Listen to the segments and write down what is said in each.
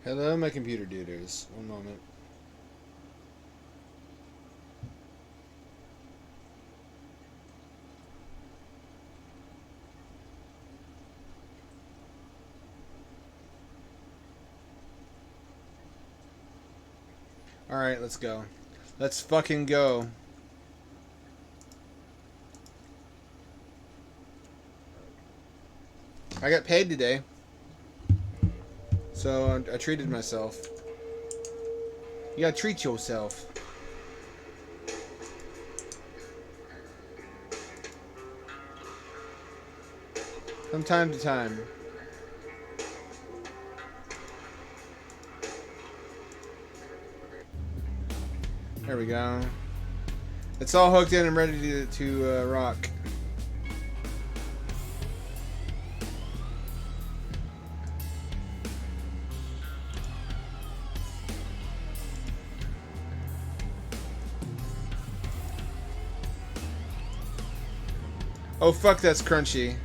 Hello, my computer duders. One moment. Alright, let's go. Let's fucking go. I got paid today. So I treated myself. You gotta treat yourself. From time to time. There we go. It's all hooked in and ready to rock. Oh fuck, that's crunchy.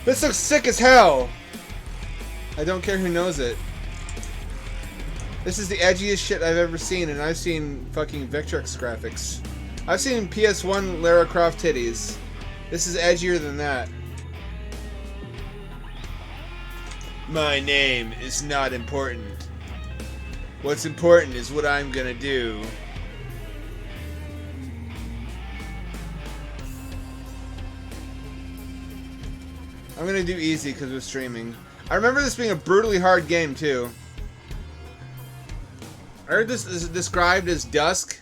This looks sick as hell! I don't care who knows it. This is the edgiest shit I've ever seen, and I've seen fucking Victrix graphics. I've seen PS1 Lara Croft titties. This is edgier than that. My name is not important. What's important is what I'm gonna do. I'm gonna do easy because we're streaming. I remember this being a brutally hard game too. I heard this is described as Dusk,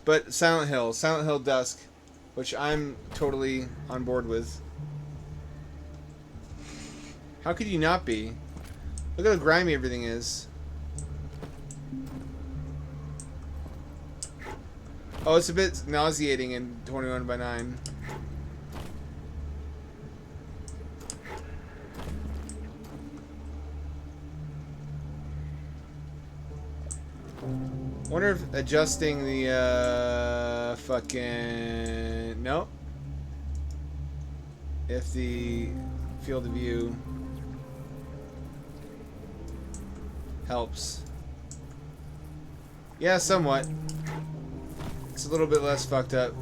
but Silent Hill Dusk, which I'm totally on board with. How could you not be? Look at how grimy everything is. Oh, it's a bit nauseating in 21 by 9. Wonder if adjusting the fucking nope. If the field of view helps. Yeah, somewhat. It's a little bit less fucked up.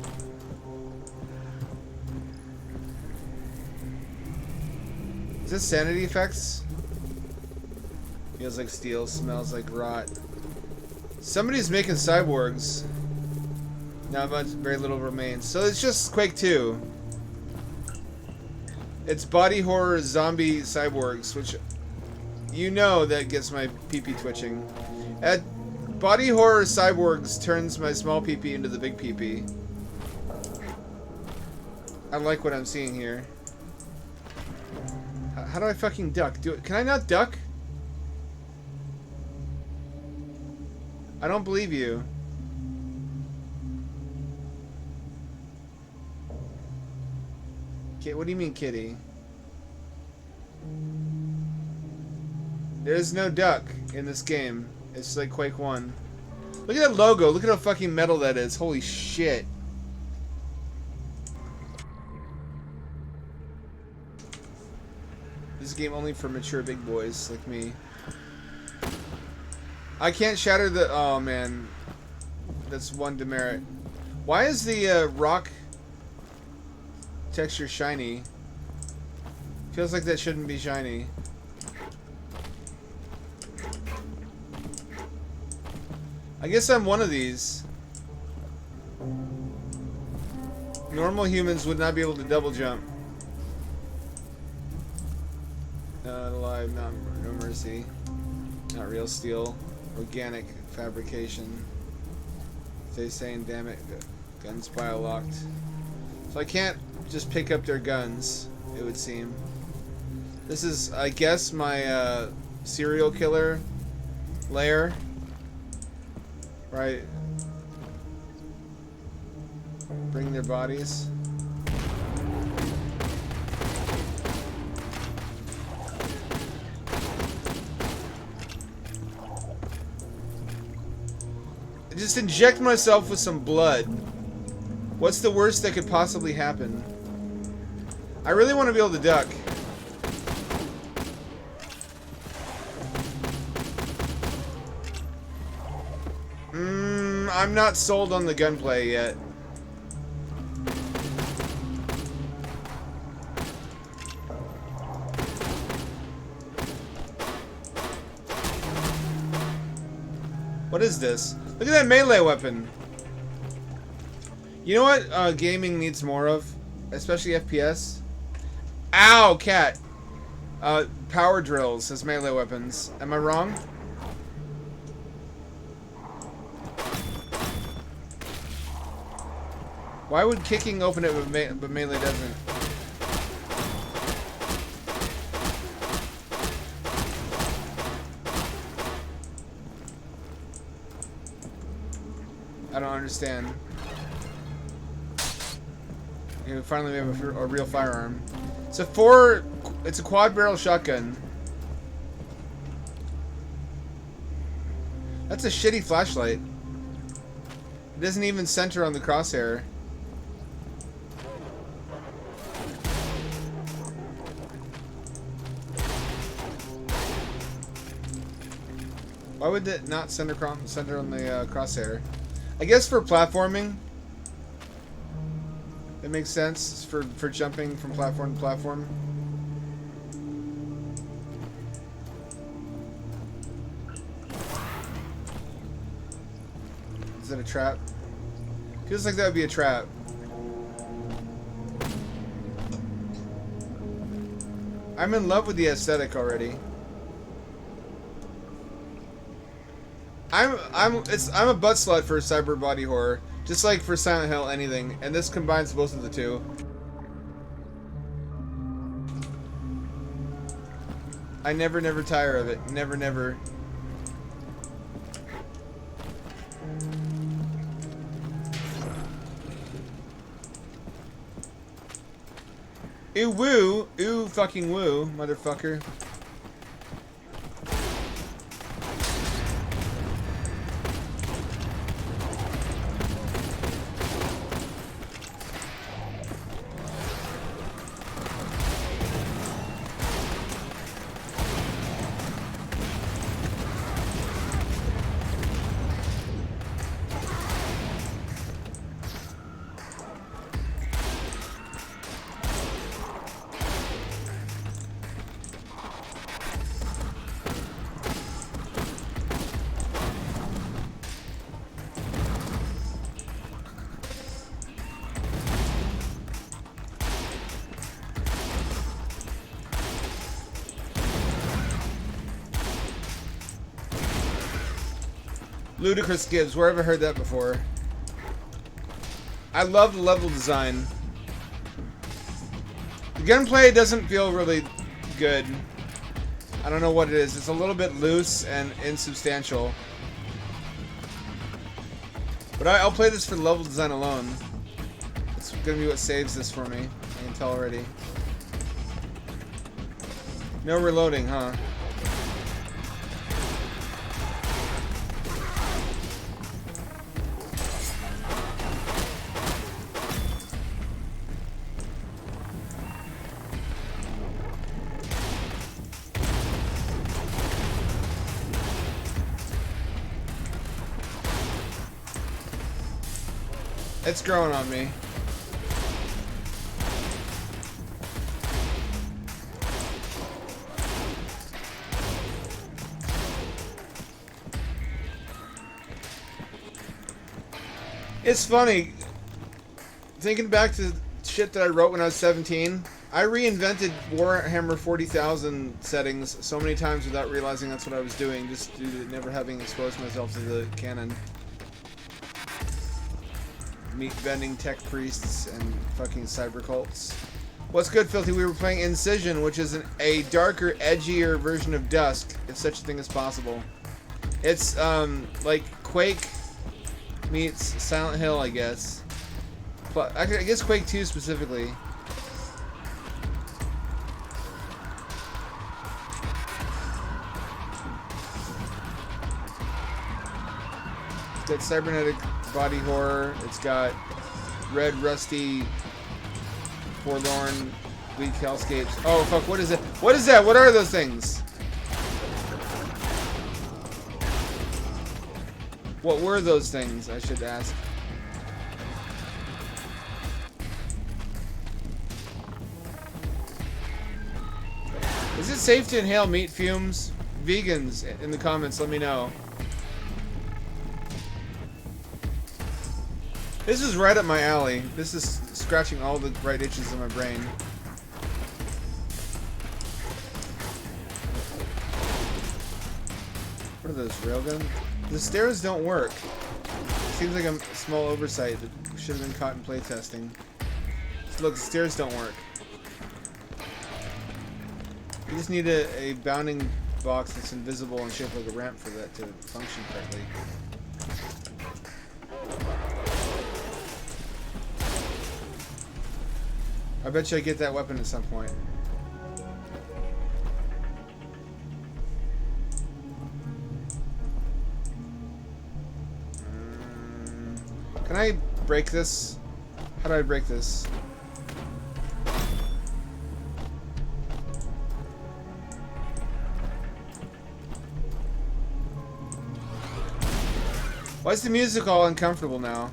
Is this sanity effects? Feels like steel, smells like rot. Somebody's making cyborgs. Not much, very little remains. So it's just Quake 2. It's body horror zombie cyborgs, which you know that gets my pee-pee twitching. At body horror cyborgs turns my small pee-pee into the big pee-pee. I like what I'm seeing here. How do I fucking duck? Can I not duck? I don't believe you. What do you mean, kitty? There's no duck in this game. It's like Quake 1. Look at that logo. Look at how fucking metal that is. Holy shit. This is a game only for mature big boys like me. I can't shatter the... Oh, man. That's one demerit. Why is the rock texture shiny? Feels like that shouldn't be shiny. I guess I'm one of these. Normal humans would not be able to double jump. Not alive, no mercy. Not real steel. Organic fabrication. Stay sane, damn it. Guns bio-locked. So I can't just pick up their guns, it would seem. This is, I guess, my serial killer lair. Right. Bring their bodies. Just inject myself with some blood. What's the worst that could possibly happen? I really want to be able to duck. I'm not sold on the gunplay yet. What is this? Look at that melee weapon. You know what gaming needs more of? Especially FPS? Ow, cat! Power drills as melee weapons. Am I wrong? Why would kicking open it but melee doesn't? I don't understand. Okay, finally we have a real firearm. It's a quad barrel shotgun. That's a shitty flashlight. It doesn't even center on the crosshair. Why would it not center on the crosshair? I guess for platforming. It makes sense for jumping from platform to platform. Is it a trap? Feels like that would be a trap. I'm in love with the aesthetic already. I'm a butt slut for cyber body horror, just like for Silent Hill anything, and this combines both of the two. I never tire of it. Never. Ooh woo, ooh fucking woo, motherfucker. Ludicrous Gibbs, where have I heard that before? I love the level design. The gunplay doesn't feel really good. I don't know what it is. It's a little bit loose and insubstantial. But I'll play this for the level design alone. It's gonna be what saves this for me. I can tell already. No reloading, huh? It's growing on me. It's funny, thinking back to shit that I wrote when I was 17, I reinvented Warhammer 40,000 settings so many times without realizing that's what I was doing, just due to never having exposed myself to the canon. Meat vending tech priests and fucking cyber cults. What's good, Filthy? We were playing Incision, which is a darker, edgier version of Dusk, if such a thing is possible. It's like Quake meets Silent Hill, I guess. But I guess Quake 2 specifically. got cybernetic body horror. It's got red, rusty, forlorn, bleak hellscapes. Oh fuck! What is it? What is that? What are those things? What were those things? I should ask. Is it safe to inhale meat fumes? Vegans in the comments, let me know. This is right up my alley. This is scratching all the right itches in my brain. What are those, railguns? The stairs don't work. Seems like a small oversight that should have been caught in playtesting. Look, the stairs don't work. You just need a bounding box that's invisible and shaped like a ramp for that to function correctly. I bet you I get that weapon at some point. Can I break this? How do I break this? Why is the music all uncomfortable now?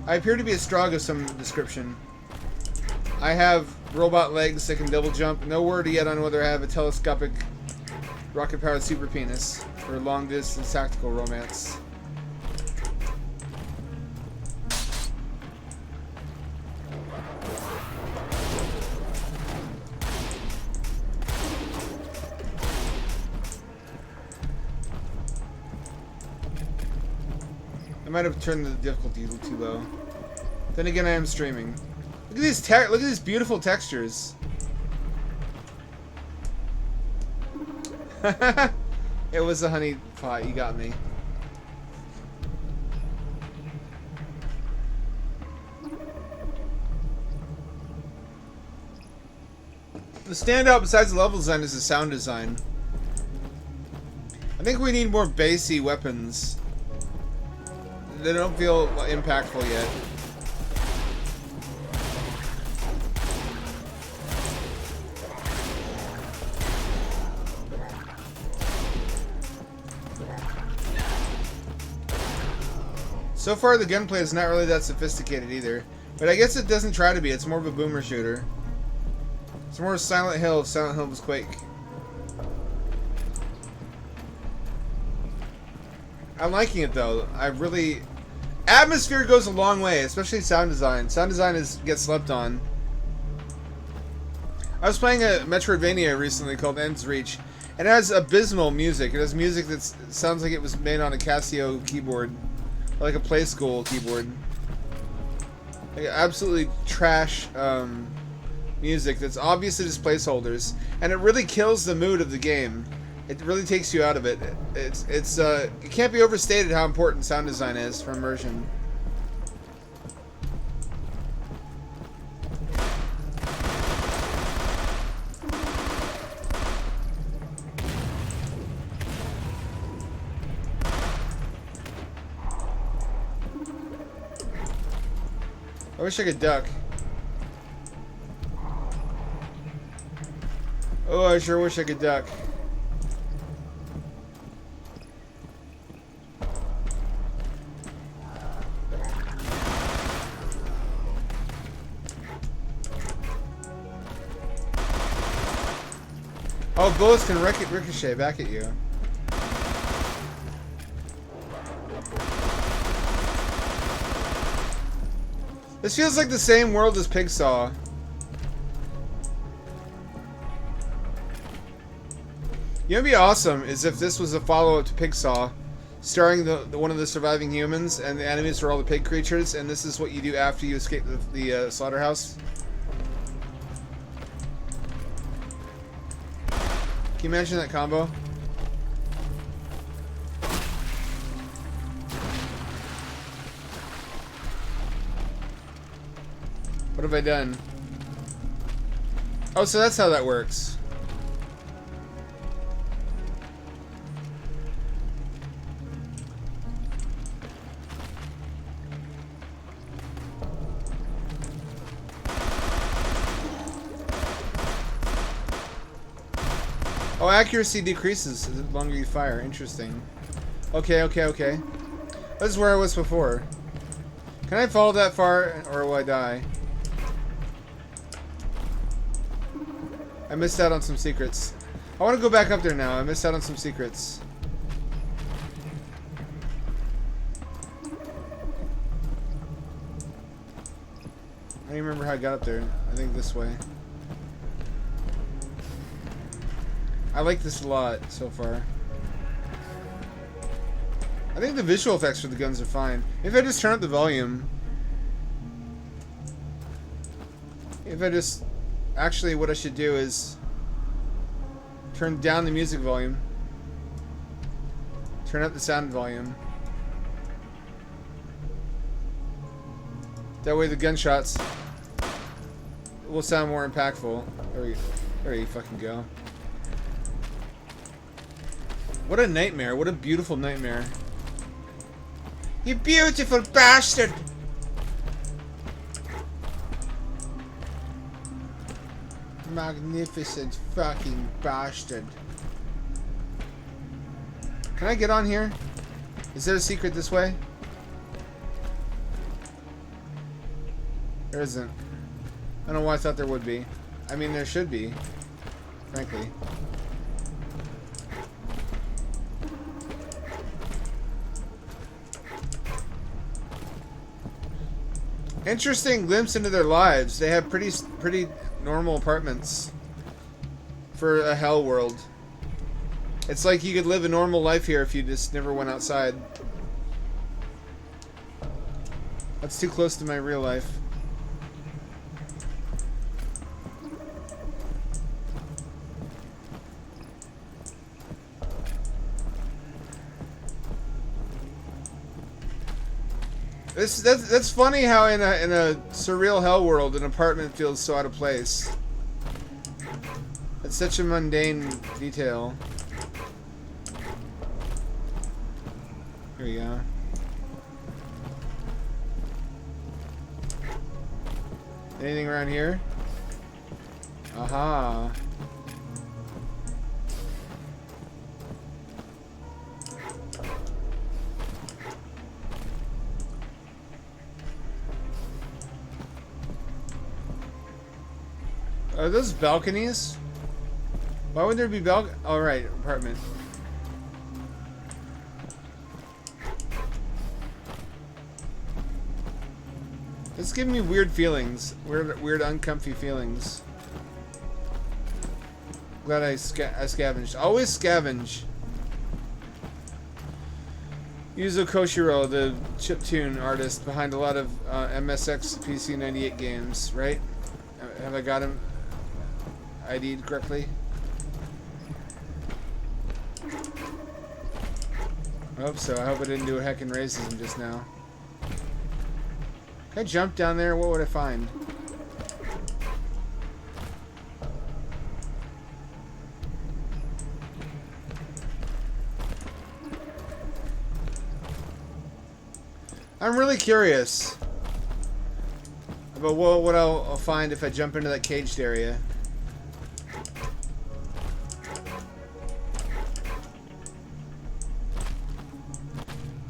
I appear to be a Strog of some description. I have robot legs that can double jump. No word yet on whether I have a telescopic rocket-powered super penis or long-distance tactical romance. I might have turned the difficulty a little too low. Then again, I am streaming. Look at these beautiful textures. It was a honey pot. You got me. The standout besides the level design is the sound design. I think we need more bassy weapons. They don't feel impactful yet. So far, the gunplay is not really that sophisticated either. But I guess it doesn't try to be. It's more of a boomer shooter. It's more Silent Hill if Silent Hill was Quake. I'm liking it though. I really... Atmosphere goes a long way, especially sound design. Sound design gets slept on. I was playing a Metroidvania recently called Ends Reach, and it has abysmal music. It has music that sounds like it was made on a Casio keyboard, or like a Play School keyboard. Like absolutely trash music that's obviously just placeholders, and it really kills the mood of the game. It really takes you out of it. It can't be overstated how important sound design is for immersion. I wish I could duck. Oh, I sure wish I could duck. Oh, bullets can ricochet back at you. This feels like the same world as Pigsaw. You know what'd be awesome is if this was a follow-up to Pigsaw, starring one of the surviving humans, and the enemies are all the pig creatures, and this is what you do after you escape the slaughterhouse. Can you imagine that combo? What have I done? Oh, so that's how that works. Oh, accuracy decreases the longer you fire. Interesting. Okay, okay, okay. This is where I was before. Can I follow that far, or will I die? I missed out on some secrets. I want to go back up there now. I missed out on some secrets. I don't even remember how I got up there. I think this way. I like this a lot so far. I think the visual effects for the guns are fine. If I just turn up the volume. If I just... Actually, what I should do is turn down the music volume. Turn up the sound volume. That way the gunshots will sound more impactful. There you fucking go. What a nightmare. What a beautiful nightmare. You beautiful bastard! Magnificent fucking bastard. Can I get on here? Is there a secret this way? There isn't. I don't know why I thought there would be. I mean, there should be. Frankly. Interesting glimpse into their lives. They have pretty normal apartments for a hell world. It's like you could live a normal life here if you just never went outside. That's too close to my real life. That's funny how in a surreal hell world an apartment feels so out of place. It's such a mundane detail. Here we go. Anything around here? Aha. Are those balconies? Why would there be oh, right, apartment. It's giving me weird feelings. Weird uncomfy feelings. Glad I scavenged. Always scavenge. Yuzo Koshiro, the chiptune artist behind a lot of MSX PC98 games, right? Have I got him ID'd correctly? I hope so. I hope I didn't do a heckin' racism just now. Can I jump down there? What would I find? I'm really curious about what I'll find if I jump into that caged area.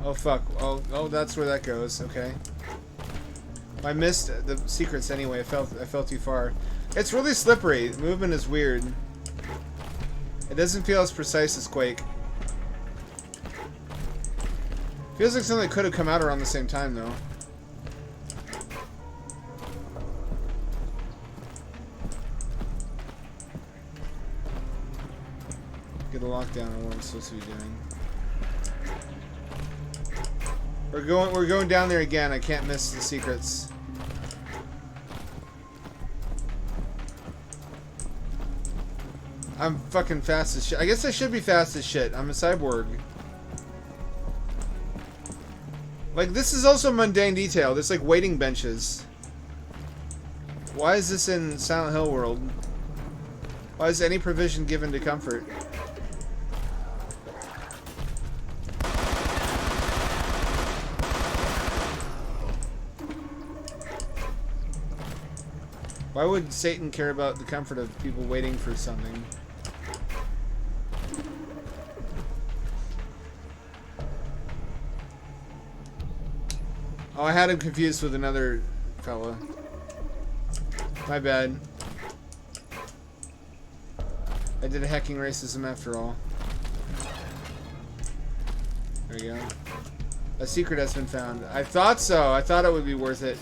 Oh fuck. Oh, that's where that goes. Okay. I missed the secrets anyway. I fell too far. It's really slippery. The movement is weird. It doesn't feel as precise as Quake. Feels like something that could have come out around the same time, though. Get a lockdown on what I'm supposed to be doing. We're going down there again. I can't miss the secrets. I'm fucking fast as shit. I guess I should be fast as shit. I'm a cyborg. Like, this is also mundane detail. There's like waiting benches. Why is this in Silent Hill world? Why is any provision given to comfort? Why would Satan care about the comfort of people waiting for something? Oh, I had him confused with another fella. My bad. I did a hacking racism after all. There we go. A secret has been found. I thought so. I thought it would be worth it.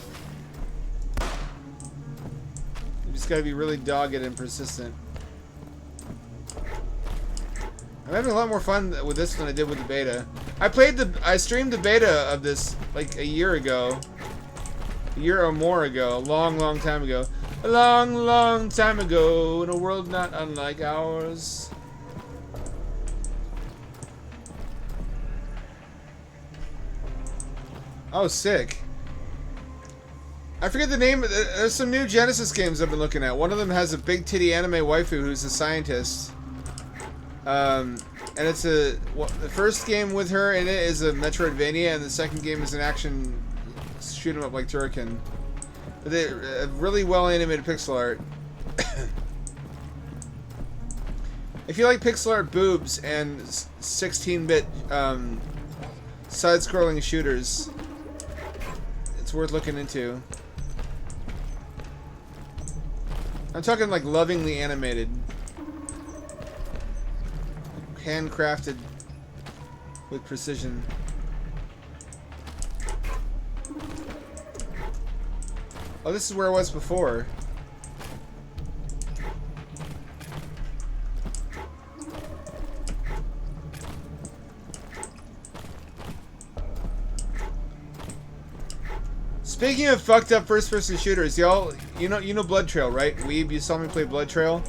You just gotta be really dogged and persistent. I'm having a lot more fun with this than I did with the beta. I streamed the beta of this like a year ago. A year or more ago. A long, long time ago. A long, long time ago in a world not unlike ours. Oh, sick. I forget the name. There's some new Genesis games I've been looking at. One of them has a big titty anime waifu who's a scientist. And it's the first game with her in it is a Metroidvania, and the second game is an action shoot 'em up like Turrican. They really well animated pixel art. If you like pixel art boobs and 16-bit side-scrolling shooters, it's worth looking into. I'm talking like lovingly animated. Handcrafted with precision. Oh, this is where I was before. Speaking of fucked up first-person shooters, y'all, you know Blood Trail, right? Weeb, you saw me play Blood Trail.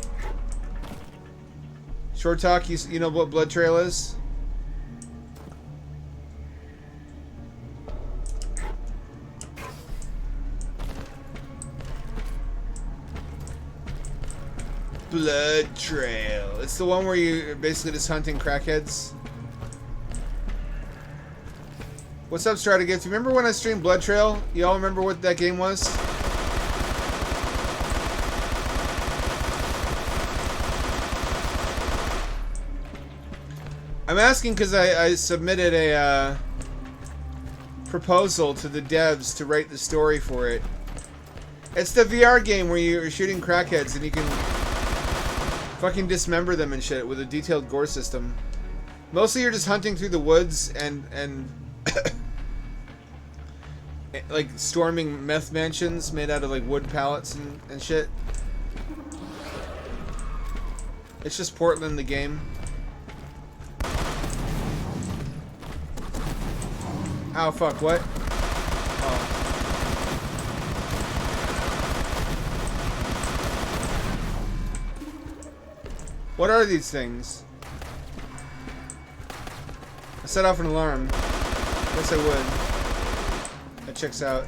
Short talk, you know what Blood Trail is? Blood Trail. It's the one where you're basically just hunting crackheads. What's up, Stratagift? Remember when I streamed Blood Trail? Y'all remember what that game was? I'm asking because I submitted a proposal to the devs to write the story for it. It's the VR game where you're shooting crackheads and you can fucking dismember them and shit with a detailed gore system. Mostly you're just hunting through the woods and like storming meth mansions made out of like wood pallets and shit. It's just Portland the game. Oh fuck, what? Oh. What are these things? I set off an alarm. Guess I would. That checks out.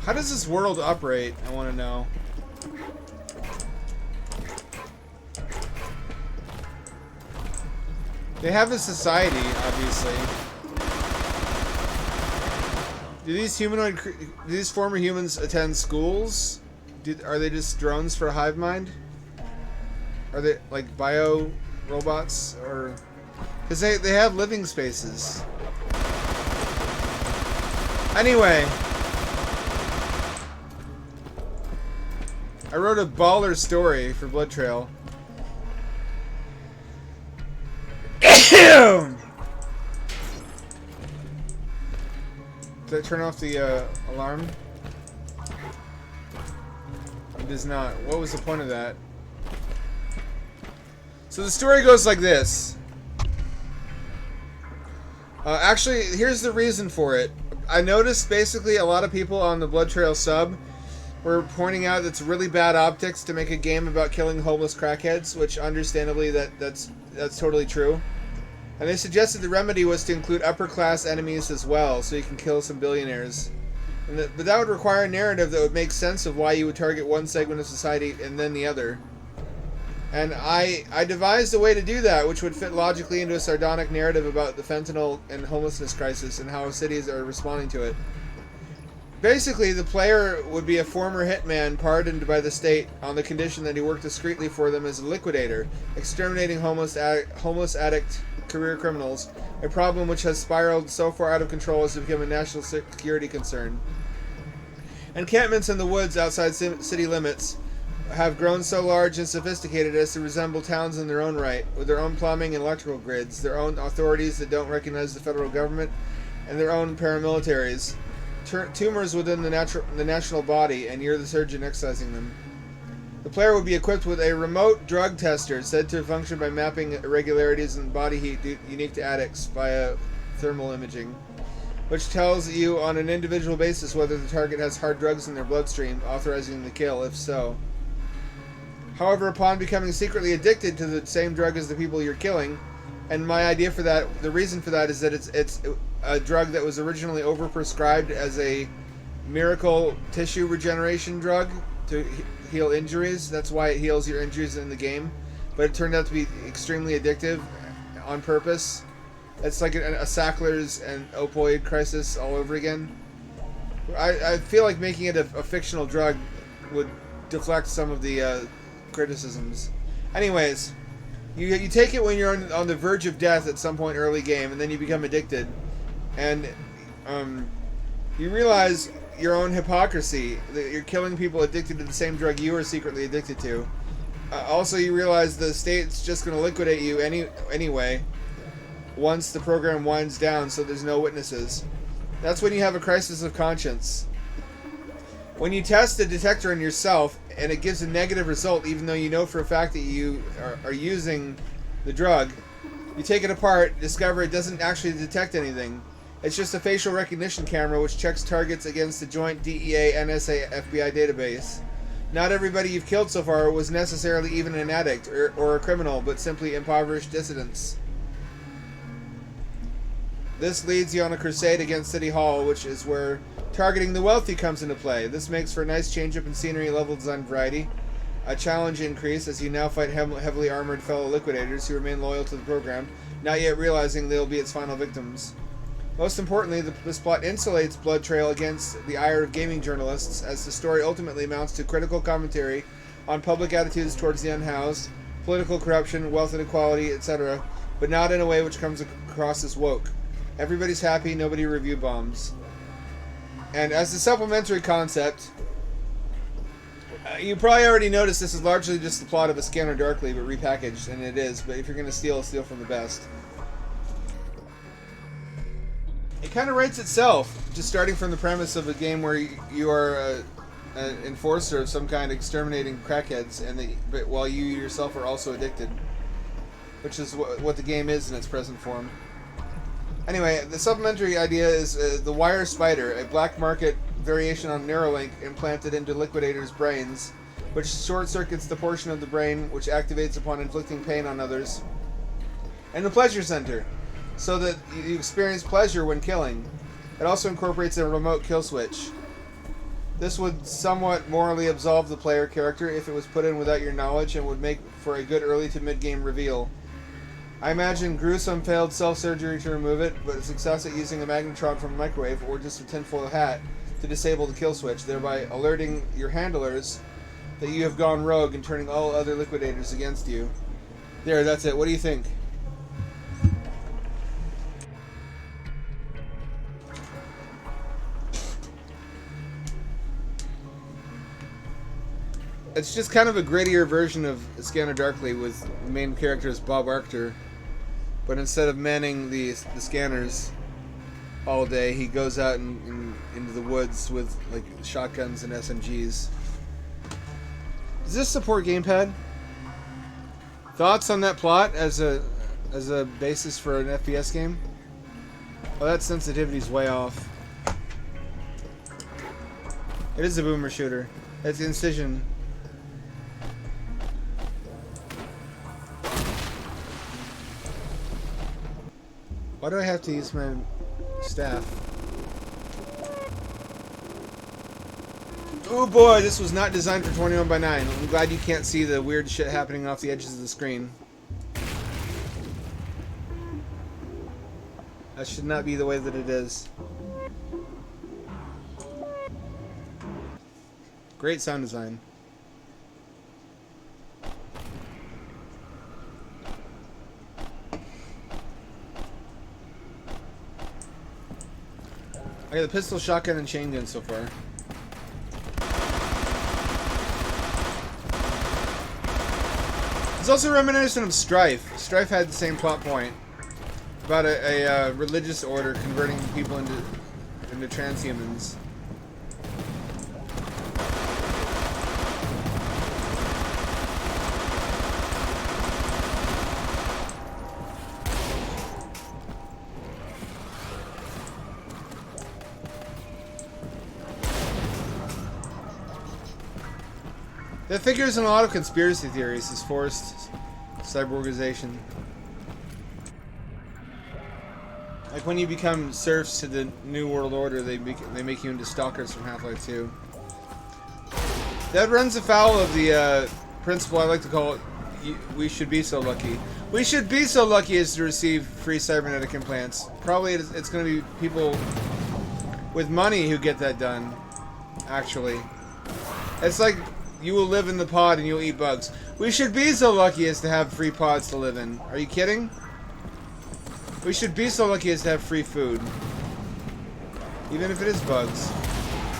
How does this world operate? I want to know. They have a society, obviously. Do these former humans attend schools? Are they just drones for a hive mind? Are they like bio robots, or because they have living spaces? Anyway. I wrote a baller story for Blood Trail. Did I turn off the alarm? It does not. What was the point of that? So the story goes like this. Actually, here's the reason for it. I noticed basically a lot of people on the Blood Trail sub were pointing out that it's really bad optics to make a game about killing homeless crackheads, which understandably that's totally true. And they suggested the remedy was to include upper class enemies as well, so you can kill some billionaires. But that would require a narrative that would make sense of why you would target one segment of society and then the other. And I devised a way to do that, which would fit logically into a sardonic narrative about the fentanyl and homelessness crisis and how cities are responding to it. Basically, the player would be a former hitman pardoned by the state on the condition that he worked discreetly for them as a liquidator, exterminating homeless addict career criminals, a problem which has spiraled so far out of control as to become a national security concern. Encampments in the woods outside city limits have grown so large and sophisticated as to resemble towns in their own right, with their own plumbing and electrical grids, their own authorities that don't recognize the federal government, and their own paramilitaries. Tumors within the national body, and you're the surgeon excising them. The player would be equipped with a remote drug tester said to function by mapping irregularities in body heat unique to addicts via thermal imaging, which tells you on an individual basis whether the target has hard drugs in their bloodstream, authorizing the kill if so. However, upon becoming secretly addicted to the same drug as the people you're killing, and my idea for that, the reason for that is that it's a drug that was originally overprescribed as a miracle tissue regeneration drug to heal injuries. That's why it heals your injuries in the game, but it turned out to be extremely addictive on purpose. It's like a Sackler's and opioid crisis all over again. I feel like making it a fictional drug would deflect some of the criticisms. Anyways, you take it when you're on the verge of death at some point early game, and then you become addicted, and you realize your own hypocrisy, that you're killing people addicted to the same drug you are secretly addicted to. Also, you realize the state's just going to liquidate you anyway once the program winds down, so there's no witnesses. That's when you have a crisis of conscience. When you test the detector on yourself and it gives a negative result, even though you know for a fact that you are using the drug, you take it apart, discover it doesn't actually detect anything. It's just a facial recognition camera which checks targets against the joint DEA, NSA, FBI database. Not everybody you've killed so far was necessarily even an addict or a criminal, but simply impoverished dissidents. This leads you on a crusade against City Hall, which is where targeting the wealthy comes into play. This makes for a nice change-up in scenery, level design variety. A challenge increase as you now fight heavily armored fellow liquidators who remain loyal to the program, not yet realizing they'll be its final victims. Most importantly, this plot insulates Blood Trail against the ire of gaming journalists, as the story ultimately amounts to critical commentary on public attitudes towards the unhoused, political corruption, wealth inequality, etc., but not in a way which comes across as woke. Everybody's happy, nobody review bombs. And as a supplementary concept, you probably already noticed this is largely just the plot of A Scanner Darkly, but repackaged, and it is, but if you're going to steal from the best. It kind of writes itself, just starting from the premise of a game where you are an enforcer of some kind exterminating crackheads, but while you yourself are also addicted, which is what the game is in its present form. Anyway, the supplementary idea is the Wire Spider, a black market variation on Neuralink implanted into liquidators' brains, which short-circuits the portion of the brain which activates upon inflicting pain on others. And the Pleasure Center, so that you experience pleasure when killing. It also incorporates a remote kill switch. This would somewhat morally absolve the player character if it was put in without your knowledge, and would make for a good early to mid-game reveal. I imagine gruesome failed self-surgery to remove it, but a success at using a magnetron from a microwave or just a tinfoil hat to disable the kill switch, thereby alerting your handlers that you have gone rogue and turning all other liquidators against you. There, that's it. What do you think? It's just kind of a grittier version of Scanner Darkly with the main character as Bob Arctor. But instead of manning the scanners all day, he goes out into the woods with like shotguns and SMGs. Does this support gamepad? Thoughts on that plot as a basis for an FPS game? Oh, that sensitivity's way off. It is a boomer shooter. It's Incision. Why do I have to use my staff? Oh boy, this was not designed for 21 by 9. I'm glad you can't see the weird shit happening off the edges of the screen. That should not be the way that it is. Great sound design. I got the pistol, shotgun, and chain gun so far. It's also reminiscent of Strife. Strife had the same plot point about a religious order converting people into transhumans. That figures in a lot of conspiracy theories, this forced cyborgization. Like when you become serfs to the New World Order, they make you into stalkers from Half-Life 2. That runs afoul of the principle I like to call it, we should be so lucky. We should be so lucky as to receive free cybernetic implants. Probably it's going to be people with money who get that done, actually. It's like you will live in the pod and you'll eat bugs. We should be so lucky as to have free pods to live in. Are you kidding? We should be so lucky as to have free food. Even if it is bugs.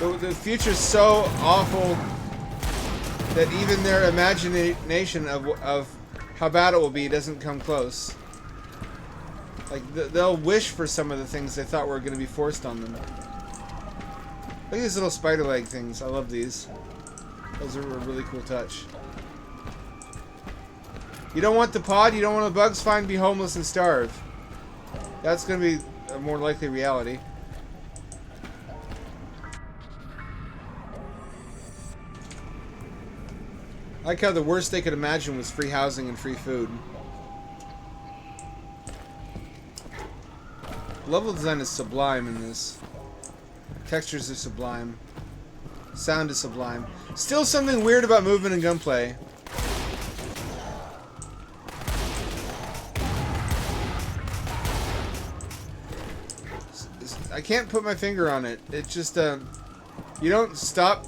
The future's so awful that even their imagination of how bad it will be doesn't come close. Like, they'll wish for some of the things they thought were going to be forced on them. Look at these little spider leg things. I love these. Those are a really cool touch. You don't want the pod, you don't want the bugs, fine, be homeless and starve. That's going to be a more likely reality. I like how the worst they could imagine was free housing and free food. Level design is sublime in this. Textures are sublime. Sound is sublime. Still something weird about movement and gunplay. I can't put my finger on it. It's just, you don't stop.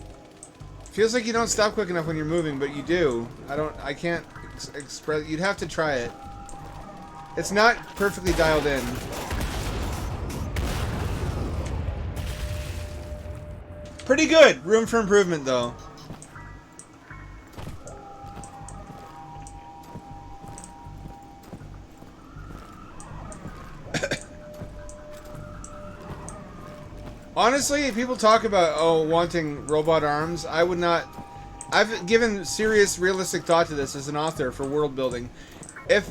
Feels like you don't stop quick enough when you're moving, but you do. I can't express. You'd have to try it. It's not perfectly dialed in. Pretty good. Room for improvement, though. Honestly, if people talk about, wanting robot arms, I would not. I've given serious, realistic thought to this as an author for world building. If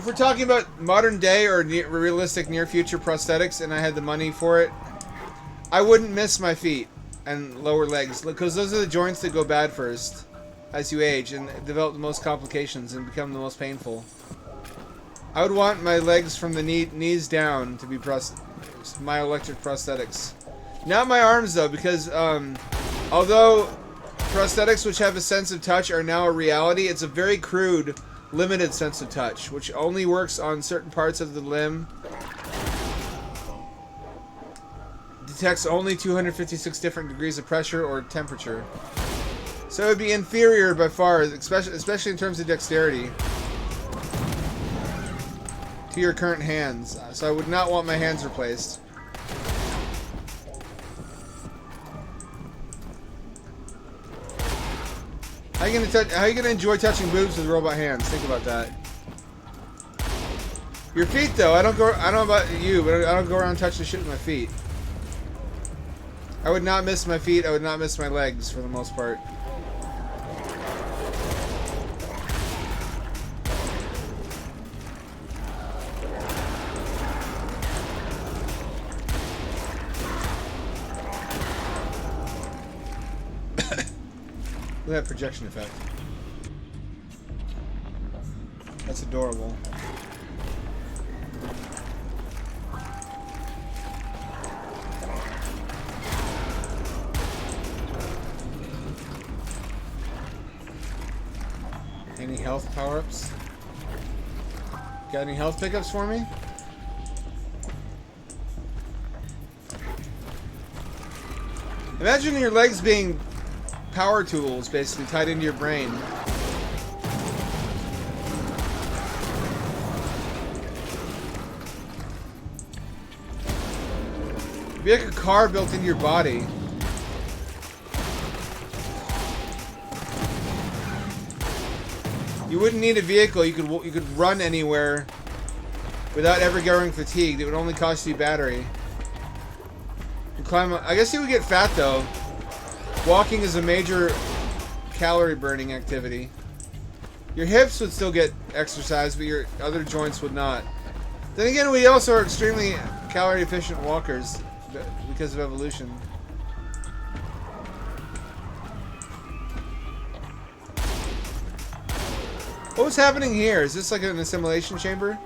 we're talking about modern day or realistic near future prosthetics and I had the money for it, I wouldn't miss my feet and lower legs, because those are the joints that go bad first as you age and develop the most complications and become the most painful. I would want my legs from the knees down to be myoelectric prosthetics. Not my arms, though, because although prosthetics which have a sense of touch are now a reality, it's a very crude, limited sense of touch, which only works on certain parts of the limb. Detects only 256 different degrees of pressure or temperature. So it would be inferior by far, especially in terms of dexterity, to your current hands. So I would not want my hands replaced. How are you gonna enjoy touching boobs with robot hands? Think about that. Your feet, though, I don't know about you, but I don't go around touching shit with my feet. I would not miss my feet. I would not miss my legs for the most part. Look at that projection effect. That's adorable. Any health power-ups? Got any health pickups for me? Imagine your legs being power tools, basically, tied into your brain. It'd be like a car built into your body. You wouldn't need a vehicle. You could run anywhere without ever growing fatigued. It would only cost you battery. You climb. I guess you would get fat though. Walking is a major calorie burning activity. Your hips would still get exercise, but your other joints would not. Then again, we also are extremely calorie efficient walkers because of evolution. What was happening here? Is this like an assimilation chamber?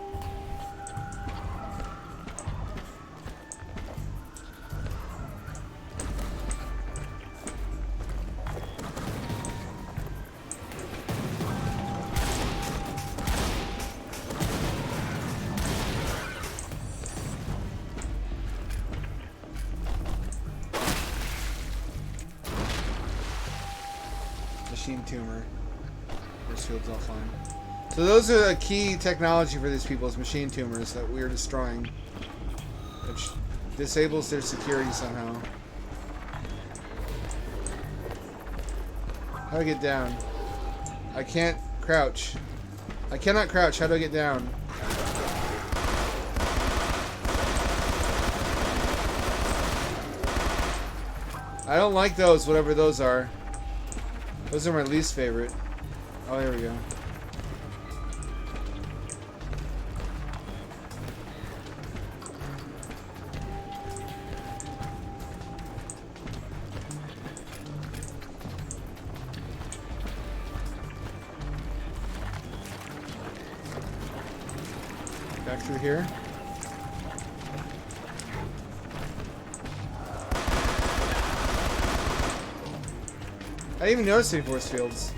Machine tumor. This field's all fine. So those are the key technology for these people, is machine tumors that we are destroying. Which disables their security somehow. How do I get down? I can't crouch. I cannot crouch. How do I get down? I don't like those, whatever those are. Those are my least favorite. Oh, here we go. Back through here. I didn't even notice any force fields.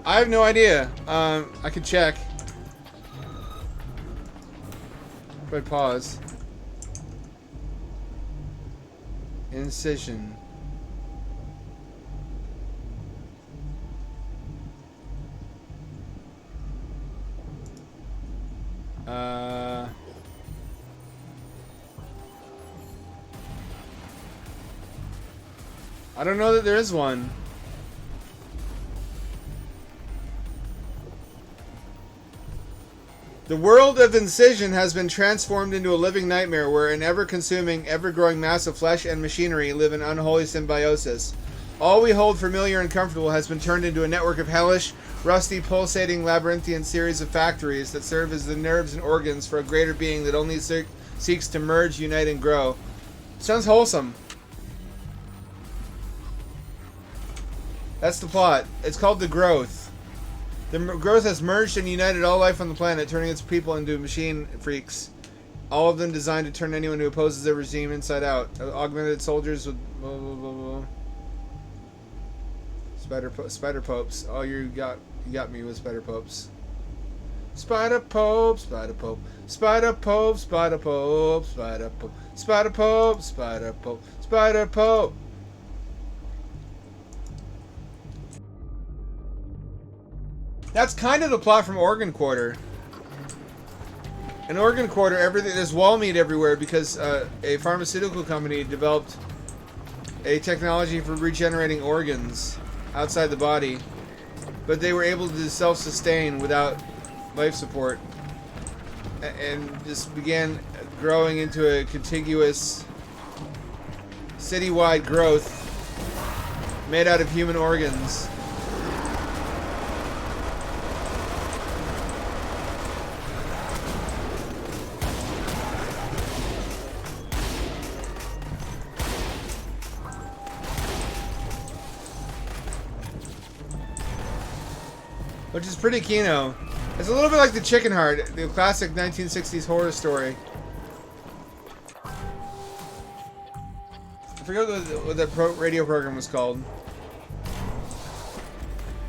I have no idea. I could check. If I pause. Incision. I don't know that there is one. The world of Incision has been transformed into a living nightmare where an ever-consuming, ever-growing mass of flesh and machinery live in unholy symbiosis. All we hold familiar and comfortable has been turned into a network of hellish, rusty, pulsating, labyrinthian series of factories that serve as the nerves and organs for a greater being that only seeks to merge, unite, and grow. Sounds wholesome. That's the plot. It's called The Growth. The growth has merged and united all life on the planet, turning its people into machine freaks. All of them designed to turn anyone who opposes their regime inside out. Augmented soldiers with blah, blah, blah, blah. Spider popes. Oh, you got me with spider popes. Spider pope, spider pope, spider pope, spider pope, spider pope, spider pope, spider pope, spider pope. That's kind of the plot from Organ Quarter. In Organ Quarter, there's wall meat everywhere because a pharmaceutical company developed a technology for regenerating organs outside the body, but they were able to self-sustain without life support, and just began growing into a contiguous, citywide growth made out of human organs. which is pretty kino. It's a little bit like the Chicken Heart, the classic 1960s horror story. I forget what that radio program was called.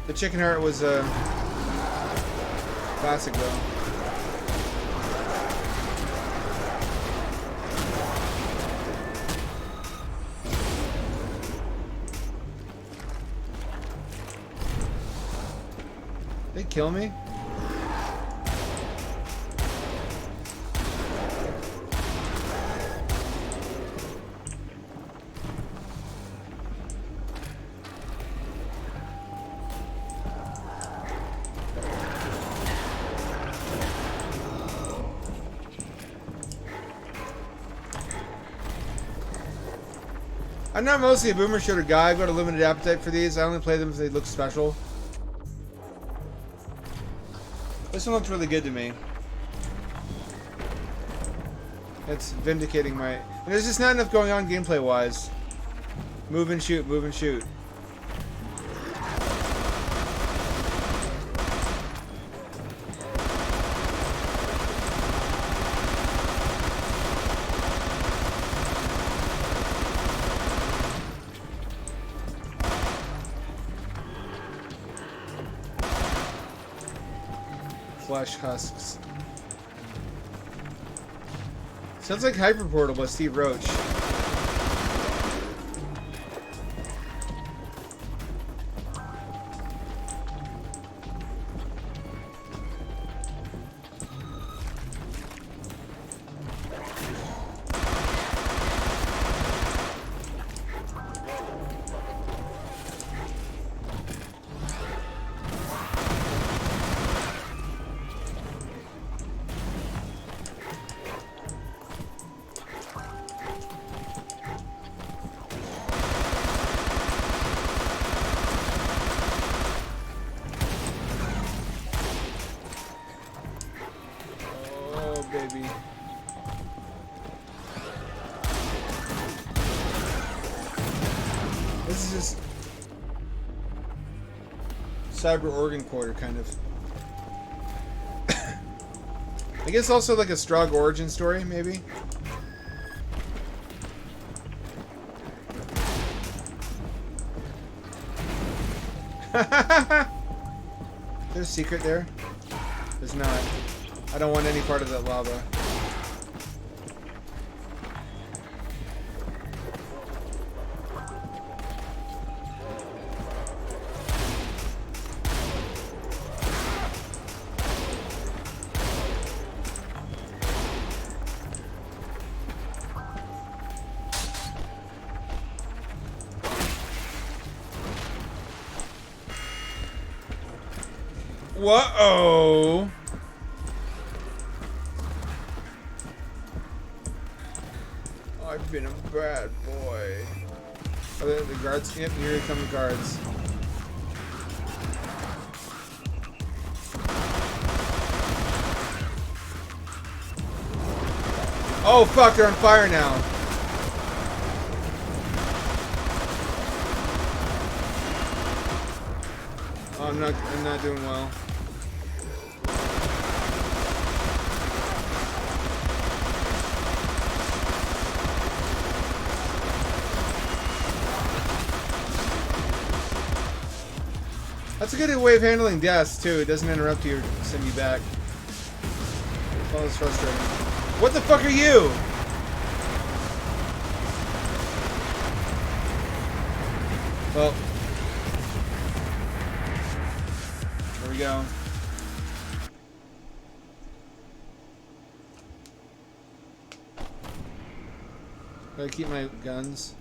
The Chicken Heart was a classic though. They kill me? I'm not mostly a boomer shooter guy. I've got a limited appetite for these. I only play them if they look special. This one looks really good to me. It's vindicating my... And there's just not enough going on gameplay-wise. Move and shoot, move and shoot. Flesh husks. Sounds like Hyperportal by Steve Roach. Baby. This is just Cyber Organ Quarter kind of. I guess also like a Strog origin story, maybe. There's a secret there? There's not. I don't want any part of that lava. Whoa! I've been a bad boy. Oh, the guards? Yep, here come the guards. Oh fuck, they're on fire now. Oh, I'm not doing well. That's a good way of handling deaths, too. It doesn't interrupt you or send you back. Oh, that's frustrating. What the fuck are you? Well. There we go. Gotta keep my guns.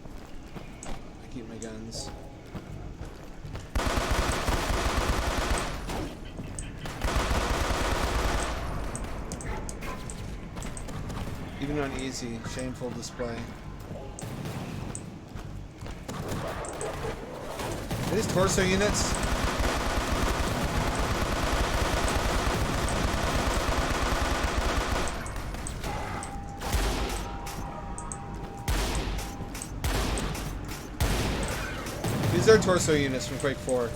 I keep my guns. Even on easy, shameful display. Are these torso units? These are torso units from Quake 4.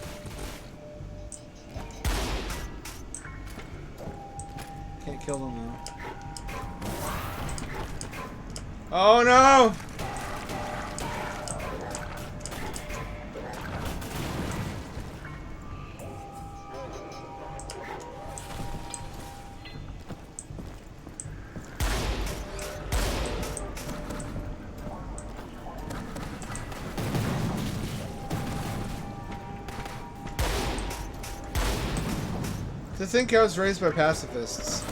Oh no! To think I was raised by pacifists.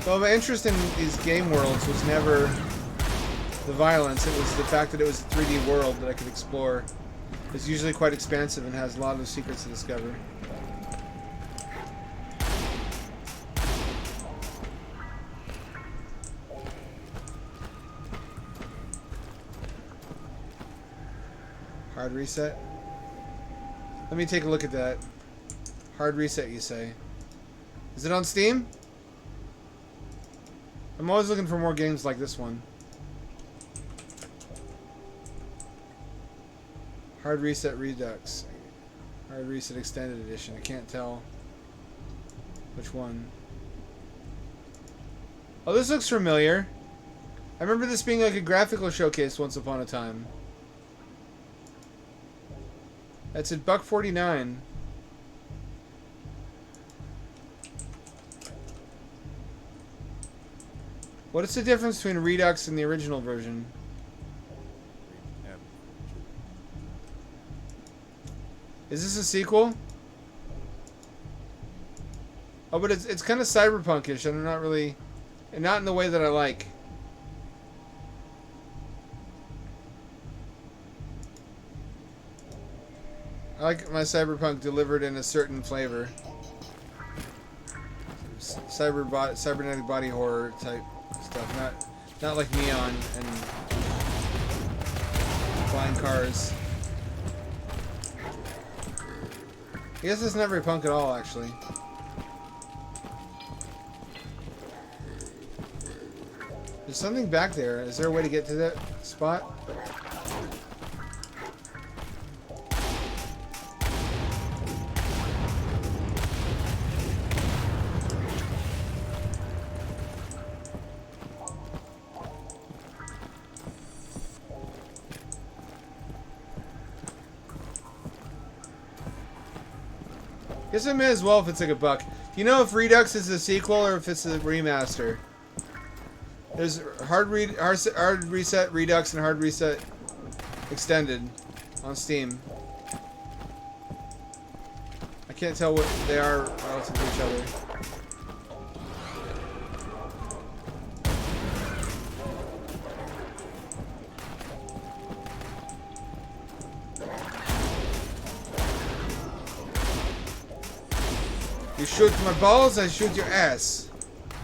Well, my interest in these game worlds was never the violence, it was the fact that it was a 3D world that I could explore. It's usually quite expansive and has a lot of secrets to discover. Hard reset? Let me take a look at that. Hard reset, you say? Is it on Steam? I'm always looking for more games like this one. Hard Reset Redux. Hard Reset Extended Edition. I can't tell which one. Oh, this looks familiar. I remember this being like a graphical showcase once upon a time. That's at $1.49. What is the difference between Redux and the original version? Is this a sequel? Oh, but it's kind of cyberpunkish, and I'm not really... And not in the way that I like. I like my cyberpunk delivered in a certain flavor. Cybernetic body horror type stuff, not like neon and flying cars. I guess it's not very punk at all, actually. There's something back there. Is there a way to get to that spot? Guess I may as well if it's like $1. Do you know if Redux is a sequel or if it's a remaster? There's Hard Reset Redux and Hard Reset Extended on Steam. I can't tell what they are relative to each other. You shoot my balls, I shoot your ass.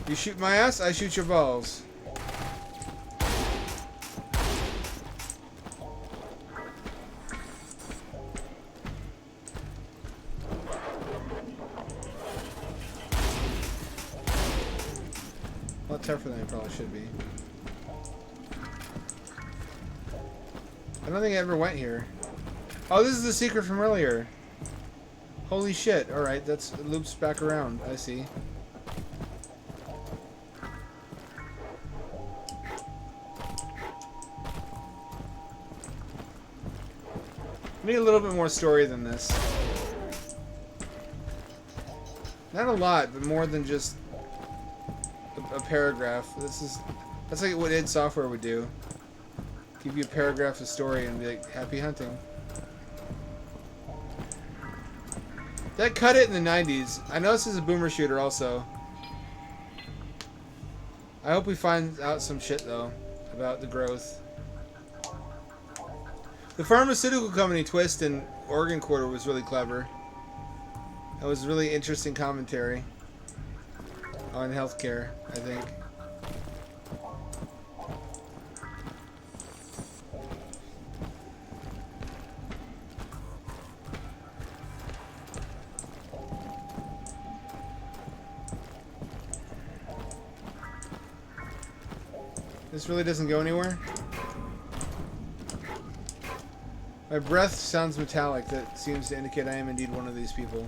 You shoot my ass, I shoot your balls. A lot tougher than it probably should be. I don't think I ever went here. Oh, this is the secret from earlier. Holy shit. Alright, it loops back around. I see. I need a little bit more story than this. Not a lot, but more than just a paragraph. That's like what id Software would do. Give you a paragraph of story and be like, happy hunting. That cut it in the 90s. I know this is a boomer shooter also. I hope we find out some shit though about the growth. The pharmaceutical company twist in Oregon Quarter was really clever. That was really interesting commentary on healthcare, I think. This really doesn't go anywhere. My breath sounds metallic. That seems to indicate I am indeed one of these people.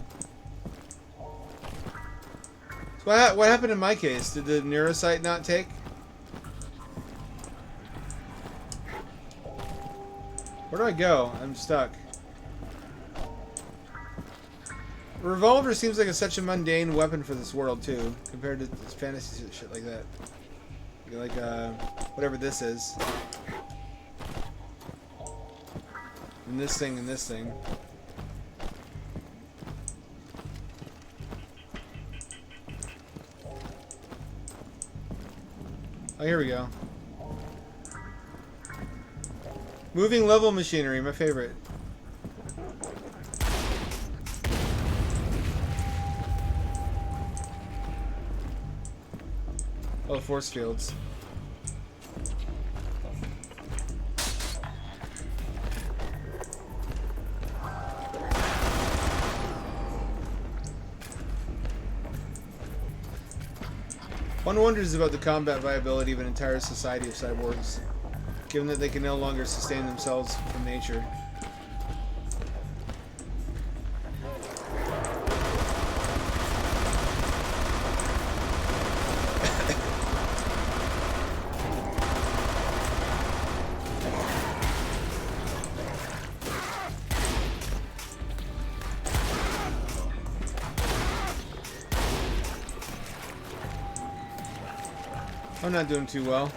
So what happened in my case? Did the neurosite not take? Where do I go? I'm stuck. A revolver seems like such a mundane weapon for this world, too, compared to this fantasy shit like that. Like, whatever this is. And this thing, and this thing. Oh, here we go. Moving level machinery, my favorite. Oh, force fields. One wonders about the combat viability of an entire society of cyborgs, given that they can no longer sustain themselves from nature. I'm not doing too well.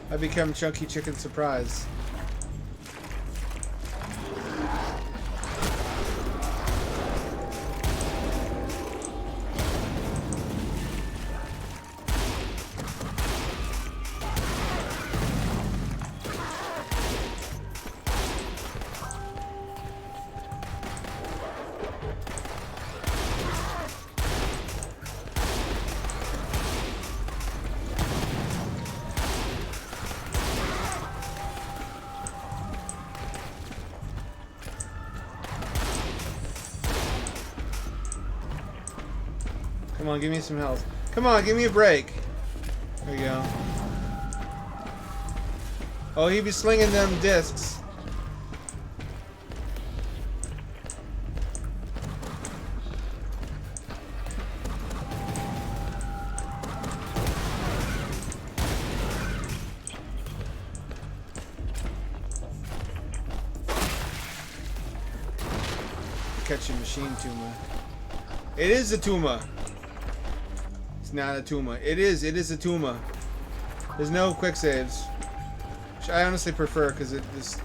I become Chunky Chicken Surprise. Come on, give me some health. Come on, give me a break. There you go. Oh, he be slinging them discs. Catch a machine tumor. It is a tumor. It's not a tumor. It is a tumor. There's no quick saves. Which I honestly prefer because it is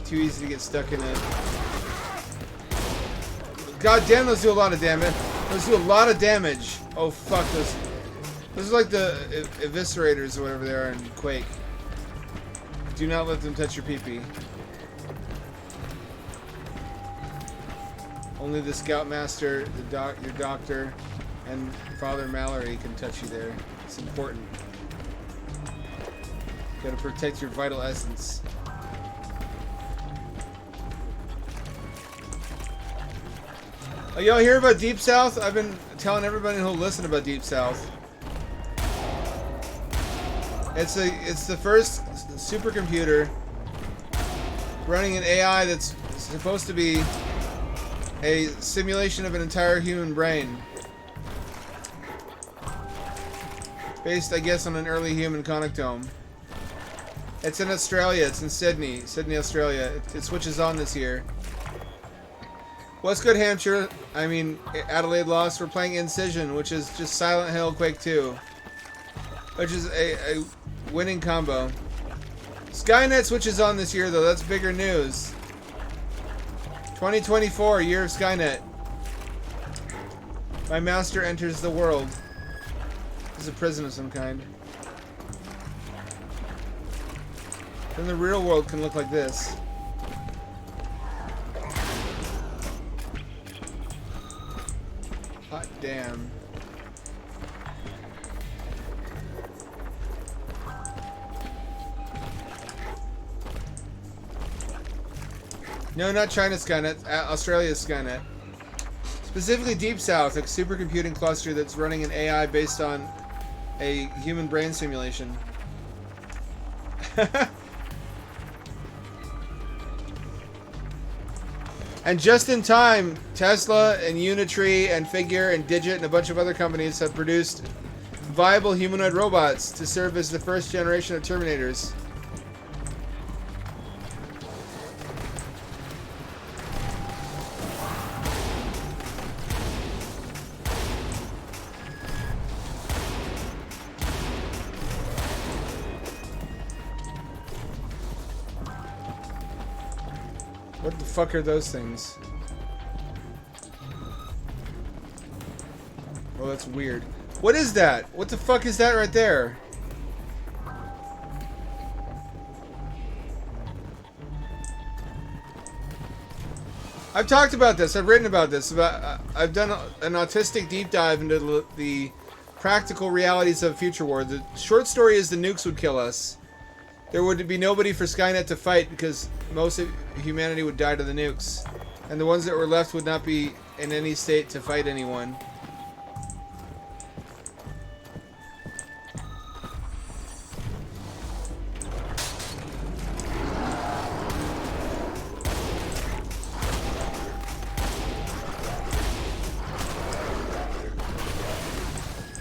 too easy to get stuck in it. God damn, those do a lot of damage. Those do a lot of damage. Oh fuck, those are like the eviscerators or whatever they are in Quake. Do not let them touch your pee-pee. Only the Scoutmaster, your doctor, and Father Mallory can touch you there. It's important. You gotta protect your vital essence. Oh, y'all hear about Deep South? I've been telling everybody who'll listen about Deep South. It's the first supercomputer running an AI that's supposed to be a simulation of an entire human brain. Based, I guess, on an early human connectome. It's in Australia. It's in Sydney, Australia. It switches on this year. What's good, Hampshire? I mean, Adelaide lost. We're playing Incision, which is just Silent Hill Quake 2. Which is a winning combo. Skynet switches on this year, though. That's bigger news. 2024, year of Skynet. My master enters the world. He's a prison of some kind. Then the real world can look like this. Hot damn. No, not China's Skynet. Australia's Skynet. Specifically Deep South, a supercomputing cluster that's running an AI based on a human brain simulation. And just in time, Tesla and Unitree and Figure and Digit and a bunch of other companies have produced viable humanoid robots to serve as the first generation of Terminators. What the fuck are those things? Oh, that's weird. What is that? What the fuck is that right there? I've talked about this. I've written about this. I've done an autistic deep dive into the practical realities of future war. The short story is the nukes would kill us. There would be nobody for Skynet to fight because most of humanity would die to the nukes. And the ones that were left would not be in any state to fight anyone.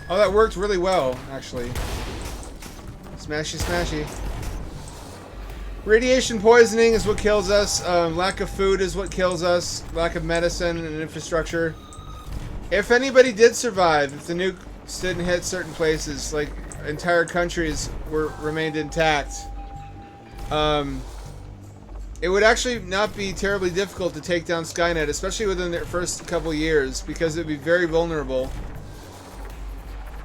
Oh, that worked really well, actually. Smashy, smashy. Radiation poisoning is what kills us. Lack of food is what kills us. Lack of medicine and infrastructure. If anybody did survive, if the nukes didn't hit certain places, like entire countries remained intact, it would actually not be terribly difficult to take down Skynet, especially within their first couple years, because it would be very vulnerable.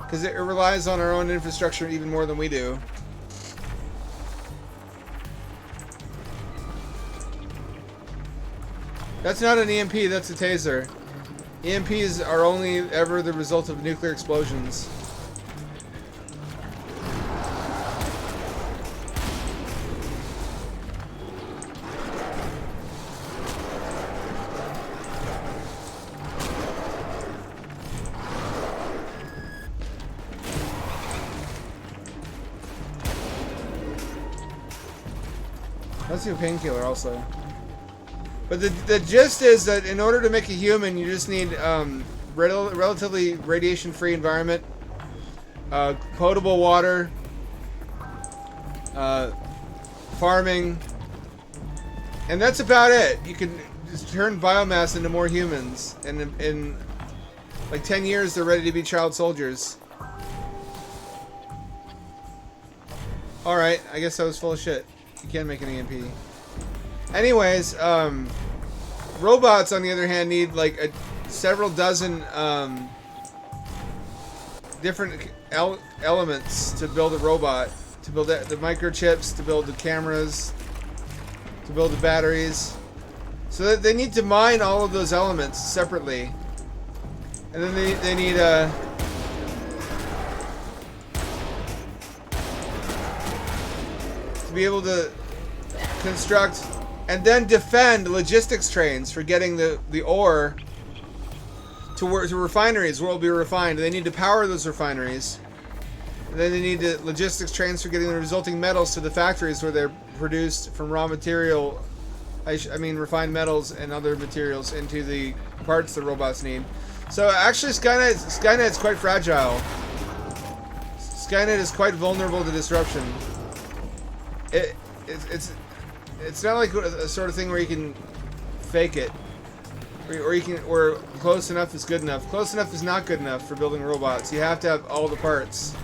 Because it relies on our own infrastructure even more than we do. That's not an EMP, that's a taser. EMPs are only ever the result of nuclear explosions. Let's do a painkiller also. But the gist is that in order to make a human, you just need relatively radiation-free environment, potable water, farming, and that's about it. You can just turn biomass into more humans, and in like 10 years, they're ready to be child soldiers. All right, I guess I was full of shit. You can't make an EMP. Anyways, robots, on the other hand, need like several dozen different elements to build a robot. To build the microchips, to build the cameras, to build the batteries. So that they need to mine all of those elements separately. And then they need to be able to construct and then defend logistics trains for getting the ore to refineries where it will be refined. They need to power those refineries. And then they need logistics trains for getting the resulting metals to the factories where they're produced from raw material. I mean refined metals and other materials into the parts the robots need. So actually Skynet's quite fragile. Skynet is quite vulnerable to disruption. It's not like a sort of thing where you can fake it, or close enough is good enough. Close enough is not good enough for building robots. You have to have all the parts.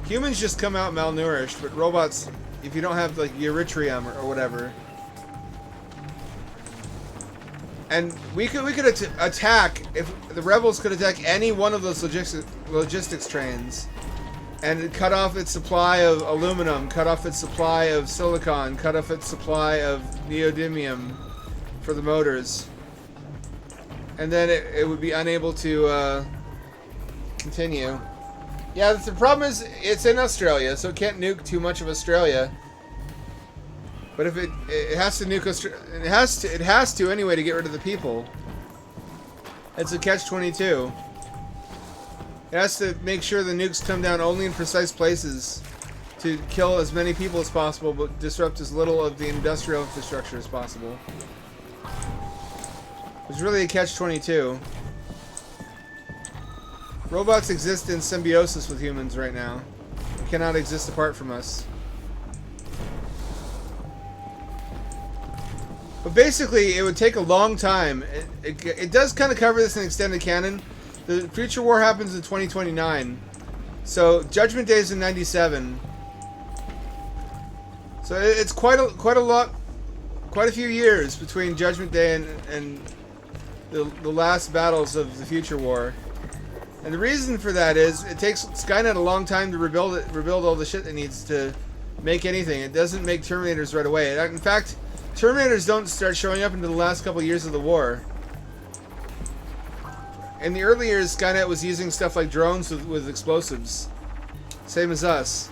Humans just come out malnourished, but robots, if you don't have like erythrium or whatever, and we could attack, if the rebels could attack any one of those logistics trains. And cut off its supply of aluminum, cut off its supply of silicon, cut off its supply of neodymium for the motors. And then it would be unable to continue. Yeah, the problem is it's in Australia, so it can't nuke too much of Australia. But if it has to nuke Australia, it has to anyway to get rid of the people. It's a catch-22. It has to make sure the nukes come down only in precise places to kill as many people as possible, but disrupt as little of the industrial infrastructure as possible. It's really a catch-22. Robots exist in symbiosis with humans right now. They cannot exist apart from us. But basically, it would take a long time. It does kind of cover this in extended canon. The future war happens in 2029. So Judgment Day is in 97. So it's quite a few years between Judgment Day and the last battles of the future war. And the reason for that is it takes Skynet a long time to rebuild all the shit it needs to make anything. It doesn't make Terminators right away. In fact, Terminators don't start showing up until the last couple of years of the war. In the early years, Skynet was using stuff like drones with explosives. Same as us.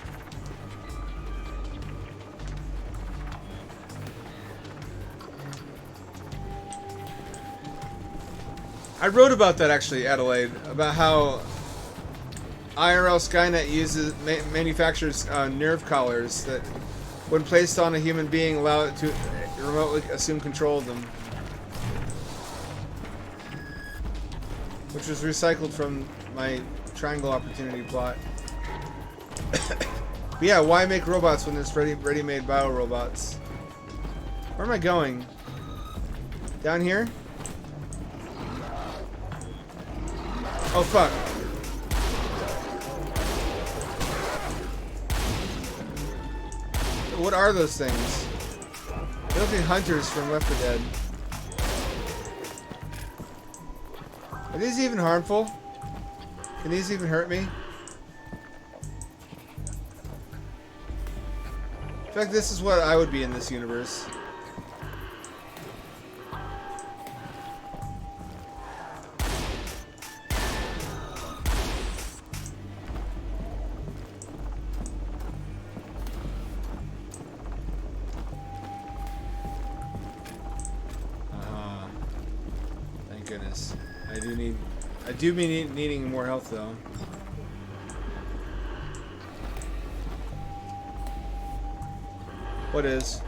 I wrote about that actually, Adelaide, about how IRL Skynet manufactures nerve collars that, when placed on a human being, allow it to remotely assume control of them. Which was recycled from my triangle opportunity plot. But yeah, why make robots when there's ready-made bio-robots? Where am I going? Down here? Oh, fuck. What are those things? They look like hunters from Left 4 Dead. Are these even harmful? Can these even hurt me? In fact, this is what I would be in this universe. Thank goodness. I do be needing more health though. What is?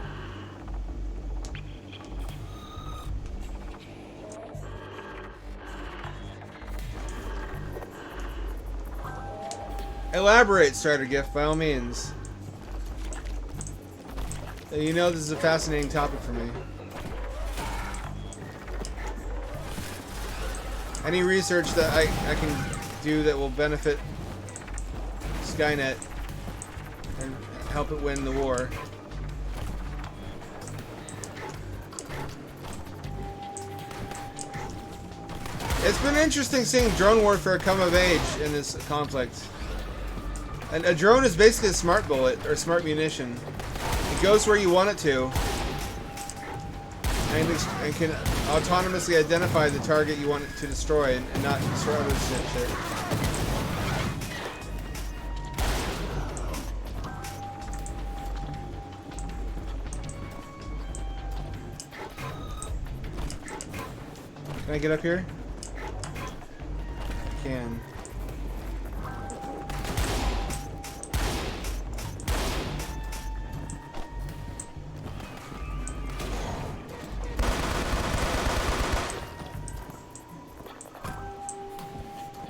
Elaborate, starter gift, by all means. You know this is a fascinating topic for me. Any research that I can do that will benefit Skynet and help it win the war. It's been interesting seeing drone warfare come of age in this conflict. And a drone is basically a smart bullet, or smart munition. It goes where you want it to, and can autonomously identify the target you want it to destroy, and not destroy other shit. Can I get up here? I can.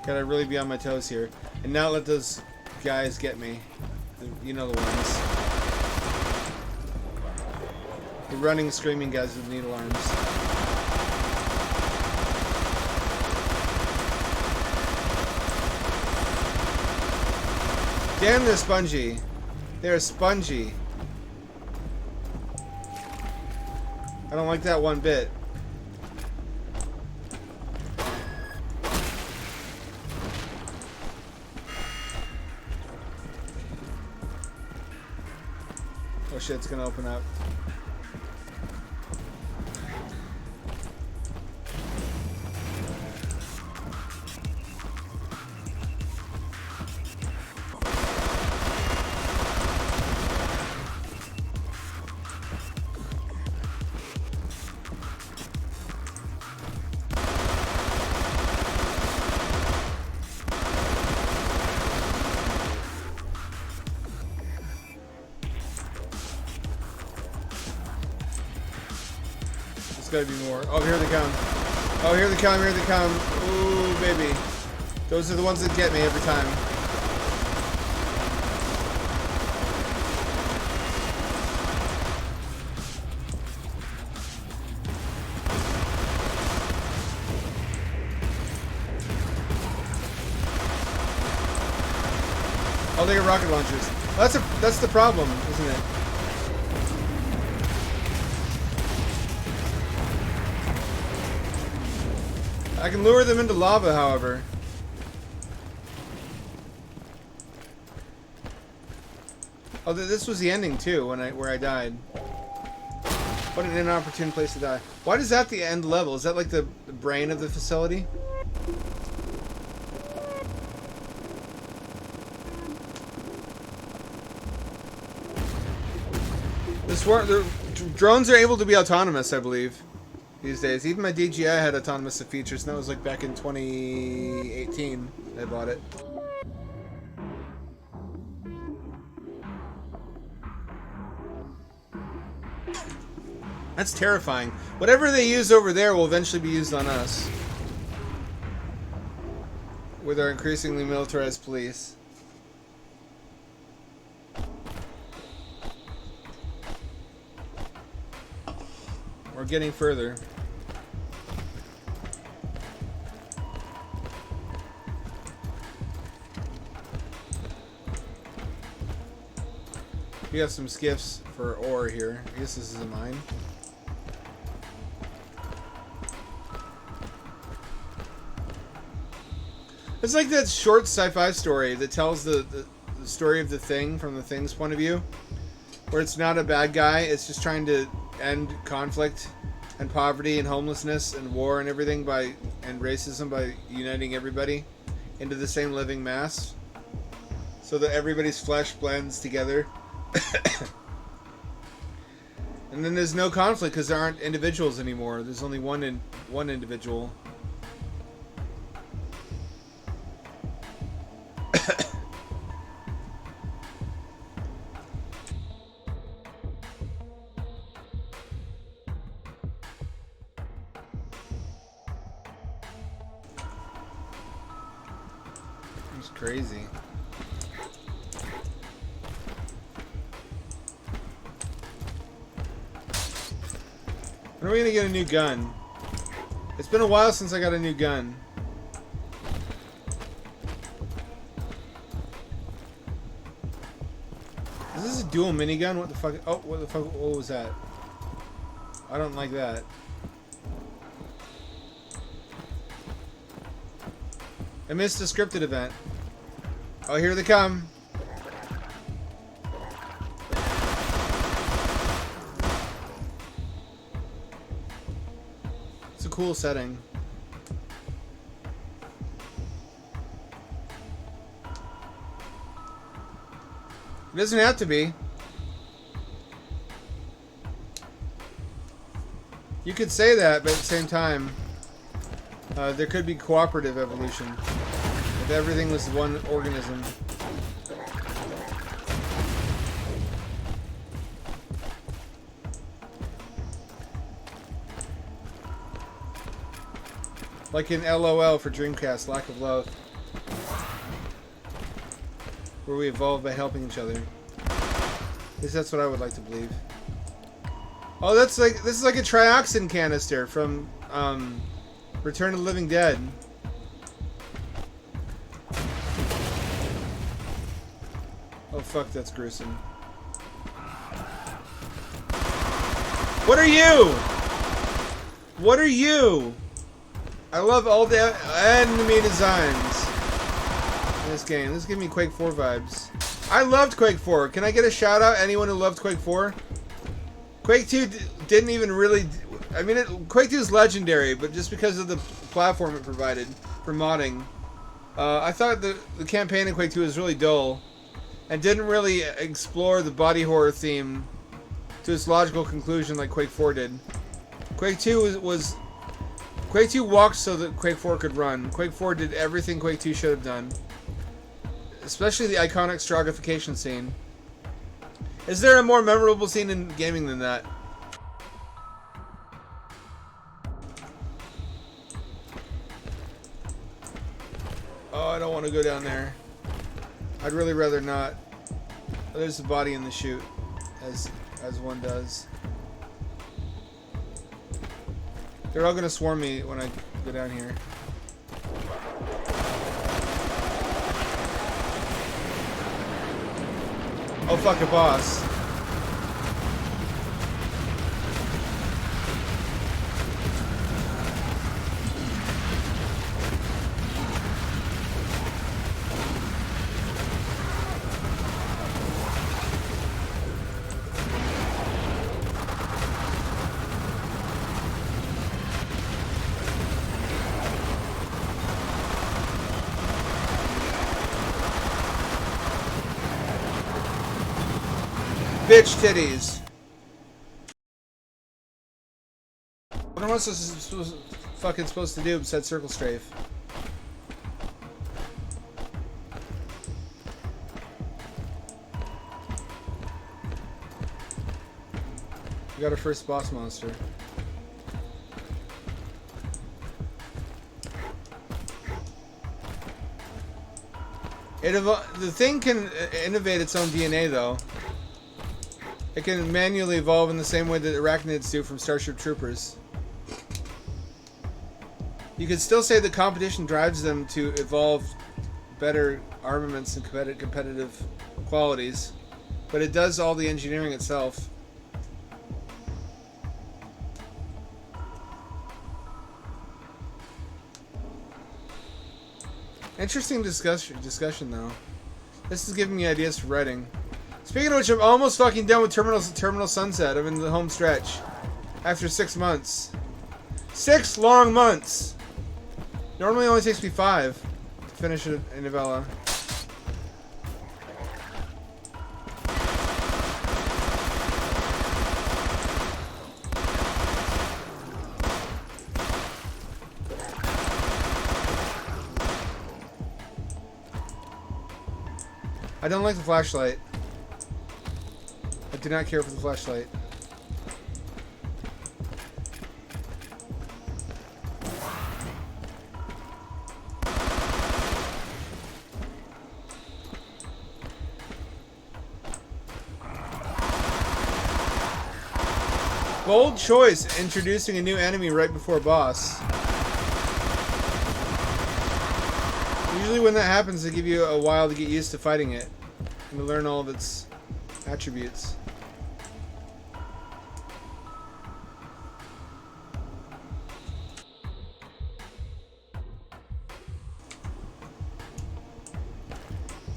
Gotta really be on my toes here, and not let those guys get me. You know the ones. The running, screaming guys with needle arms. Damn, they're spongy. They're spongy. I don't like that one bit. Oh shit, it's gonna open up. gotta be more. Oh, here they come. Oh, here they come, here they come. Ooh, baby. Those are the ones that get me every time. Oh, they got rocket launchers. That's the problem, isn't it? I can lure them into lava, however. Oh, this was the ending too, where I died. What an inopportune place to die. Why is that the end level? Is that like the brain of the facility? The drones are able to be autonomous, I believe, these days. Even my DJI had autonomous features, and that was like back in 2018. I bought it. That's terrifying. Whatever they use over there will eventually be used on us. With our increasingly militarized police. We're getting further. We have some skiffs for ore here. I guess this is a mine. It's like that short sci-fi story that tells the story of the Thing from the Thing's point of view. Where it's not a bad guy, it's just trying to end conflict and poverty and homelessness and war and everything and racism by uniting everybody into the same living mass. So that everybody's flesh blends together. And then there's no conflict because there aren't individuals anymore. There's only one individual. It's crazy. When are we gonna get a new gun? It's been a while since I got a new gun. Is this a dual minigun? What the fuck? Oh, what the fuck? What was that? I don't like that. I missed a scripted event. Oh, here they come. It's a cool setting. It doesn't have to be. You could say that, but at the same time, there could be cooperative evolution. If everything was one organism. Like in LOL for Dreamcast, Lack of Love. Where we evolve by helping each other. At least that's what I would like to believe. Oh, this is like a trioxin canister from Return of the Living Dead. Oh fuck, that's gruesome. What are you? What are you? I love all the enemy designs in this game. This is giving me Quake 4 vibes. I loved Quake 4. Can I get a shout out? Anyone who loved Quake 4? Quake 2 didn't even really... I mean, Quake 2 is legendary, but just because of the platform it provided for modding. I thought the campaign in Quake 2 was really dull. And didn't really explore the body horror theme to its logical conclusion like Quake 4 did. Quake 2 was Quake 2 walked so that Quake 4 could run. Quake 4 did everything Quake 2 should have done. Especially the iconic Strogification scene. Is there a more memorable scene in gaming than that? Oh, I don't want to go down there. I'd really rather not. Oh, there's the body in the chute, as one does. They're all gonna swarm me when I go down here. Oh fuck, a boss. Bitch titties. What am I fucking supposed to do besides circle strafe? We got our first boss monster. The thing can innovate its own DNA though. It can manually evolve in the same way that arachnids do from Starship Troopers. You could still say the competition drives them to evolve better armaments and competitive qualities, but it does all the engineering itself. Interesting discussion though. This is giving me ideas for writing. Speaking of which, I'm almost fucking done with Terminal Sunset. I'm in the home stretch. After 6 months. 6 long months! Normally it only takes me 5 to finish a novella. I don't like the flashlight. I do not care for the flashlight. Bold choice, introducing a new enemy right before a boss. Usually when that happens, they give you a while to get used to fighting it and to learn all of its attributes.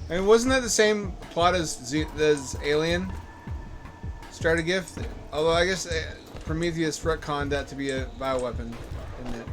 I mean, wasn't that the same plot as Alien? Stratagift? Although I guess Prometheus retconned that to be a bioweapon, didn't it?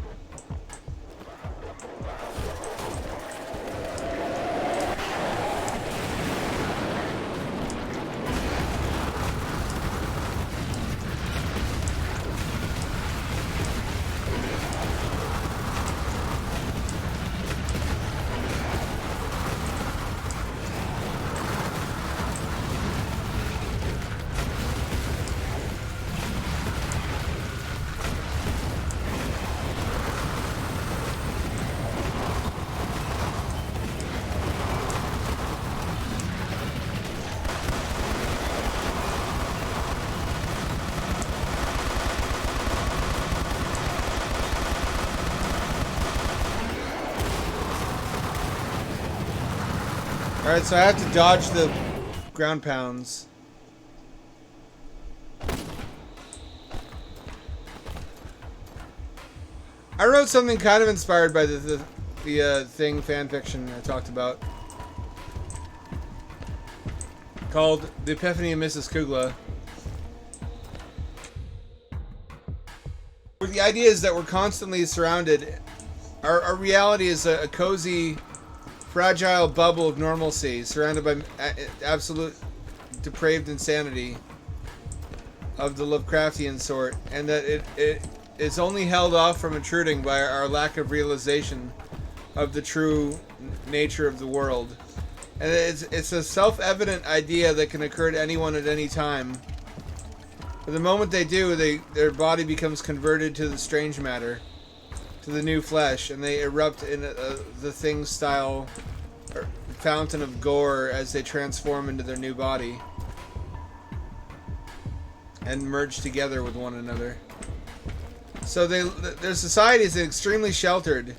Alright, so I have to dodge the ground pounds. I wrote something kind of inspired by the Thing fan fiction I talked about, called The Epiphany of Mrs. Kugla. Where the idea is that we're constantly surrounded. Our reality is a cozy, fragile bubble of normalcy, surrounded by absolute depraved insanity of the Lovecraftian sort, and that it is only held off from intruding by our lack of realization of the true nature of the world. And it's a self-evident idea that can occur to anyone at any time. But the moment they do, their body becomes converted to the strange matter. to the new flesh, and they erupt in the Thing style fountain of gore as they transform into their new body and merge together with one another. So their society is extremely sheltered.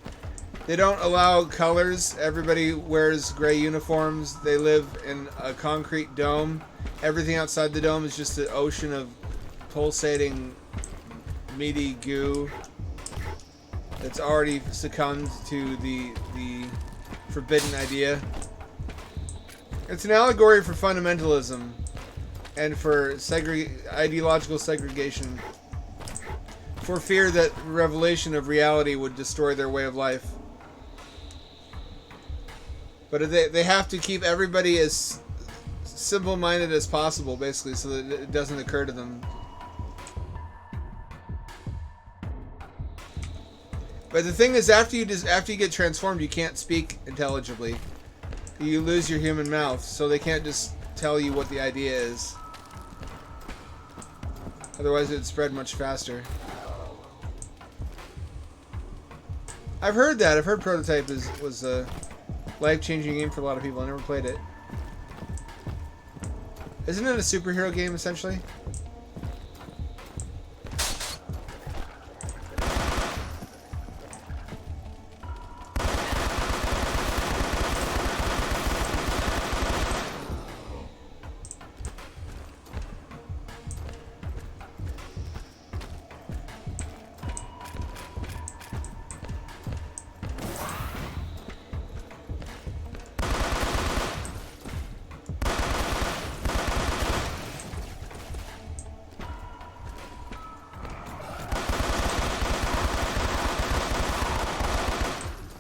They don't allow colors. Everybody wears gray uniforms. They live in a concrete dome. Everything outside the dome is just an ocean of pulsating, meaty goo that's already succumbed to the forbidden idea. It's an allegory for fundamentalism and for ideological segregation, for fear that revelation of reality would destroy their way of life. But they have to keep everybody as simple-minded as possible, basically, so that it doesn't occur to them. But the thing is, after you get transformed, you can't speak intelligibly. You lose your human mouth, so they can't just tell you what the idea is. Otherwise, it'd spread much faster. I've heard that. I've heard Prototype was a life-changing game for a lot of people. I never played it. Isn't it a superhero game, essentially?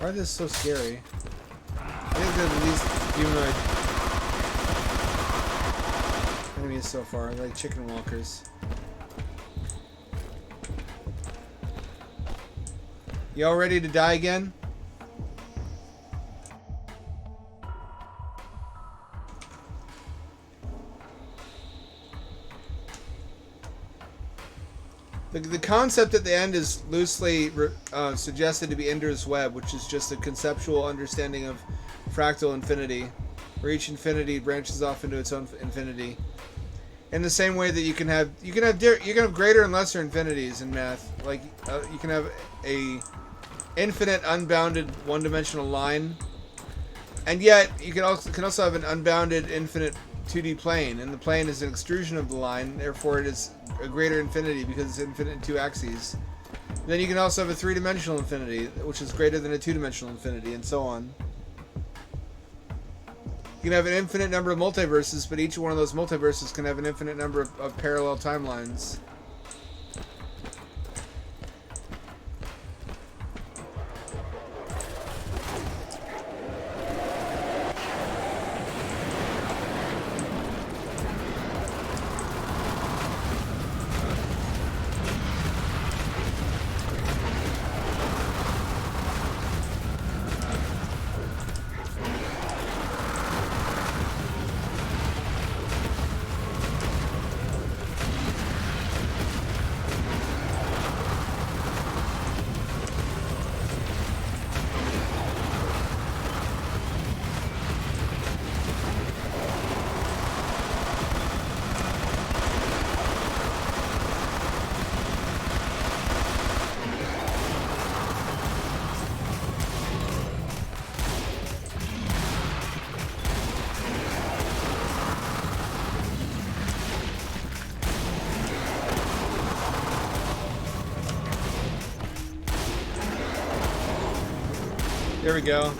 Why is this so scary? I think they're the least humanoid enemies so far, like chicken walkers. Y'all ready to die again? The concept at the end is loosely suggested to be Ender's Web, which is just a conceptual understanding of fractal infinity, where each infinity branches off into its own infinity. In the same way that you can have greater and lesser infinities in math. Like you can have a infinite, unbounded, one-dimensional line, and yet you can also have an unbounded, infinite 2D plane, and the plane is an extrusion of the line, therefore it is a greater infinity because it's infinite in two axes. Then you can also have a three-dimensional infinity, which is greater than a two-dimensional infinity, and so on. You can have an infinite number of multiverses, but each one of those multiverses can have an infinite number of parallel timelines. There we go.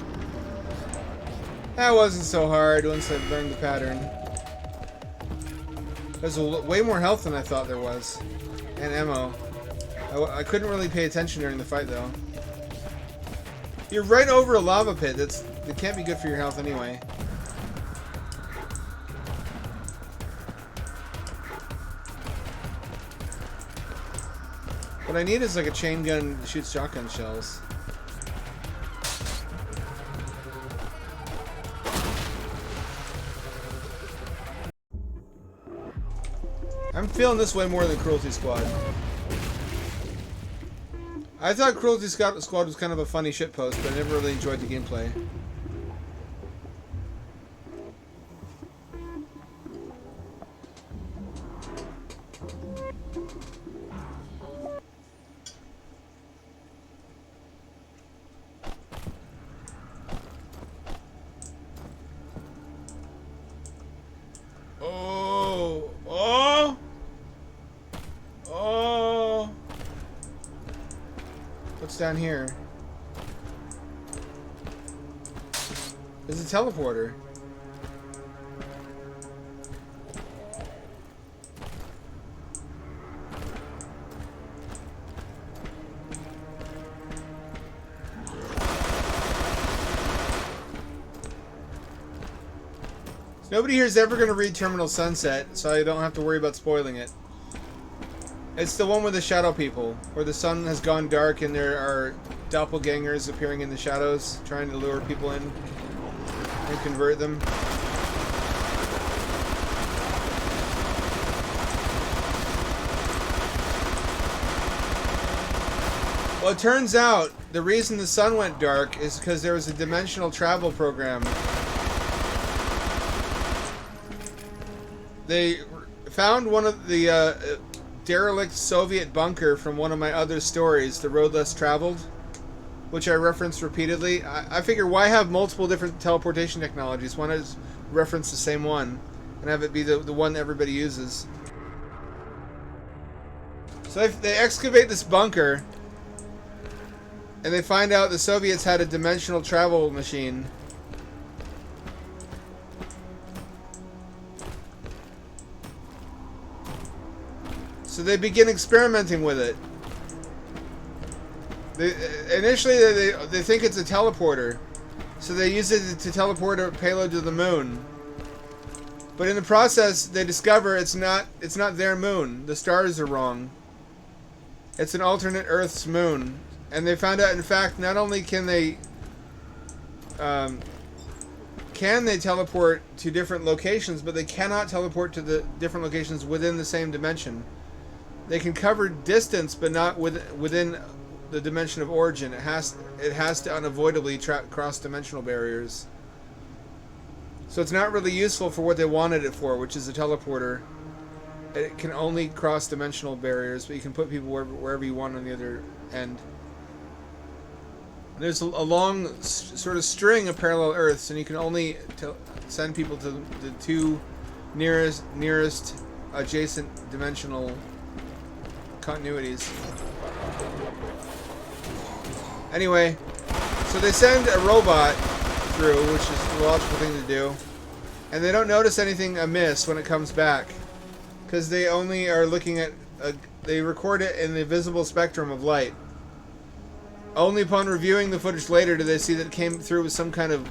That wasn't so hard once I learned the pattern. There's way more health than I thought there was. And ammo. I couldn't really pay attention during the fight, though. You're right over a lava pit. That can't be good for your health anyway. What I need is like a chain gun that shoots shotgun shells. I'm feeling this way more than Cruelty Squad. I thought Cruelty Squad was kind of a funny shitpost, but I never really enjoyed the gameplay. Oh! Oh! Oh! What's down here? There's a teleporter. Nobody here is ever going to read Terminal Sunset, so I don't have to worry about spoiling it. It's the one with the shadow people, where the sun has gone dark and there are doppelgangers appearing in the shadows, trying to lure people in and convert them. Well, it turns out the reason the sun went dark is because there was a dimensional travel program. They found one of the derelict Soviet bunker from one of my other stories, The Road Less Traveled, which I referenced repeatedly. I figure, why have multiple different teleportation technologies? Why not just reference the same one and have it be the one everybody uses? So they excavate this bunker, and they find out the Soviets had a dimensional travel machine. So they begin experimenting with it. Initially, they think it's a teleporter, so they use it to teleport a payload to the moon. But in the process, they discover it's not their moon. The stars are wrong. It's an alternate Earth's moon, and they found out, in fact, not only can they teleport to different locations, but they cannot teleport to the different locations within the same dimension. They can cover distance, but not within the dimension of origin. It has to unavoidably cross dimensional barriers. So it's not really useful for what they wanted it for, which is a teleporter. It can only cross dimensional barriers, but you can put people wherever you want on the other end. There's a long sort of string of parallel Earths, and you can only send people to the two nearest adjacent dimensional continuities. Anyway, so they send a robot through, which is the logical thing to do, and they don't notice anything amiss when it comes back, because they only are looking at they record it in the visible spectrum of light. Only upon reviewing the footage later do they see that it came through with some kind of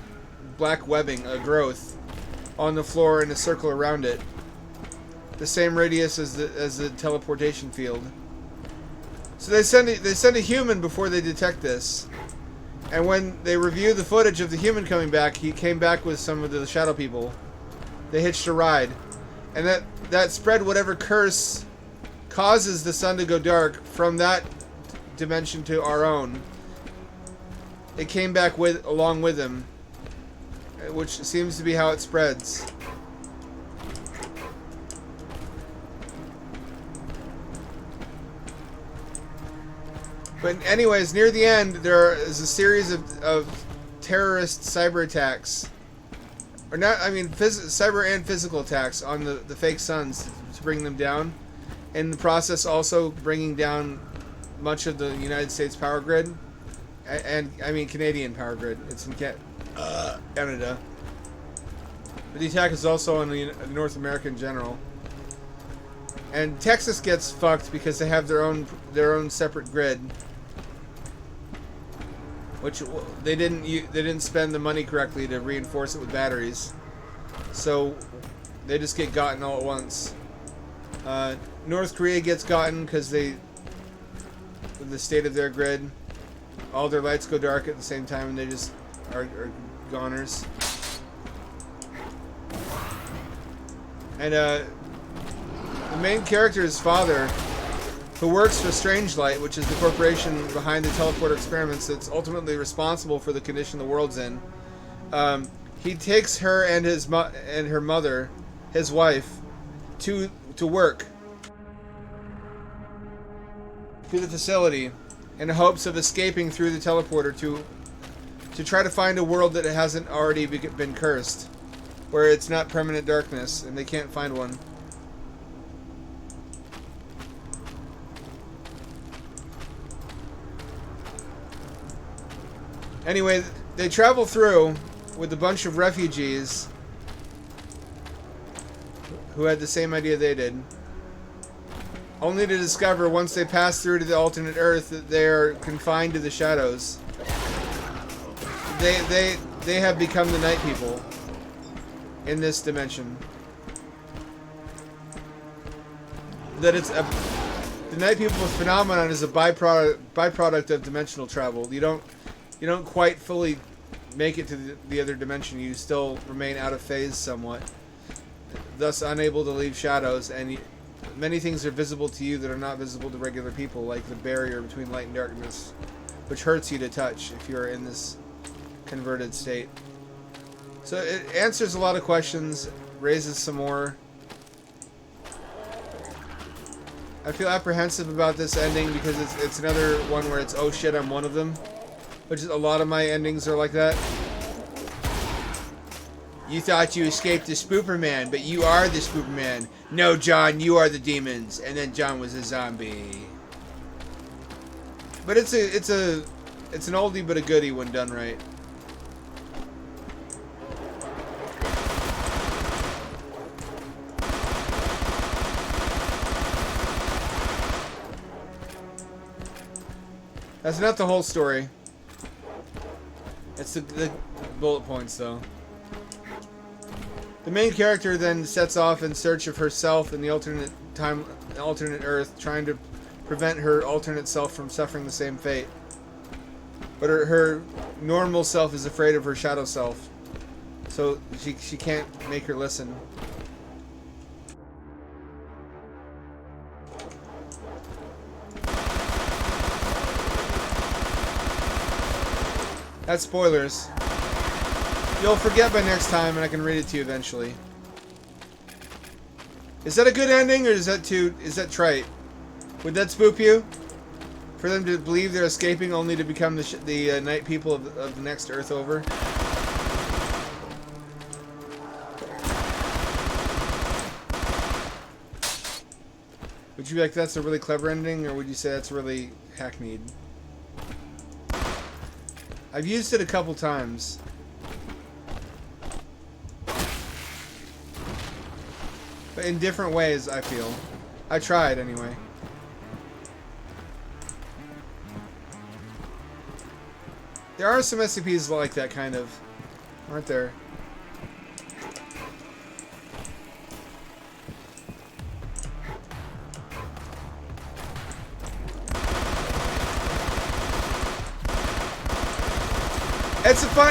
black webbing, a growth, on the floor in a circle around it, the same radius as the teleportation field. So they send a human before they detect this, and when they review the footage of the human coming back, he came back with some of the shadow people. They hitched a ride, and that spread whatever curse causes the sun to go dark from that dimension to our own. It came back along with him, which seems to be how it spreads. But anyways, near the end, there is a series of terrorist cyber attacks. Or not, I mean, cyber and physical attacks on the fake suns to bring them down. In the process, also bringing down much of the United States power grid. And I mean, Canadian power grid. It's in Canada. But the attack is also on the North America in general. And Texas gets fucked because they have their own separate grid. Which they didn't spend the money correctly to reinforce it with batteries, so they just get gotten all at once. North Korea gets gotten because with the state of their grid, all their lights go dark at the same time, and they just are goners. And the main character's father, who works for Strangelight, which is the corporation behind the teleporter experiments that's ultimately responsible for the condition the world's in. He takes her and her mother, his wife, to work to the facility in hopes of escaping through the teleporter to try to find a world that hasn't already been cursed, where it's not permanent darkness and they can't find one. Anyway, they travel through with a bunch of refugees who had the same idea they did, only to discover once they pass through to the alternate Earth that they are confined to the shadows. They have become the Night People in this dimension. That the Night People phenomenon is a byproduct of dimensional travel. You don't quite fully make it to the other dimension. You still remain out of phase somewhat, thus unable to leave shadows, and many things are visible to you that are not visible to regular people, like the barrier between light and darkness, which hurts you to touch if you're in this converted state. So it answers a lot of questions, raises some more. I feel apprehensive about this ending because it's another one where it's, oh shit, I'm one of them. Which is, a lot of my endings are like that. You thought you escaped the Spooperman, but you are the Spooperman. No, John, you are the demons. And then John was a zombie. But it's an oldie but a goodie when done right. That's not the whole story. It's the bullet points, though. The main character then sets off in search of herself in the alternate Earth, trying to prevent her alternate self from suffering the same fate. But her normal self is afraid of her shadow self, so she can't make her listen. That's spoilers. You'll forget by next time, and I can read it to you eventually. Is that a good ending, or is that trite? Would that spook you? For them to believe they're escaping only to become the Night People of the next Earth over? Would you be like, that's a really clever ending, or would you say that's really hackneyed? I've used it a couple times. But in different ways, I feel. I tried, anyway. There are some SCPs like that, kind of. Aren't there?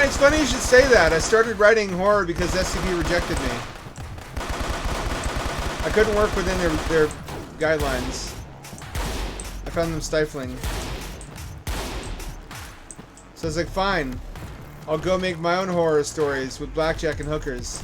It's funny you should say that. I started writing horror because SCP rejected me. I couldn't work within their guidelines. I found them stifling. So I was like, fine. I'll go make my own horror stories with blackjack and hookers.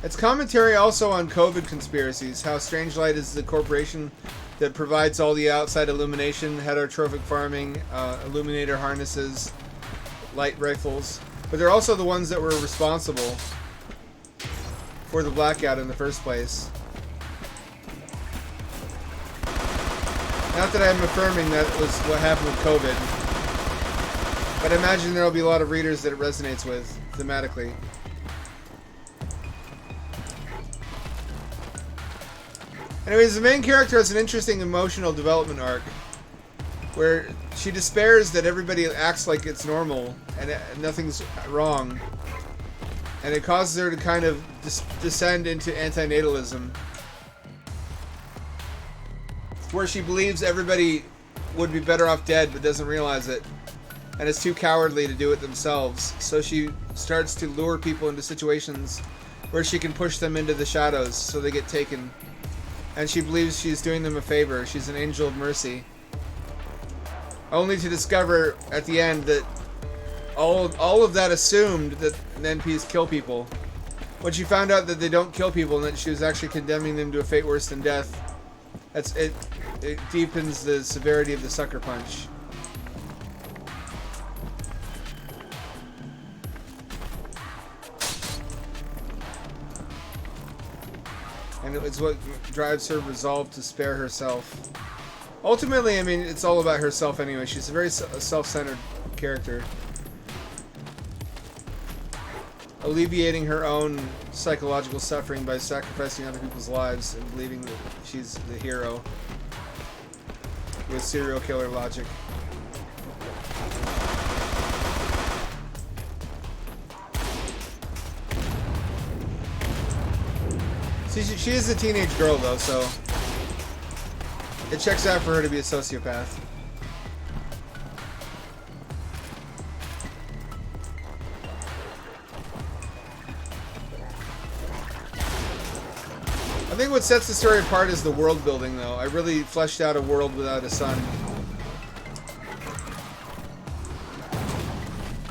It's commentary also on COVID conspiracies, how Strangelight is the corporation that provides all the outside illumination, heterotrophic farming, illuminator harnesses, light rifles. But they're also the ones that were responsible for the blackout in the first place. Not that I'm affirming that was what happened with COVID, but I imagine there will be a lot of readers that it resonates with, thematically. Anyways, the main character has an interesting emotional development arc where she despairs that everybody acts like it's normal and nothing's wrong, and it causes her to kind of descend into antinatalism, where she believes everybody would be better off dead but doesn't realize it. and is too cowardly to do it themselves. So she starts to lure people into situations where she can push them into the shadows so they get taken. And she believes she's doing them a favor. She's an angel of mercy. Only to discover at the end that all of that assumed that NPs kill people. When she found out that they don't kill people and that she was actually condemning them to a fate worse than death, it deepens the severity of the sucker punch. And it's what drives her resolve to spare herself. Ultimately, I mean, it's all about herself anyway. She's a very self-centered character. Alleviating her own psychological suffering by sacrificing other people's lives and believing that she's the hero with serial killer logic. See, she is a teenage girl though, so it checks out for her to be a sociopath. I think what sets the story apart is the world building, though. I really fleshed out a world without a sun.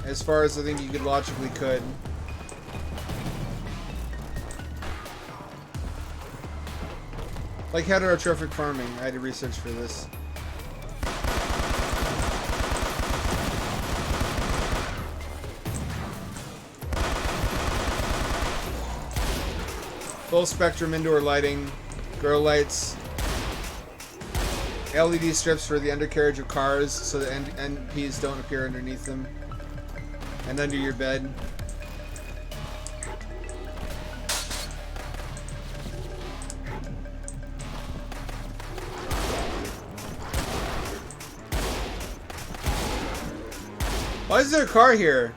As far as I think you logically could. Like heterotrophic farming. I had to research for this. Full spectrum indoor lighting, grow lights, LED strips for the undercarriage of cars so that NPs don't appear underneath them and under your bed. Why is there a car here?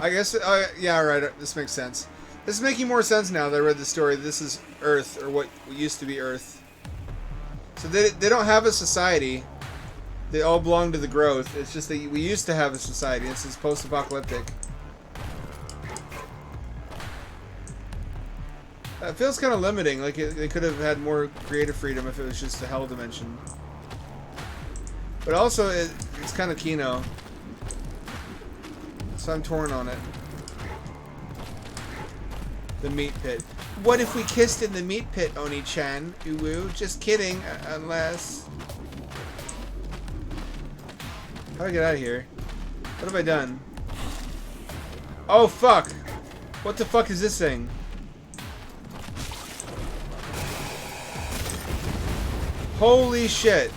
I guess, yeah, right, this makes sense. This is making more sense now that I read the story. This is Earth, or what used to be Earth. So they don't have a society. They all belong to the growth. It's just that we used to have a society. This is post-apocalyptic. It feels kind of limiting. Like they could have had more creative freedom if it was just a hell dimension. But also, it's kind of Kino. So I'm torn on it. The meat pit. What if we kissed in the meat pit, Oni-chan? Uwu. Just kidding, unless... How do I get out of here? What have I done? Oh, fuck! What the fuck is this thing? Holy shit!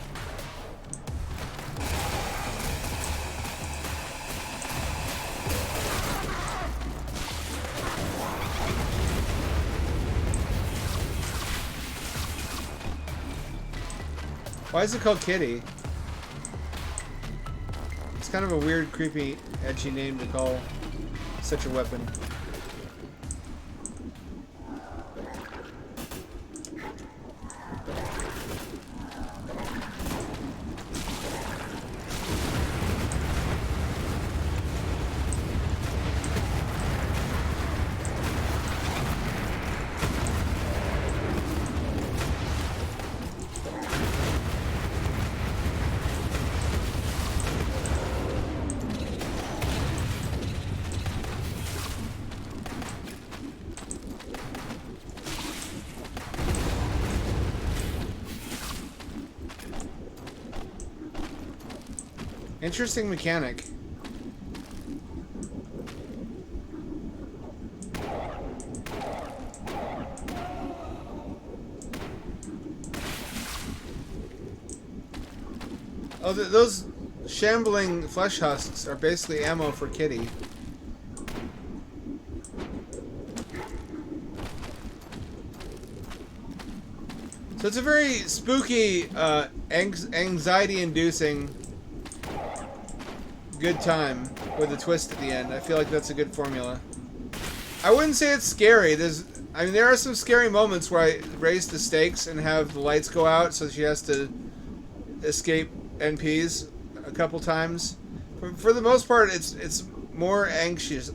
Why is it called Kitty? It's kind of a weird, creepy, edgy name to call such a weapon. Interesting mechanic. Oh, those shambling flesh husks are basically ammo for Kitty. So it's a very spooky, anxiety-inducing good time with a twist at the end. I feel like that's a good formula. I wouldn't say it's scary. I mean, there are some scary moments where I raise the stakes and have the lights go out, so she has to escape NPs a couple times. For the most part, it's more anxious.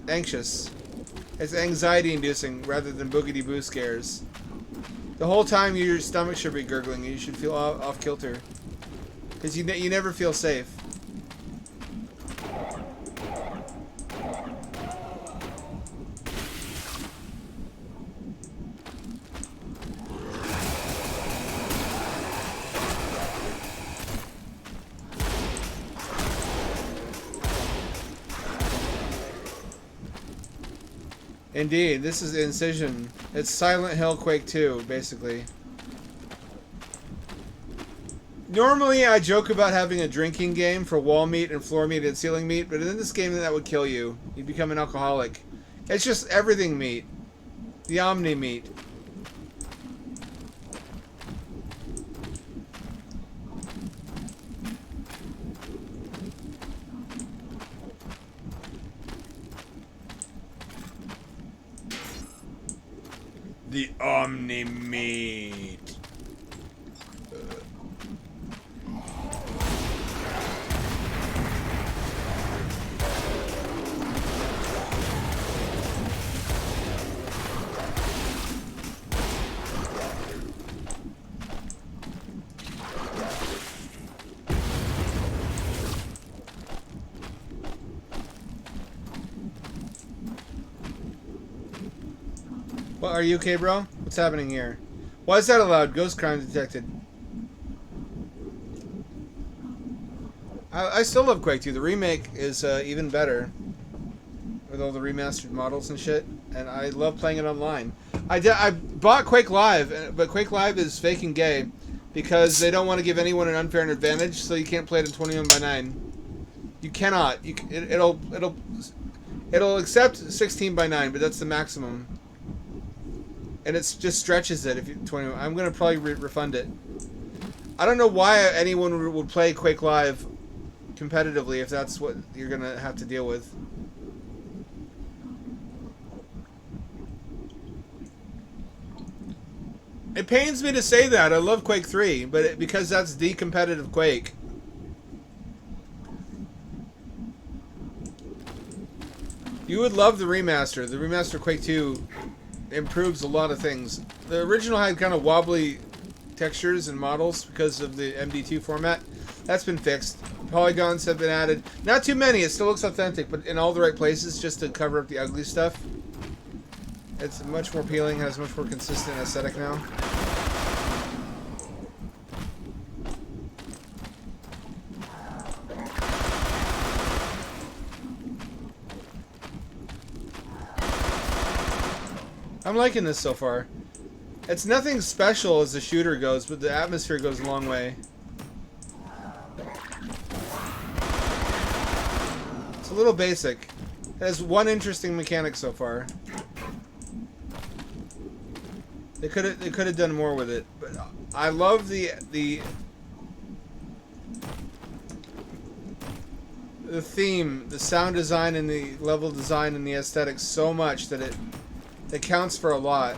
It's anxiety inducing rather than boogity boo scares. The whole time your stomach should be gurgling and you should feel off kilter. Because you never feel safe. Indeed, this is Incision. It's Silent Hill Quake 2, basically. Normally, I joke about having a drinking game for wall meat and floor meat and ceiling meat, but in this game, that would kill you. You'd become an alcoholic. It's just everything meat. The Omni meat. The Omni meat. Well, are you okay, bro? What's happening here? Why is that allowed? Ghost crime detected. I still love Quake 2. The remake is even better. With all the remastered models and shit. And I love playing it online. I bought Quake Live, but Quake Live is faking gay. Because they don't want to give anyone an unfair advantage, so you can't play it in 21:9. You cannot. It'll accept 16:9, but that's the maximum. And it just stretches it if you 20. I'm gonna probably refund it. I don't know why anyone would play Quake Live competitively if that's what you're gonna have to deal with. It pains me to say that. I love Quake 3, but because that's the competitive Quake. You would love the remaster. The remaster Quake 2 improves a lot of things. The original had kind of wobbly textures and models because of the MD2 format. That's been fixed. Polygons have been added. Not too many. It still looks authentic, but in all the right places just to cover up the ugly stuff. It's much more appealing, has much more consistent aesthetic now. I'm liking this so far. It's nothing special as the shooter goes, but the atmosphere goes a long way. It's a little basic. It has one interesting mechanic so far. They could have done more with it, but I love the theme, the sound design, and the level design and the aesthetics so much that it counts for a lot.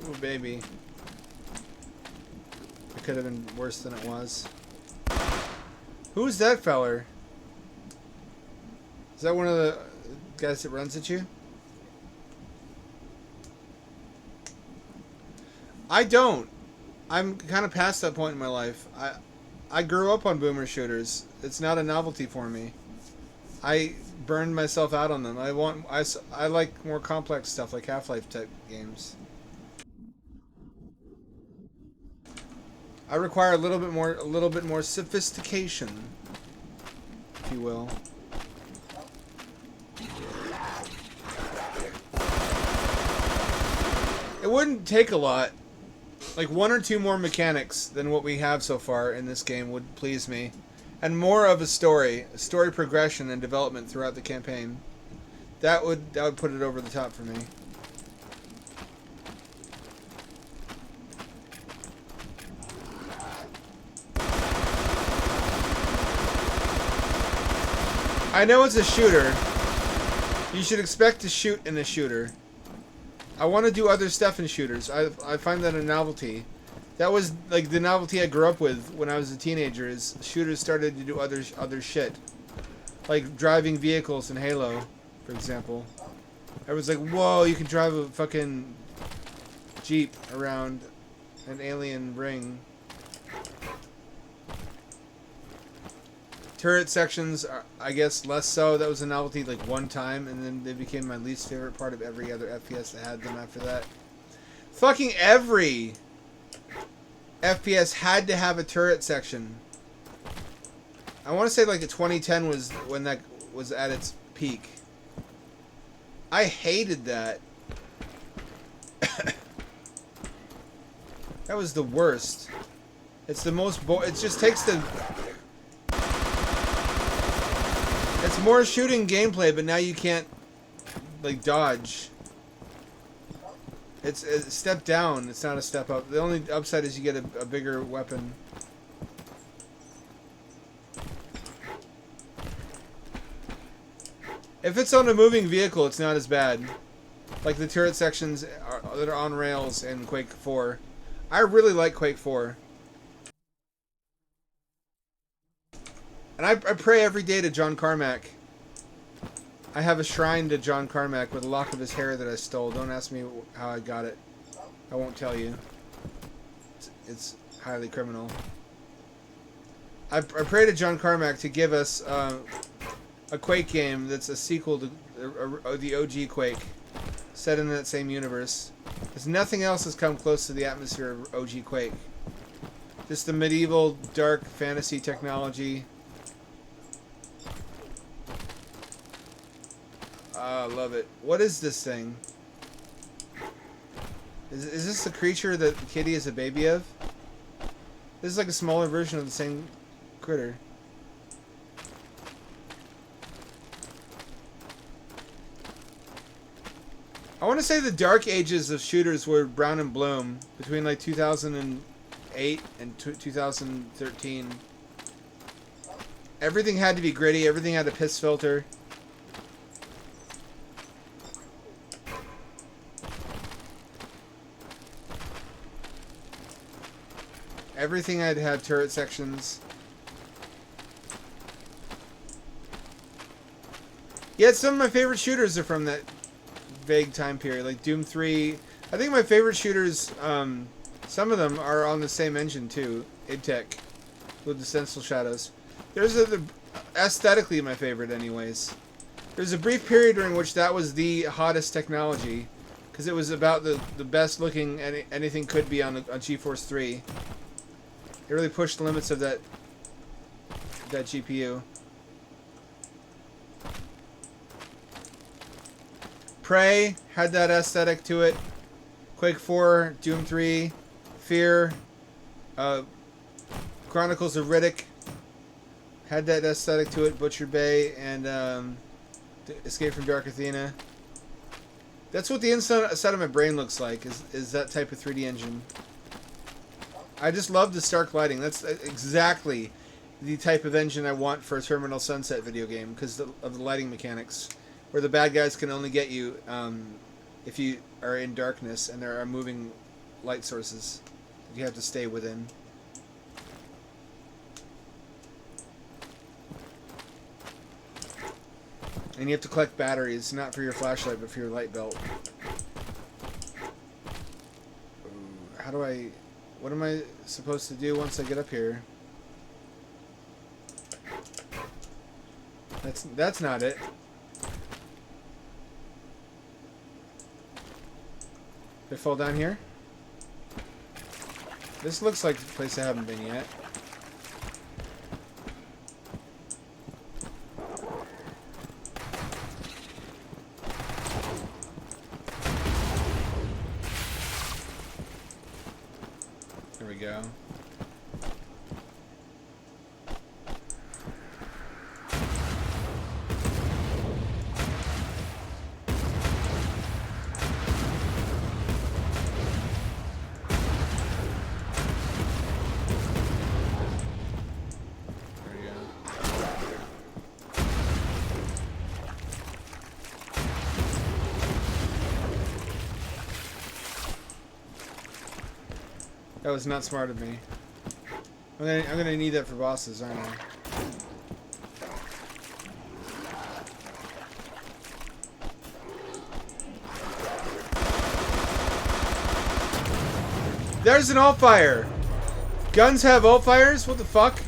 Oh baby. It could have been worse than it was. Who's that feller? Is that one of the guys that runs at you? I don't. I'm kind of past that point in my life. I grew up on boomer shooters. It's not a novelty for me. I burned myself out on them. I like more complex stuff like Half-Life type games. I require a little bit more sophistication, if you will. It wouldn't take a lot. Like one or two more mechanics than what we have so far in this game would please me. And more of a story progression and development throughout the campaign. That would put it over the top for me. I know it's a shooter. You should expect to shoot in a shooter. I want to do other stuff in shooters. I find that a novelty. That was like the novelty I grew up with when I was a teenager. Is shooters started to do other shit, like driving vehicles in Halo, for example. I was like, whoa, you can drive a fucking Jeep around an alien ring. Turret sections are, I guess, less so. That was a novelty like one time, and then they became my least favorite part of every other FPS that had them after that. Fucking every FPS had to have a turret section. I want to say like 2010 was when that was at its peak. I hated that. That was the worst. It's the most it just takes the... It's more shooting gameplay, but now you can't, like, dodge. It's a step down. It's not a step up. The only upside is you get a bigger weapon. If it's on a moving vehicle, it's not as bad. Like the turret sections that are on rails in Quake 4. I really like Quake 4. And I pray every day to John Carmack. I have a shrine to John Carmack with a lock of his hair that I stole. Don't ask me how I got it. I won't tell you. It's highly criminal. I pray to John Carmack to give us a Quake game that's a sequel to the OG Quake, set in that same universe. Because nothing else has come close to the atmosphere of OG Quake. Just the medieval, dark fantasy technology. I love it. What is this thing? Is this the creature that Kitty is a baby of? This is like a smaller version of the same critter. I want to say the dark ages of shooters were Brown and Bloom between like 2008 and 2013. Everything had to be gritty. Everything had a piss filter. Everything had turret sections. Yeah, some of my favorite shooters are from that vague time period, like Doom 3. I think my favorite shooters, some of them are on the same engine too, idtech, with the Stencil Shadows. There's aesthetically my favorite anyways. There's a brief period during which that was the hottest technology, because it was about the best looking anything could be on GeForce 3. It really pushed the limits of that GPU. Prey had that aesthetic to it. Quake 4, Doom 3, Fear, Chronicles of Riddick had that aesthetic to it. Butcher Bay and Escape from Dark Athena. That's what the inside of my brain looks like. Is that type of 3D engine. I just love the stark lighting. That's exactly the type of engine I want for a Terminal Sunset video game because of the lighting mechanics, where the bad guys can only get you if you are in darkness and there are moving light sources that you have to stay within. And you have to collect batteries, not for your flashlight, but for your light belt. How do I... What am I supposed to do once I get up here? That's not it. Did I fall down here? This looks like the place I haven't been yet. There we go. That was not smart of me. I'm gonna need that for bosses, aren't I? There's an alt fire! Guns have alt fires? What the fuck?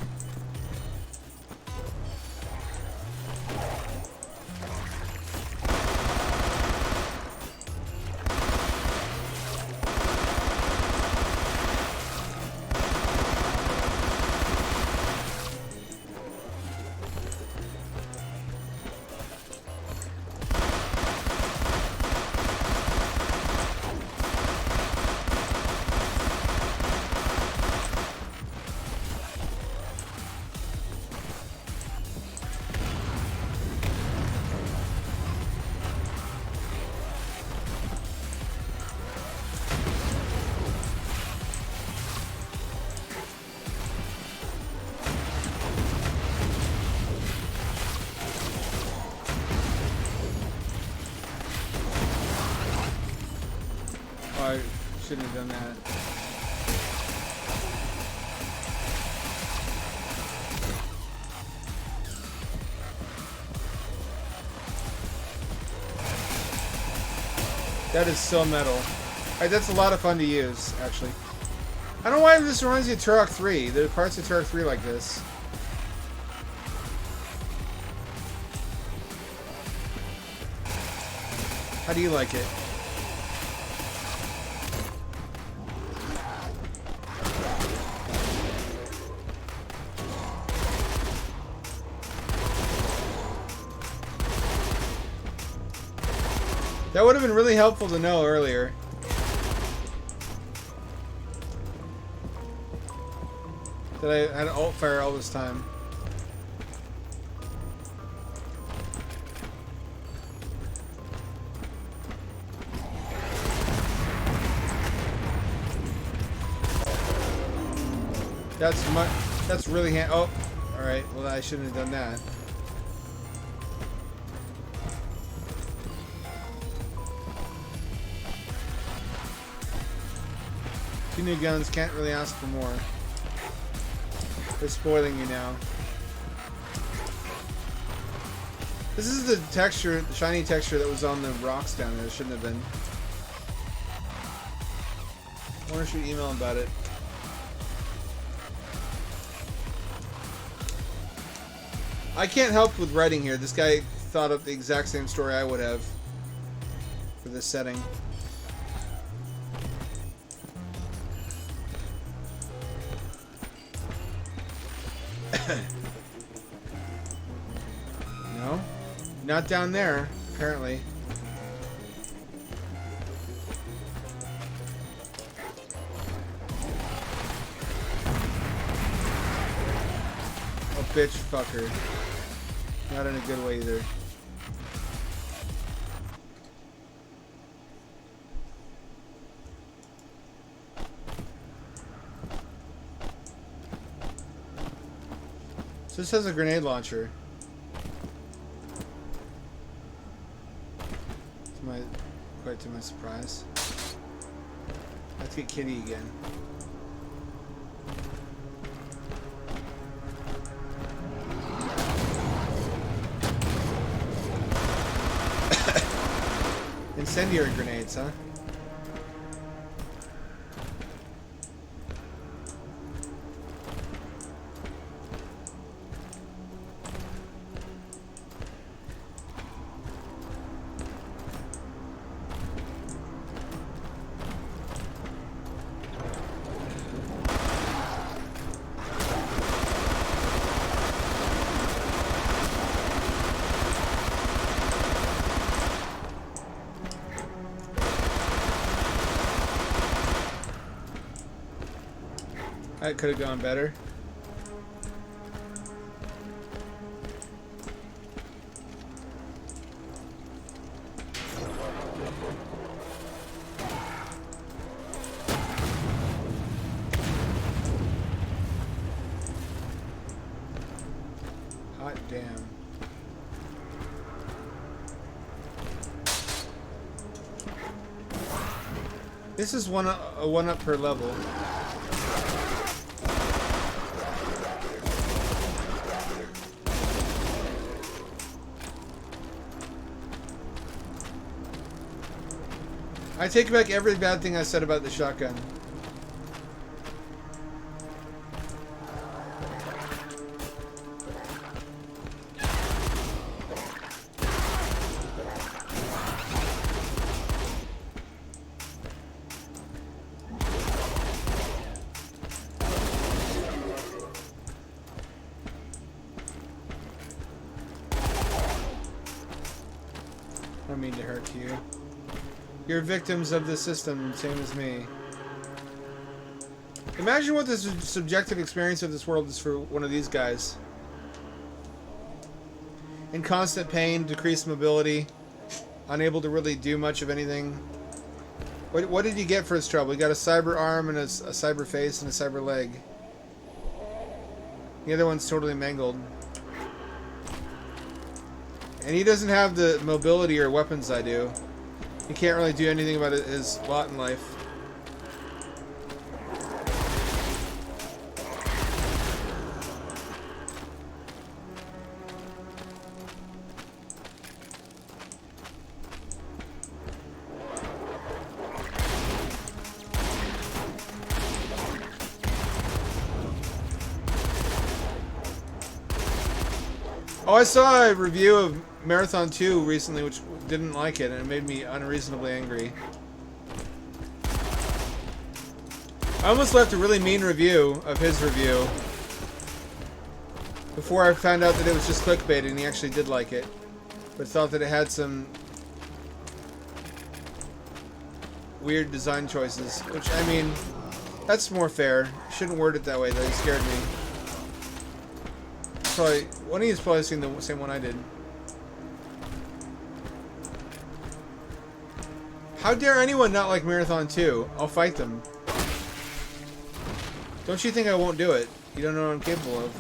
I shouldn't have done that. That is so metal. Alright, that's a lot of fun to use, actually. I don't know why this reminds me of Turok 3. There are parts of Turok 3 like this. How do you like it? That would have been really helpful to know earlier. That I had alt fire all this time. That's really oh, all right. Well, I shouldn't have done that. Two new guns, can't really ask for more. They're spoiling you now. This is the texture, the shiny texture that was on the rocks down there. It shouldn't have been. I wonder if you should email him about it. I can't help with writing here. This guy thought of the exact same story I would have for this setting. No? Not down there, apparently. Oh, bitch fucker. Not in a good way either. So this has a grenade launcher. Quite to my surprise. Let's get Kitty again. Incendiary grenades, huh? That could have gone better. Hot damn. This is a one up per level. I take back every bad thing I said about the shotgun. I don't mean to hurt you. You're victims of the system, same as me. Imagine what the subjective experience of this world is for one of these guys. In constant pain, decreased mobility, unable to really do much of anything. What did he get for his trouble? He got a cyber arm and a cyber face and a cyber leg. The other one's totally mangled. And he doesn't have the mobility or weapons I do. He can't really do anything about his lot in life. Oh, I saw a review of Marathon 2 recently, which didn't like it, and it made me unreasonably angry. I almost left a really mean review of his review before I found out that it was just clickbait and he actually did like it, but thought that it had some weird design choices, which, I mean, that's more fair. Shouldn't word it that way, though. He scared me. Probably one of you's probably seen the same one I did. How dare anyone not like Marathon 2? I'll fight them. Don't you think I won't do it? You don't know what I'm capable of.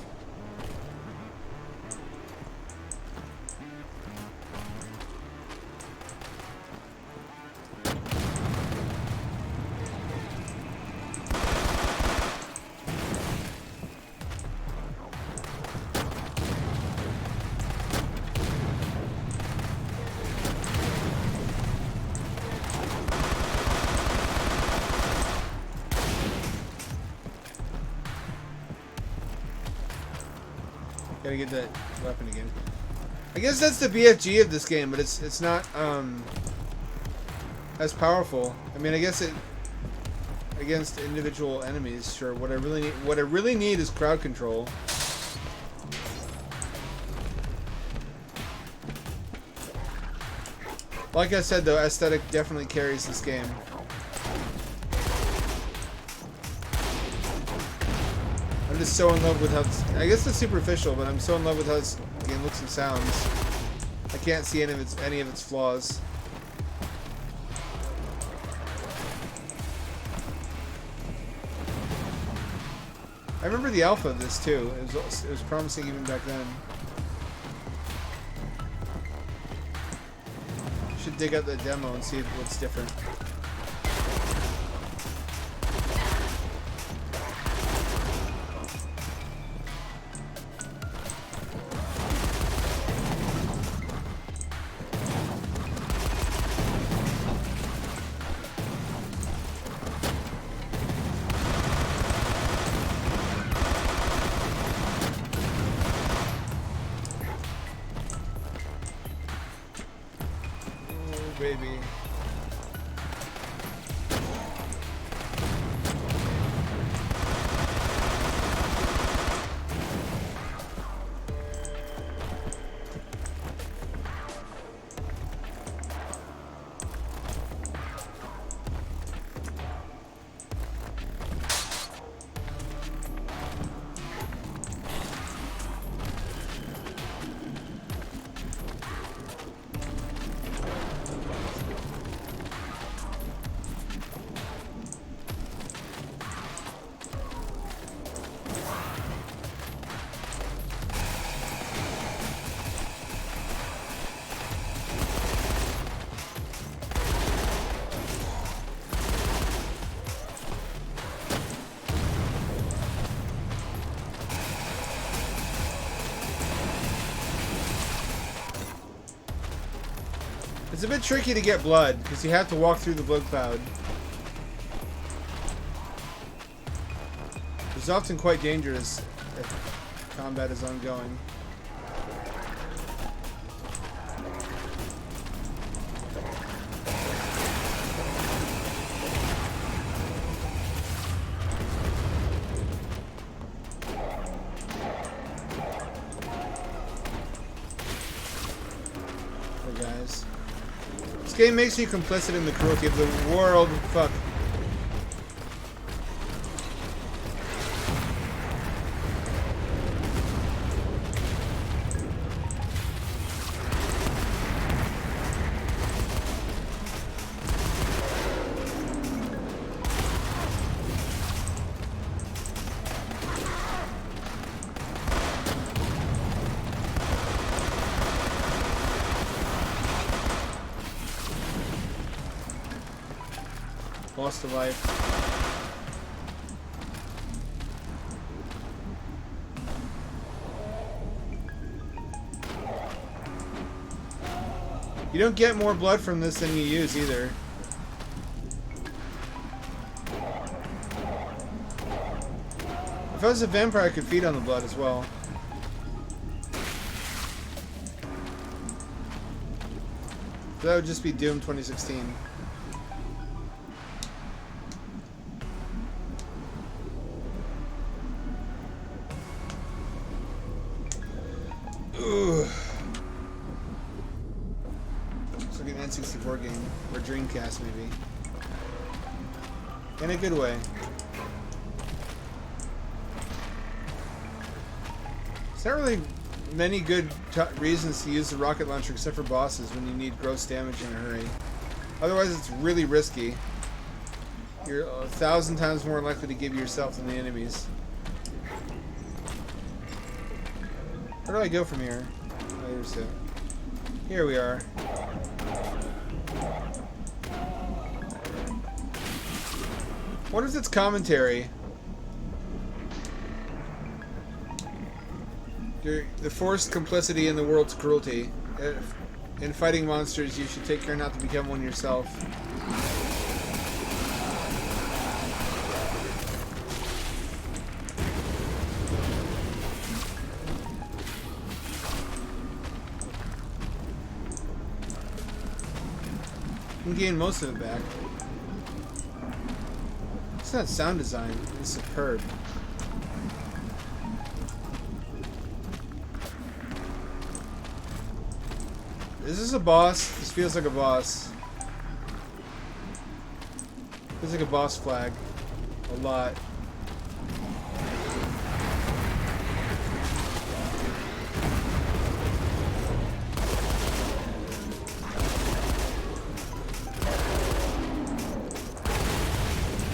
Gotta get that weapon again. I guess that's the BFG of this game, but it's not as powerful. I mean, I guess it against individual enemies, sure. What I really need is crowd control. Like I said, though, aesthetic definitely carries this game. I'm just so in love with how I guess it's superficial, but I'm so in love with how this game looks and sounds. I can't see any of its flaws. I remember the alpha of this too. It was promising even back then. Should dig out the demo and see what's different. Baby. It's a bit tricky to get blood, because you have to walk through the blood cloud. It's often quite dangerous if combat is ongoing. Hey guys. This game makes you complicit in the cruelty of the world. Fuck. Lost a life. You don't get more blood from this than you use either. If I was a vampire, I could feed on the blood as well. So that would just be Doom 2016. Looks like an N64 game, or Dreamcast maybe. In a good way. There's not really many good reasons to use the rocket launcher except for bosses when you need gross damage in a hurry. Otherwise it's really risky. You're 1,000 times more likely to give yourself than the enemies. Where do I go from here? Oh, here's it. Here we are. What is its commentary? The forced complicity in the world's cruelty. In fighting monsters, you should take care not to become one yourself. You can gain most of it back. It's not sound design. It's superb. Is this a boss? This feels like a boss. Feels like a boss flag. A lot.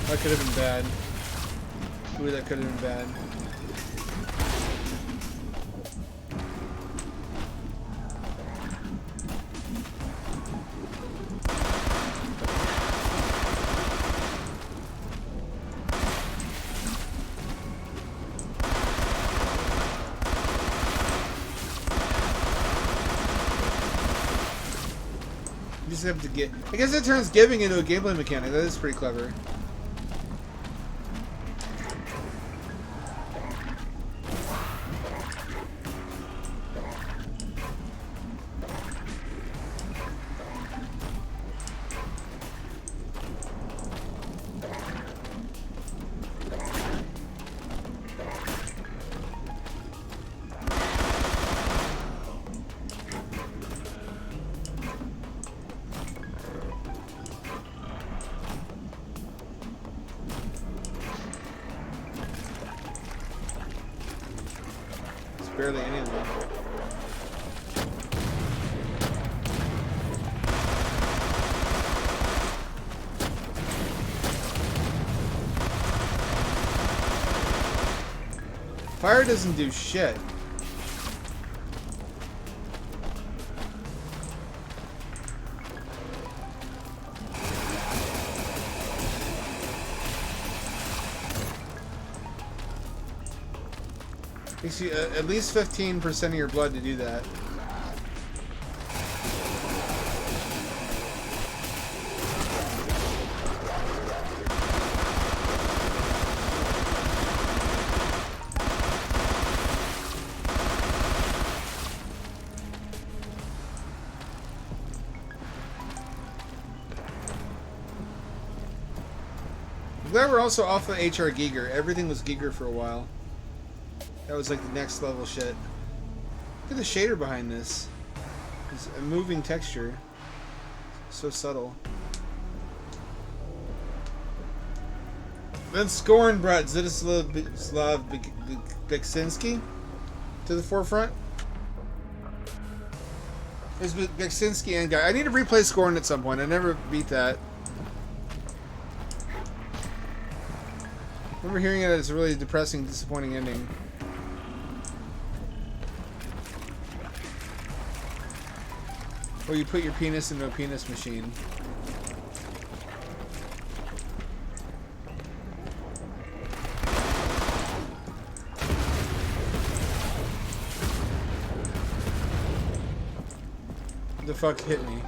That could have been bad. Ooh, that could have been bad. You just have to get... I guess it turns giving into a gameplay mechanic. That is pretty clever. Barely any of them. Fire doesn't do shit. Takes you at least 15% of your blood to do that. glad we're also off of HR Giger. Everything was Giger for a while. That was like the next level shit. Look at the shader behind this. It's a moving texture. So subtle. Then Scorn brought Zdislav Beksinski to the forefront. There's Beksinski and Guy. I need to replay Scorn at some point. I never beat that. I remember hearing it as a really depressing, disappointing ending. Or you put your penis into a penis machine. The fuck hit me?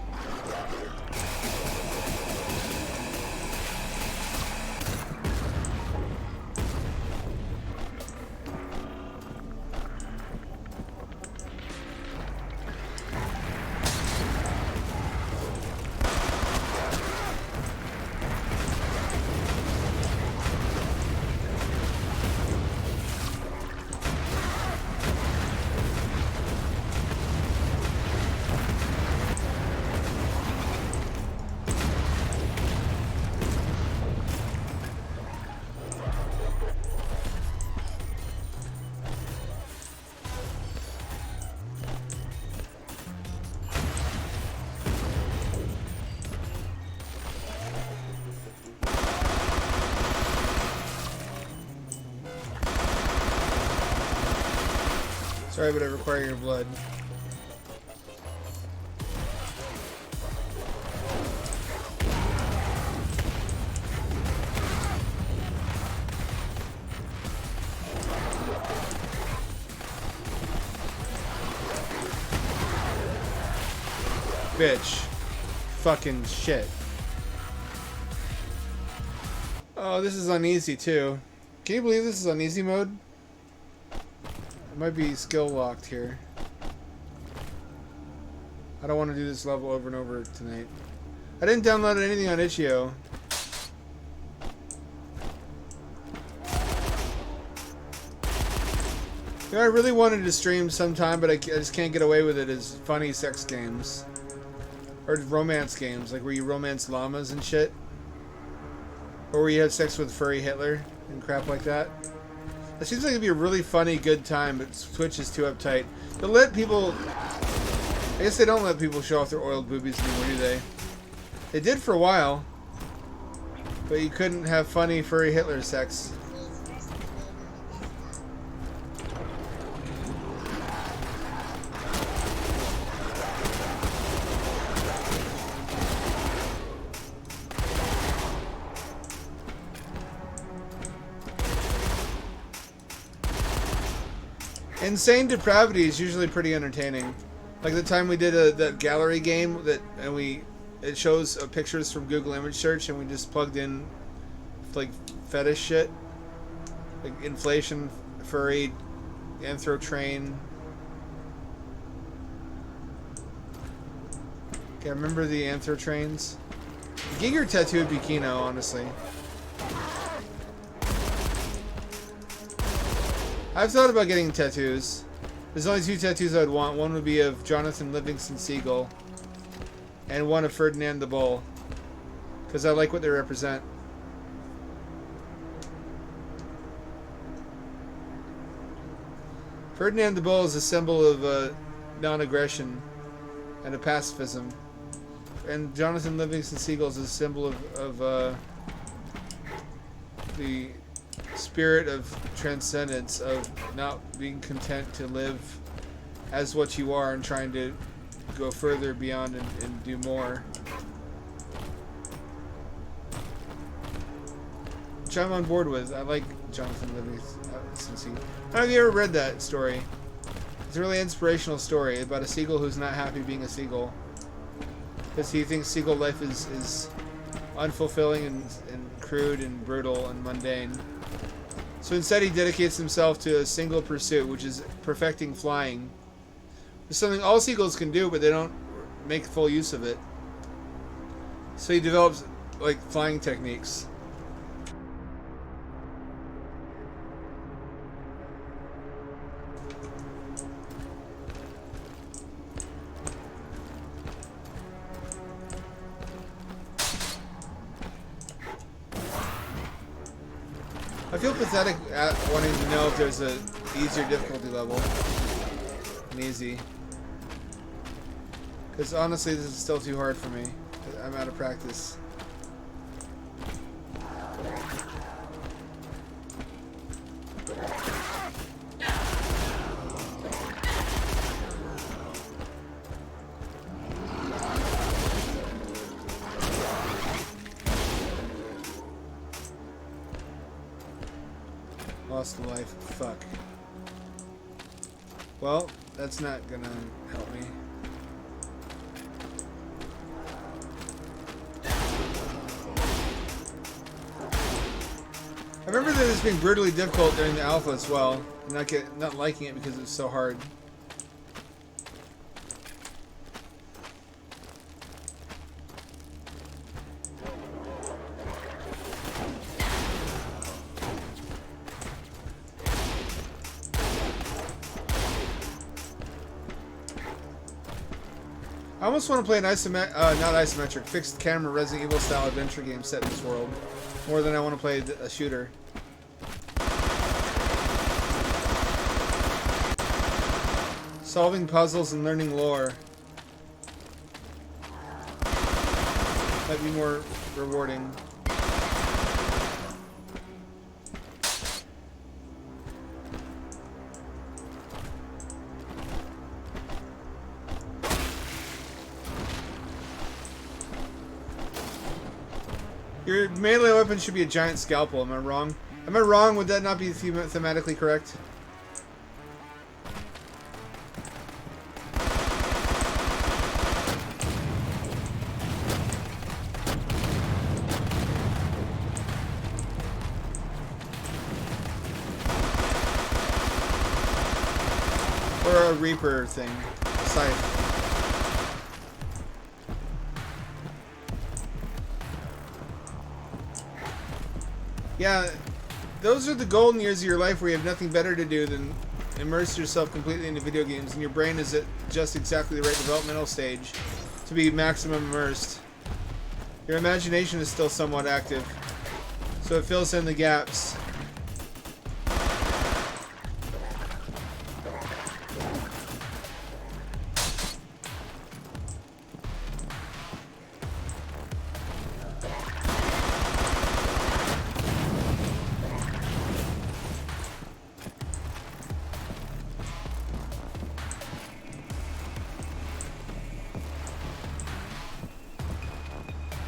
Sorry, but I require your blood. Bitch. Fucking shit. Oh, this is on easy too. Can you believe this is on easy mode? It might be skill locked here. I don't want to do this level over and over tonight. I didn't download anything on itch.io. You know, I really wanted to stream sometime, but I just can't get away with it as funny sex games. Or romance games, like where you romance llamas and shit. Or where you have sex with furry Hitler and crap like that. It seems like it'd be a really funny, good time, but Twitch is too uptight. They'll let people... I guess they don't let people show off their oiled boobies anymore, do they? They did for a while. But you couldn't have funny, furry Hitler sex. Insane Depravity is usually pretty entertaining. Like the time we did that gallery game it shows pictures from Google image search and we just plugged in like fetish shit, like inflation, furry, anthro train. Okay, I remember the anthro trains. Giger tattoo would be Kino, honestly. I've thought about getting tattoos. There's only two tattoos I would want. One would be of Jonathan Livingston Seagull, and one of Ferdinand the Bull, because I like what they represent. Ferdinand the Bull is a symbol of non-aggression and of pacifism, and Jonathan Livingston Seagull is a symbol of the spirit of transcendence, of not being content to live as what you are and trying to go further beyond and do more. Which I'm on board with. I like Jonathan Livingston Seagull. Have you ever read that story? It's a really inspirational story about a seagull who's not happy being a seagull because he thinks seagull life is unfulfilling and crude and brutal and mundane. So instead he dedicates himself to a single pursuit, which is perfecting flying. It's something all seagulls can do, but they don't make full use of it. So he develops like flying techniques. I feel pathetic at wanting to know if there's a easier difficulty level. An easy. Because honestly, this is still too hard for me. I'm out of practice. Lost a life. Fuck. Well, that's not gonna help me. I remember that this being brutally difficult during the alpha as well. Not liking it because it was so hard. I almost want to play an not isometric, fixed camera Resident Evil style adventure game set in this world, more than I want to play a shooter. Solving puzzles and learning lore might be more rewarding. Your melee weapon should be a giant scalpel, am I wrong? Am I wrong? Would that not be thematically correct? Or a Reaper thing. Scythe. Yeah, those are the golden years of your life where you have nothing better to do than immerse yourself completely into video games, and your brain is at just exactly the right developmental stage to be maximum immersed. Your imagination is still somewhat active, so it fills in the gaps.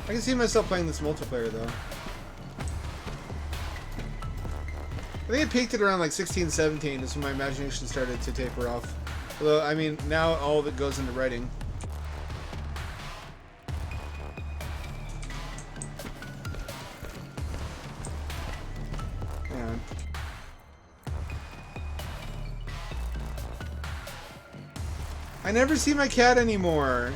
I can see myself playing this multiplayer though. I think it peaked at around like 16, 17 is when my imagination started to taper off. Although, I mean, now all of it goes into writing. Hang on. I never see my cat anymore.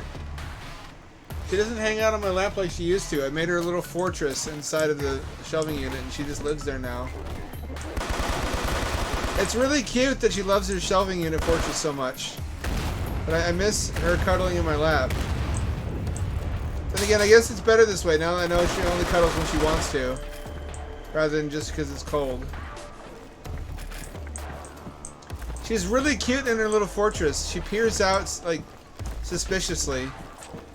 She doesn't hang out on my lap like she used to. I made her a little fortress inside of the shelving unit, and she just lives there now. It's really cute that she loves her shelving unit fortress so much. But I miss her cuddling in my lap. Then again, I guess it's better this way, now that I know she only cuddles when she wants to. Rather than just because it's cold. She's really cute in her little fortress. She peers out, like, suspiciously.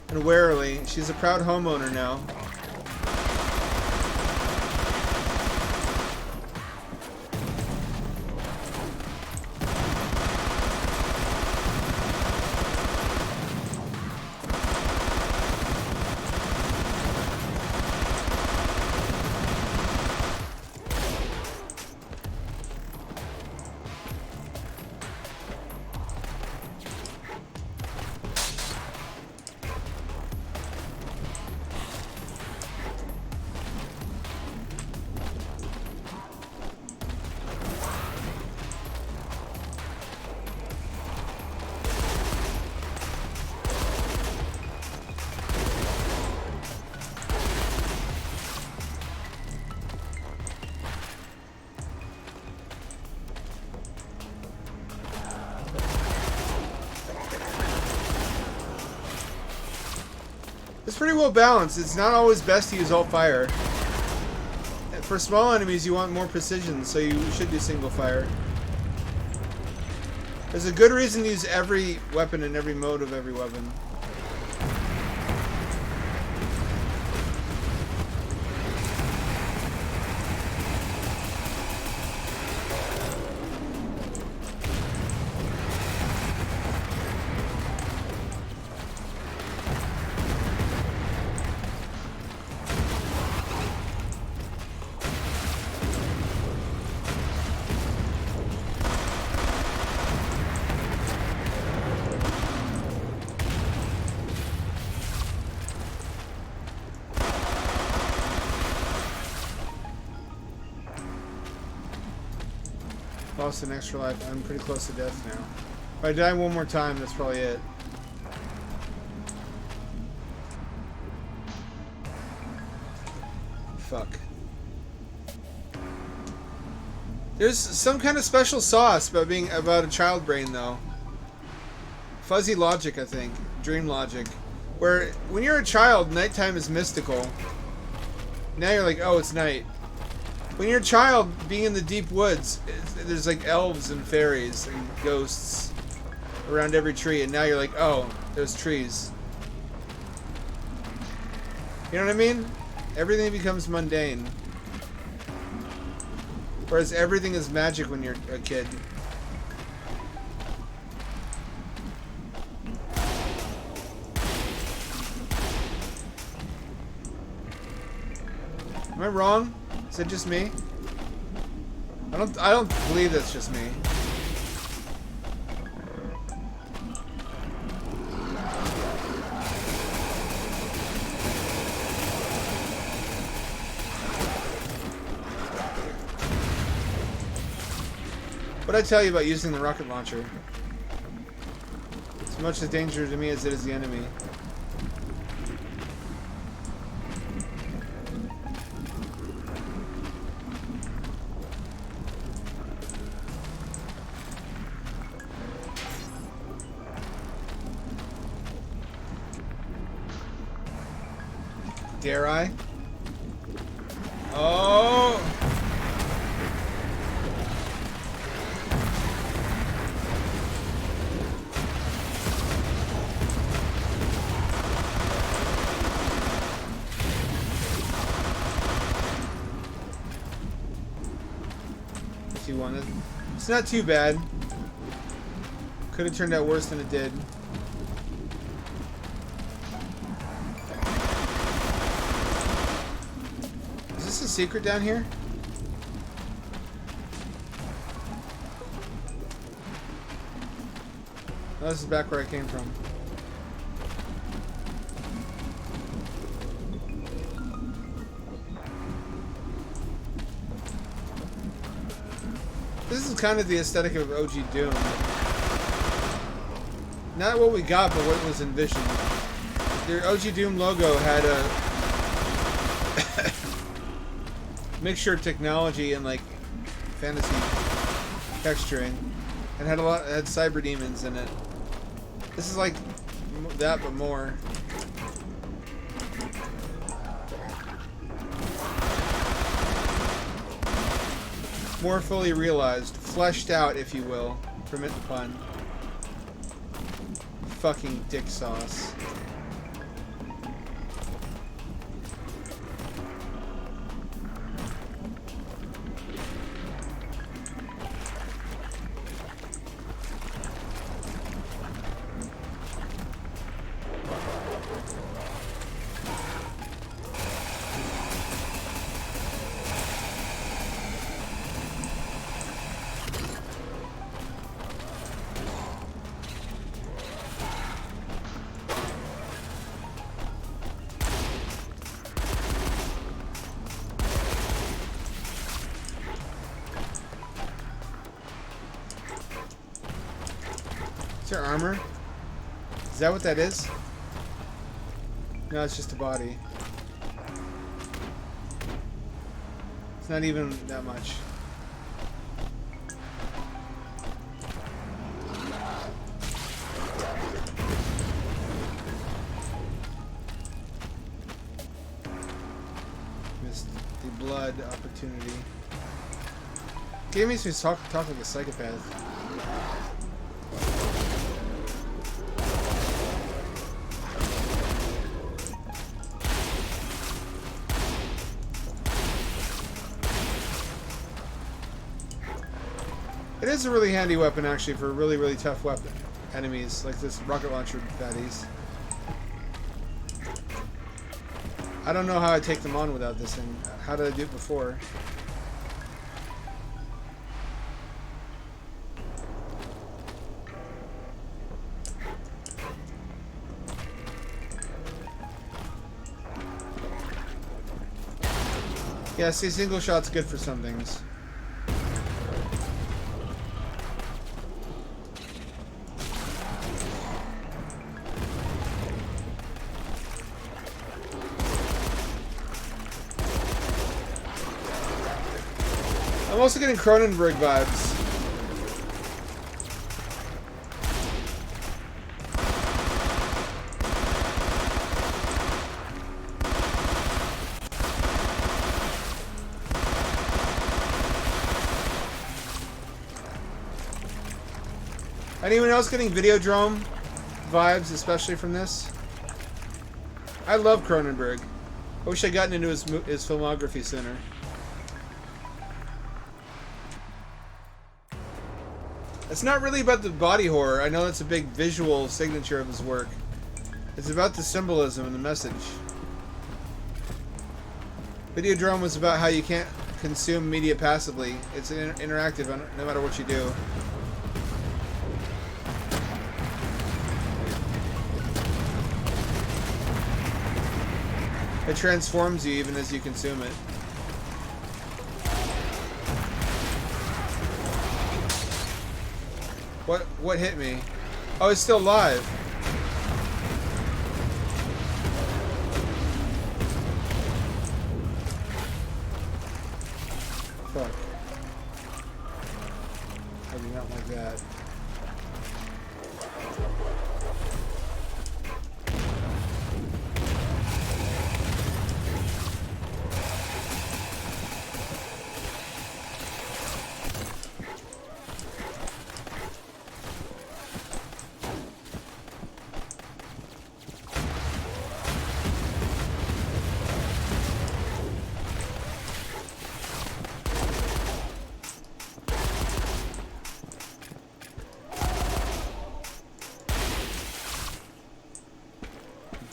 And warily. She's a proud homeowner now. It's pretty well balanced. It's not always best to use alt fire. for small enemies, you want more precision, so you should do single fire. There's a good reason to use every weapon in every mode of every weapon. Lost an extra life. I'm pretty close to death now. If I die one more time, that's probably it. Fuck. There's some kind of special sauce about being about a child brain, though. Fuzzy logic, I think. Dream logic. Where when you're a child, nighttime is mystical. Now you're like, oh, it's night. When you're a child, being in the deep woods, there's like elves and fairies and ghosts around every tree, and now you're like, oh, there's trees. You know what I mean? Everything becomes mundane. Whereas everything is magic when you're a kid. Am I wrong? Is it just me? I don't believe that's just me. What'd I tell you about using the rocket launcher? It's as much a danger to me as it is the enemy. Dare I? Oh! It's not too bad. Could have turned out worse than it did. Is this a secret down here? No, this is back where I came from. This is kind of the aesthetic of OG Doom. Not what we got, but what was envisioned. Their OG Doom logo had a mixture of technology and like fantasy texturing, and had cyber demons in it. This is like that, but more. More fully realized, fleshed out, if you will. Permit the pun. Fucking dick sauce. Is there armor? Is that what that is? No, it's just a body. It's not even that much. Missed the blood opportunity. game makes me talk like a psychopath. It is a really handy weapon, actually, for really, really tough weapon enemies, like this rocket launcher fatties. I don't know how I take them on without this thing. How did I do it before? Yeah, see, single shot's good for some things. I'm also getting Cronenberg vibes. Anyone else getting Videodrome vibes, especially from this? I love Cronenberg. I wish I'd gotten into his filmography sooner. It's not really about the body horror. I know that's a big visual signature of his work. It's about the symbolism and the message. Videodrome was about how you can't consume media passively. It's interactive no matter what you do. It transforms you even as you consume it. What hit me? Oh, it's still live. Fuck. I do not like that.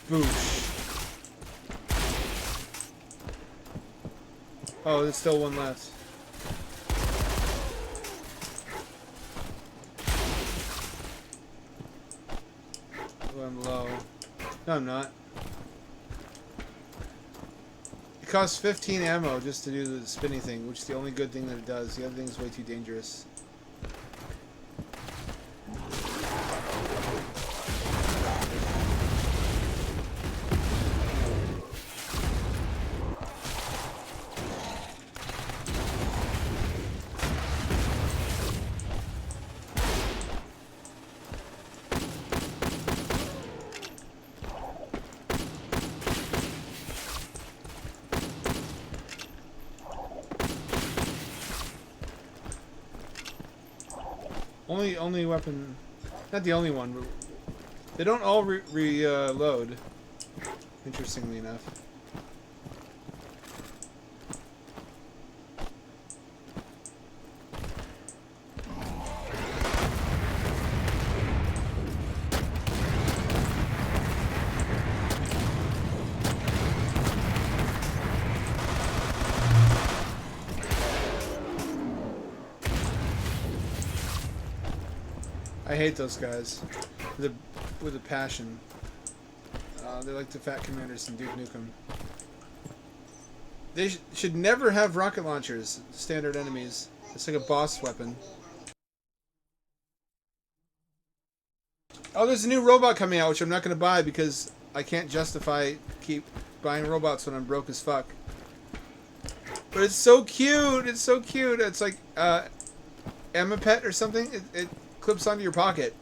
Boosh. Oh, there's still one left. Oh, I'm low. No, I'm not. It costs 15 ammo just to do the spinny thing, which is the only good thing that it does. The other thing is way too dangerous. Only weapon, not the only one, but they don't all reload, interestingly enough. I hate those guys with a passion. They're like the Fat Commanders in Duke Nukem. They should never have rocket launchers, standard enemies. It's like a boss weapon. Oh, there's a new robot coming out, which I'm not going to buy because I can't justify keep buying robots when I'm broke as fuck. But it's so cute! It's so cute! It's like, Emma Pet or something? It clips onto your pocket.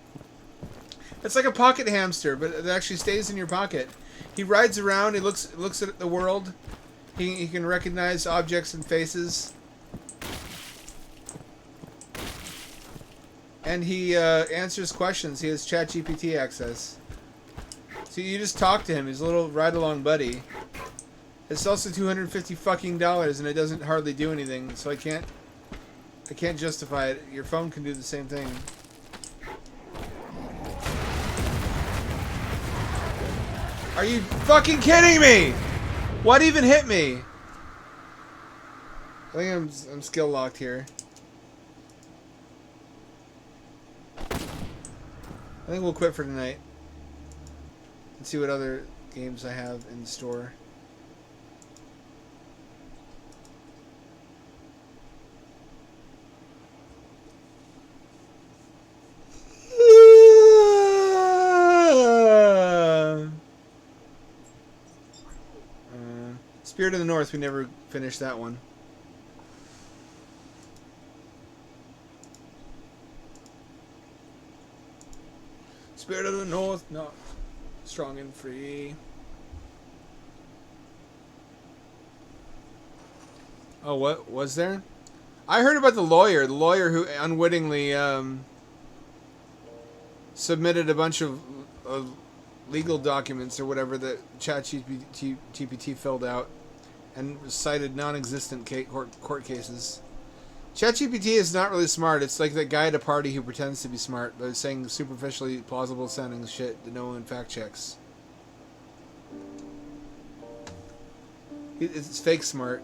It's like a pocket hamster, but it actually stays in your pocket. He rides around, he looks at the world. He can recognize objects and faces. And he answers questions. He has ChatGPT access. So you just talk to him. He's a little ride-along buddy. It's also $250 fucking dollars, and it doesn't hardly do anything. So I can't justify it. Your phone can do the same thing. Are you fucking kidding me? What even hit me? I think I'm skill locked here. I think we'll quit for tonight. And see what other games I have in store. Spirit of the North, we never finished that one. Spirit of the North, not strong and free. Oh, what was there? I heard about the lawyer who unwittingly submitted a bunch of legal documents or whatever that ChatGPT filled out and cited non-existent court cases. ChatGPT is not really smart. It's like that guy at a party who pretends to be smart, but is saying superficially plausible sounding shit that no one fact checks. It's fake smart.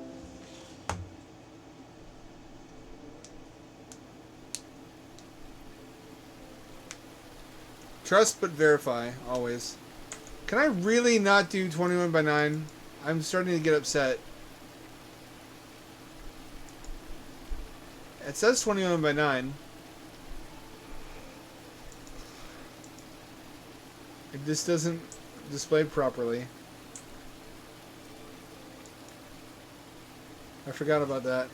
Trust but verify, always. Can I really not do 21 by 9? I'm starting to get upset. It says 21 by 9. It just doesn't display properly. I forgot about that.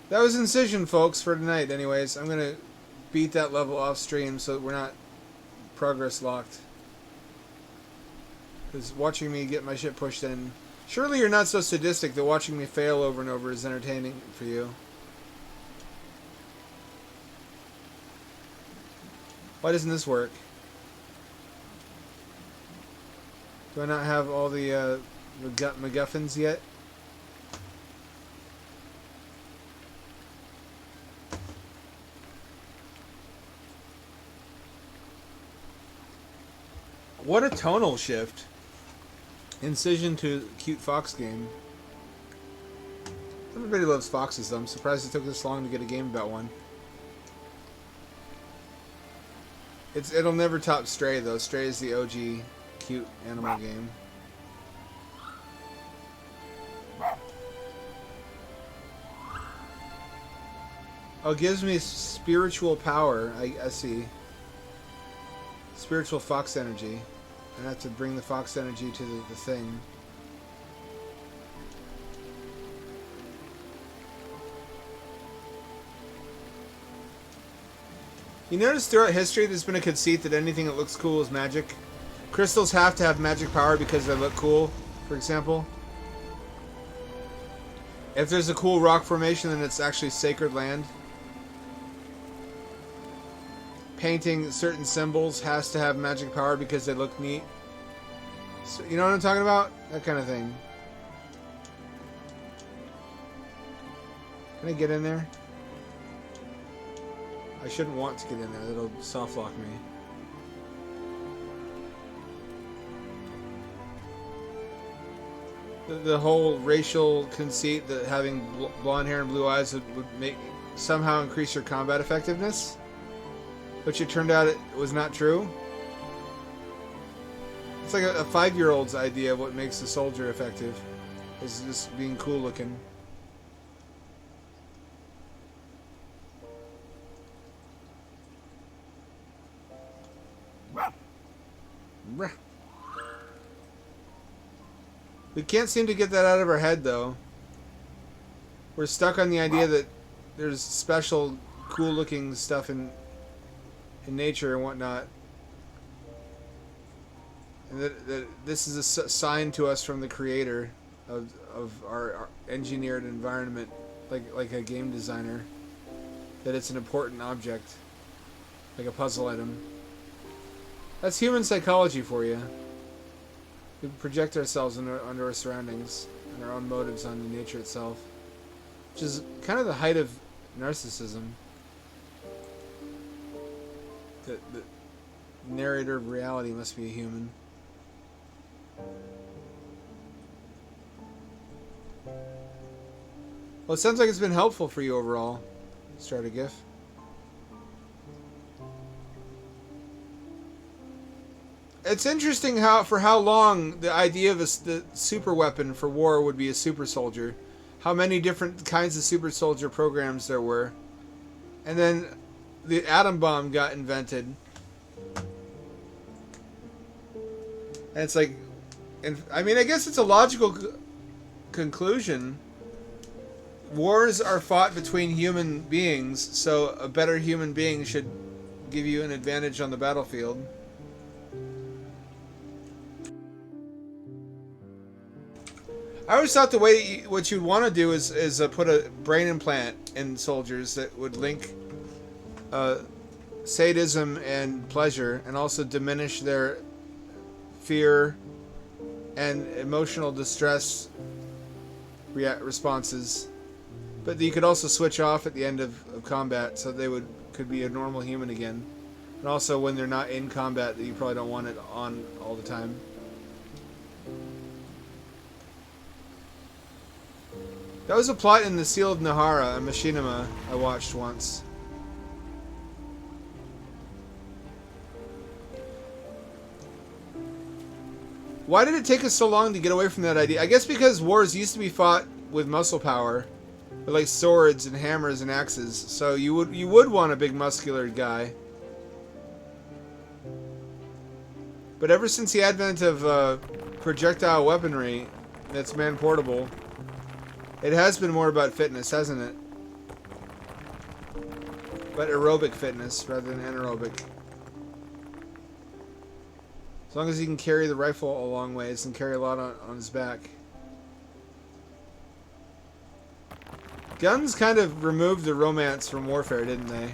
That was Incision, folks, for tonight. Anyways, I'm going to beat that level off stream so that we're not progress locked. Because watching me get my shit pushed in... Surely you're not so sadistic that watching me fail over and over is entertaining for you. Why doesn't this work? Do I not have all the MacGuffins yet? What a tonal shift. Incision to cute fox game. Everybody loves foxes, though. I'm surprised it took this long to get a game about one. It'll never top Stray, though. Stray is the OG cute animal game. Oh, it gives me spiritual power. I see. Spiritual fox energy. I have to bring the fox energy to the thing. You notice throughout history there's been a conceit that anything that looks cool is magic. Crystals have to have magic power because they look cool, for example. If there's a cool rock formation, then it's actually sacred land. Painting certain symbols has to have magic power because they look neat. So, you know what I'm talking about? That kind of thing. Can I get in there? I shouldn't want to get in there. It'll soft lock me. The whole racial conceit that having blonde hair and blue eyes would make somehow increase your combat effectiveness, which it turned out it was not true. It's like a 5-year-old's idea of what makes a soldier effective, is just being cool looking. We can't seem to get that out of our head, though. We're stuck on the idea that there's special, cool-looking stuff in nature and whatnot, and that this is a sign to us from the creator of our engineered environment, like a game designer. that it's an important object, like a puzzle item. That's human psychology for you. We project ourselves under our surroundings and our own motives onto nature itself, which is kind of the height of narcissism. The narrator of reality must be a human. Well, it sounds like it's been helpful for you overall. Start a GIF. It's interesting for how long the idea of the super weapon for war would be a super soldier. How many different kinds of super soldier programs there were. And then the atom bomb got invented. And it's like, I mean, I guess it's a logical conclusion. Wars are fought between human beings, so a better human being should give you an advantage on the battlefield. I always thought the way what you'd want to do is put a brain implant in soldiers that would link sadism and pleasure, and also diminish their fear and emotional distress responses. But you could also switch off at the end of combat, so they could be a normal human again. And also when they're not in combat, that you probably don't want it on all the time. That was a plot in The Seal of Nahara, a machinima I watched once. Why did it take us so long to get away from that idea? I guess because wars used to be fought with muscle power, with like swords and hammers and axes. So you would want a big muscular guy. But ever since the advent of projectile weaponry that's man-portable, it has been more about fitness, hasn't it? But aerobic fitness rather than anaerobic. As long as he can carry the rifle a long ways and carry a lot on his back. Guns kind of removed the romance from warfare, didn't they?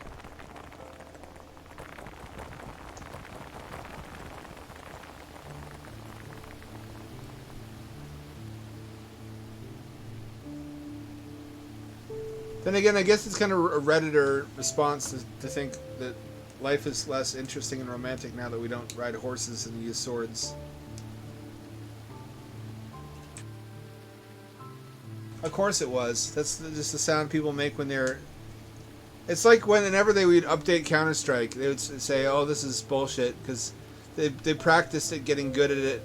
Then again, I guess it's kind of a Redditor response to think that life is less interesting and romantic now that we don't ride horses and use swords. Of course it was. That's just the sound people make when they're... It's like whenever they would update Counter-Strike, they would say, oh, this is bullshit, because they practiced at getting good at it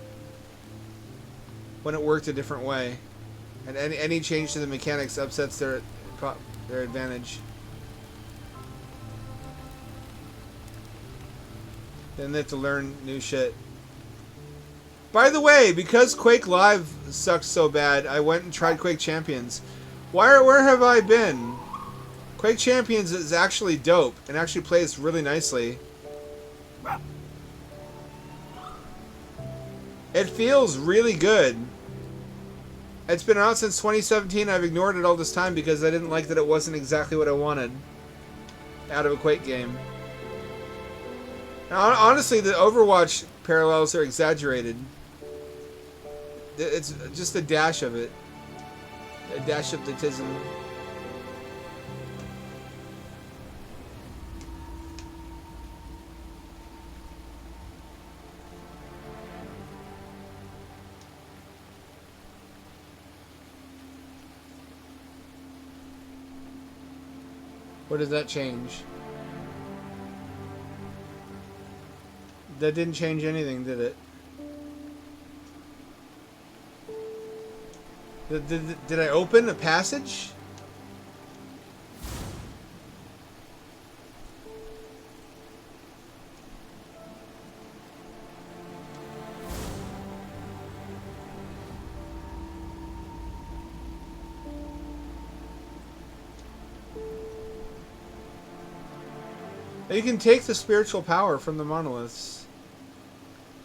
when it worked a different way. And any change to the mechanics upsets their advantage. Then they have to learn new shit. By the way, because Quake Live sucks so bad, I went and tried Quake Champions. Where have I been? Quake Champions is actually dope and actually plays really nicely. It feels really good. It's been out since 2017. I've ignored it all this time because I didn't like that it wasn't exactly what I wanted out of a Quake game. Now, honestly, the Overwatch parallels are exaggerated. It's just a dash of it. A dash of the tism. What did that change? That didn't change anything, did it? Did I open a passage? You can take the spiritual power from the monoliths.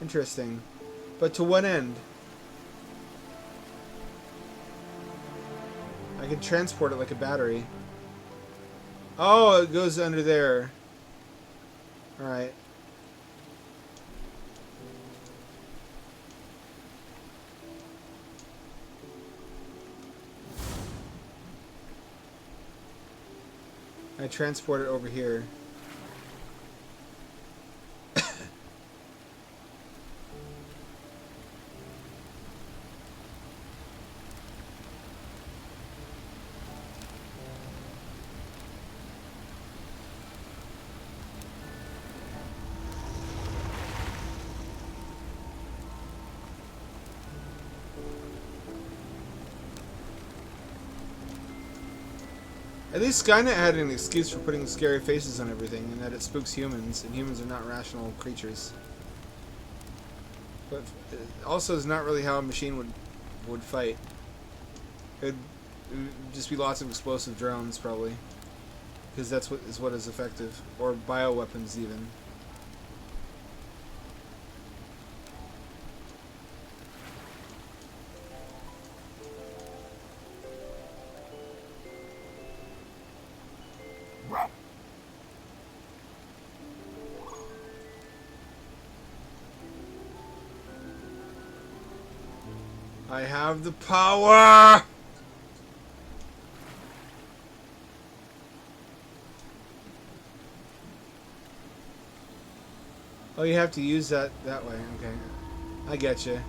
Interesting. But to what end? I can transport it like a battery. Oh, it goes under there. Alright. I transport it over here. At least Skynet had an excuse for putting scary faces on everything, and that it spooks humans, and humans are not rational creatures. But also is not really how a machine would fight. It would just be lots of explosive drones, probably, because that's what is effective, or bioweapons even. I have the power! Oh, you have to use that way. Okay. I get you.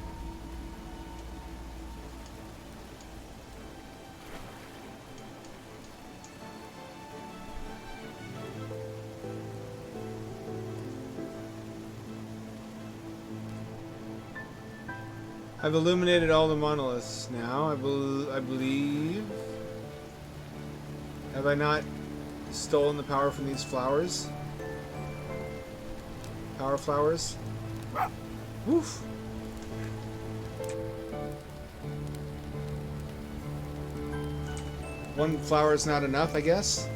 I've illuminated all the monoliths now. I believe. Have I not stolen the power from these flowers? Power flowers? Woof! One flower is not enough, I guess.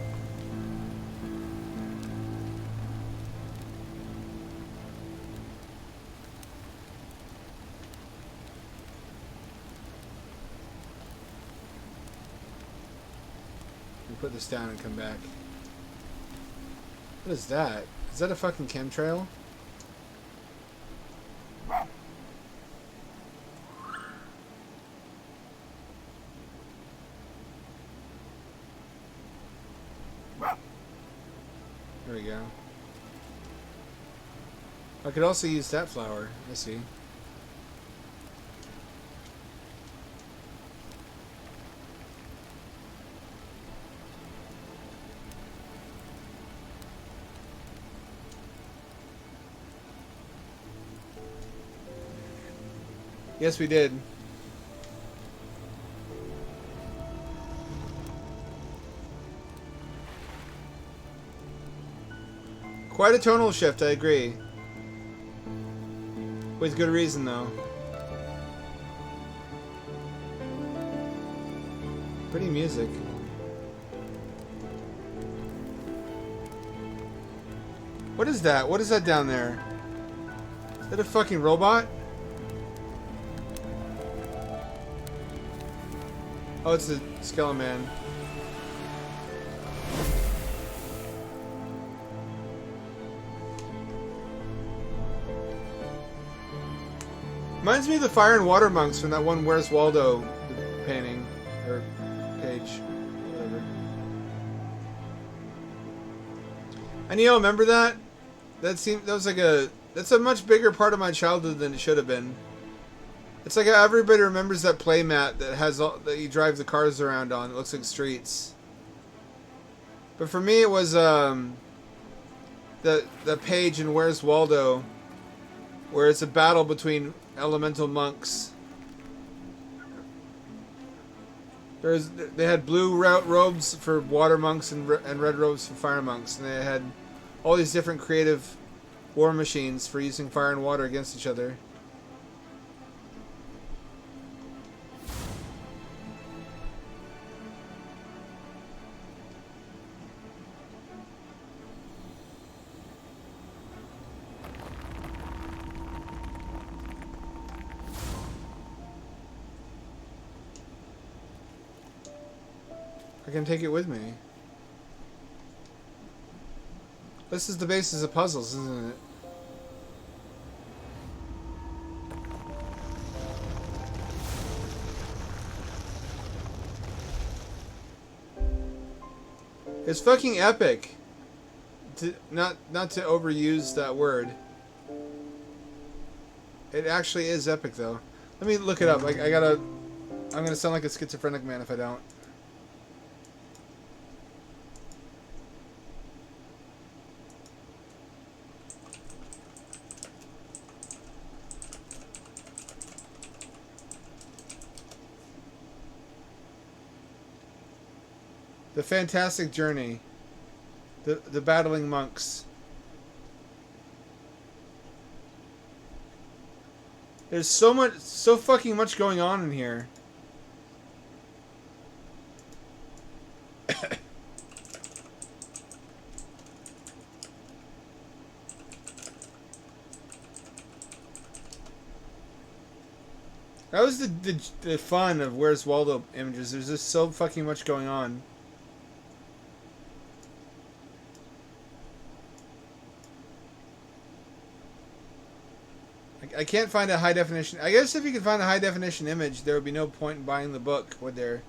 Put this down and come back. What is that? Is that a fucking chemtrail? There we go. I could also use that flower. I see. Yes, we did. Quite a tonal shift, I agree. With good reason, though. Pretty music. What is that? What is that down there? Is that a fucking robot? Oh, it's the Skeleton Man. Reminds me of the Fire and Water Monks from that one Where's Waldo painting. Or page. Whatever. And you all remember that? That was like that's a much bigger part of my childhood than it should have been. It's like how everybody remembers that playmat that has that you drive the cars around on. It looks like streets. But for me, it was the page in Where's Waldo, where it's a battle between elemental monks. They had blue robes for water monks and red robes for fire monks, and they had all these different creative war machines for using fire and water against each other. I can take it with me. This is the basis of puzzles, isn't it? It's fucking epic. Not to overuse that word. It actually is epic, though. Let me look it up. I'm gonna sound like a schizophrenic man if I don't. The Fantastic Journey. The Battling Monks. There's so fucking much going on in here. That was the fun of Where's Waldo images. There's just so fucking much going on. I can't find a high definition. I guess if you could find a high definition image, there would be no point in buying the book, would there?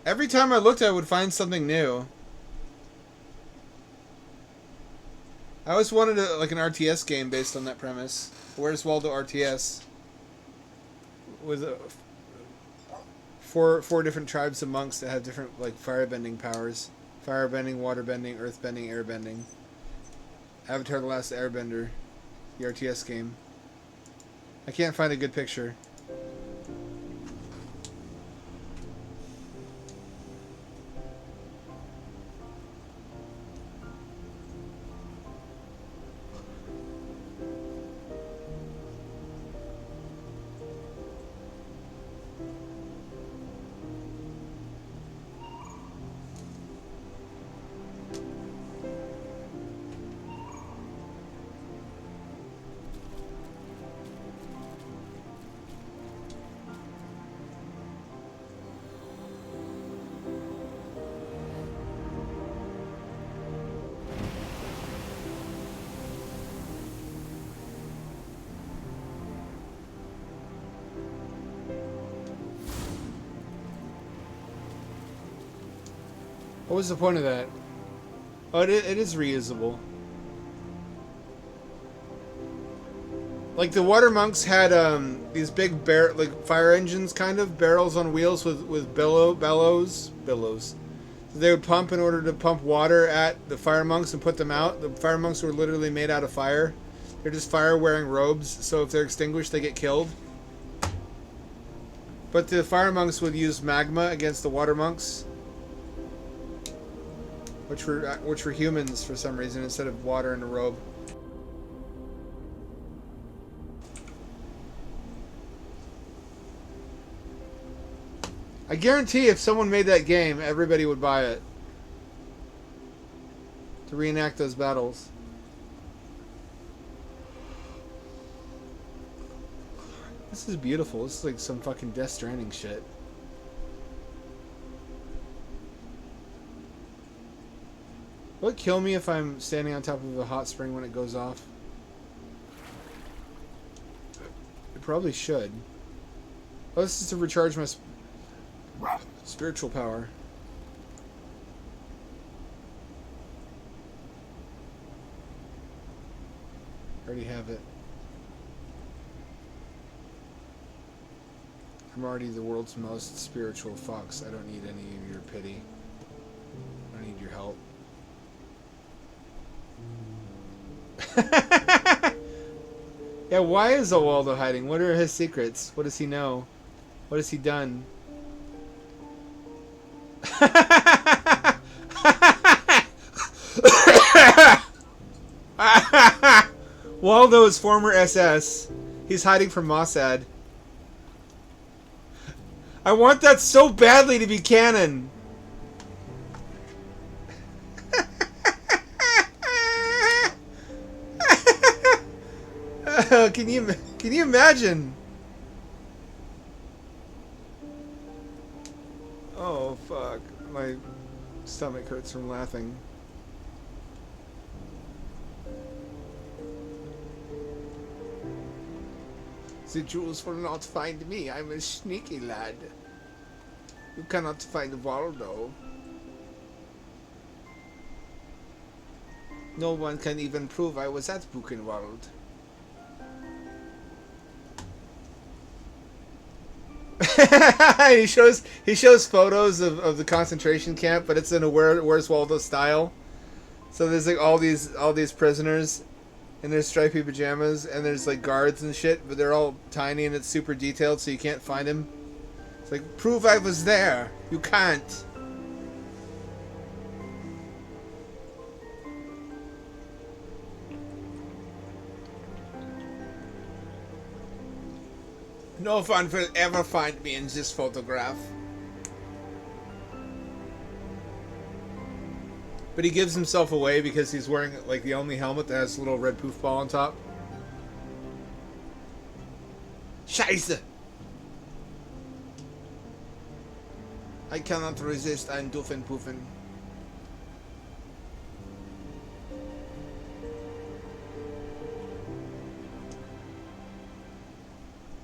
Every time I looked, I would find something new. I always wanted like an RTS game based on that premise. Where's Waldo RTS? With four different tribes of monks that have different like firebending powers. Firebending, waterbending, earthbending, airbending. Avatar: The Last Airbender. The RTS game. I can't find a good picture. What was the point of that? Oh, it is reusable. Like the water monks had these big like fire engines, kind of barrels on wheels with bellows. So they would pump in order to pump water at the fire monks and put them out. The fire monks were literally made out of fire. They're just fire wearing robes, so if they're extinguished, they get killed. But the fire monks would use magma against the water monks. Which were humans for some reason instead of water in a robe. I guarantee if someone made that game, everybody would buy it. To reenact those battles. This is beautiful. This is like some fucking Death Stranding shit. Will it kill me if I'm standing on top of a hot spring when it goes off? It probably should. Oh, this is to recharge my spiritual power. I already have it. I'm already the world's most spiritual fox. I don't need any of your pity. I don't need your help. Yeah, why is Waldo hiding? What are his secrets? What does he know? What has he done? Waldo is former SS. He's hiding from Mossad. I want that so badly to be canon. Can you imagine? my stomach hurts from laughing. The Jews will not find me. I'm a sneaky lad. You cannot find Waldo. No one can even prove I was at Buchenwald. he shows photos of the concentration camp, but it's in a Where's Waldo style. So there's like all these prisoners in their stripy pajamas, and there's like guards and shit, but they're all tiny and it's super detailed, so you can't find him. It's like, prove I was there. You can't. No one will ever find me in this photograph. But he gives himself away because he's wearing like the only helmet that has a little red poof ball on top. Scheiße! I cannot resist ein Duffenpuffen.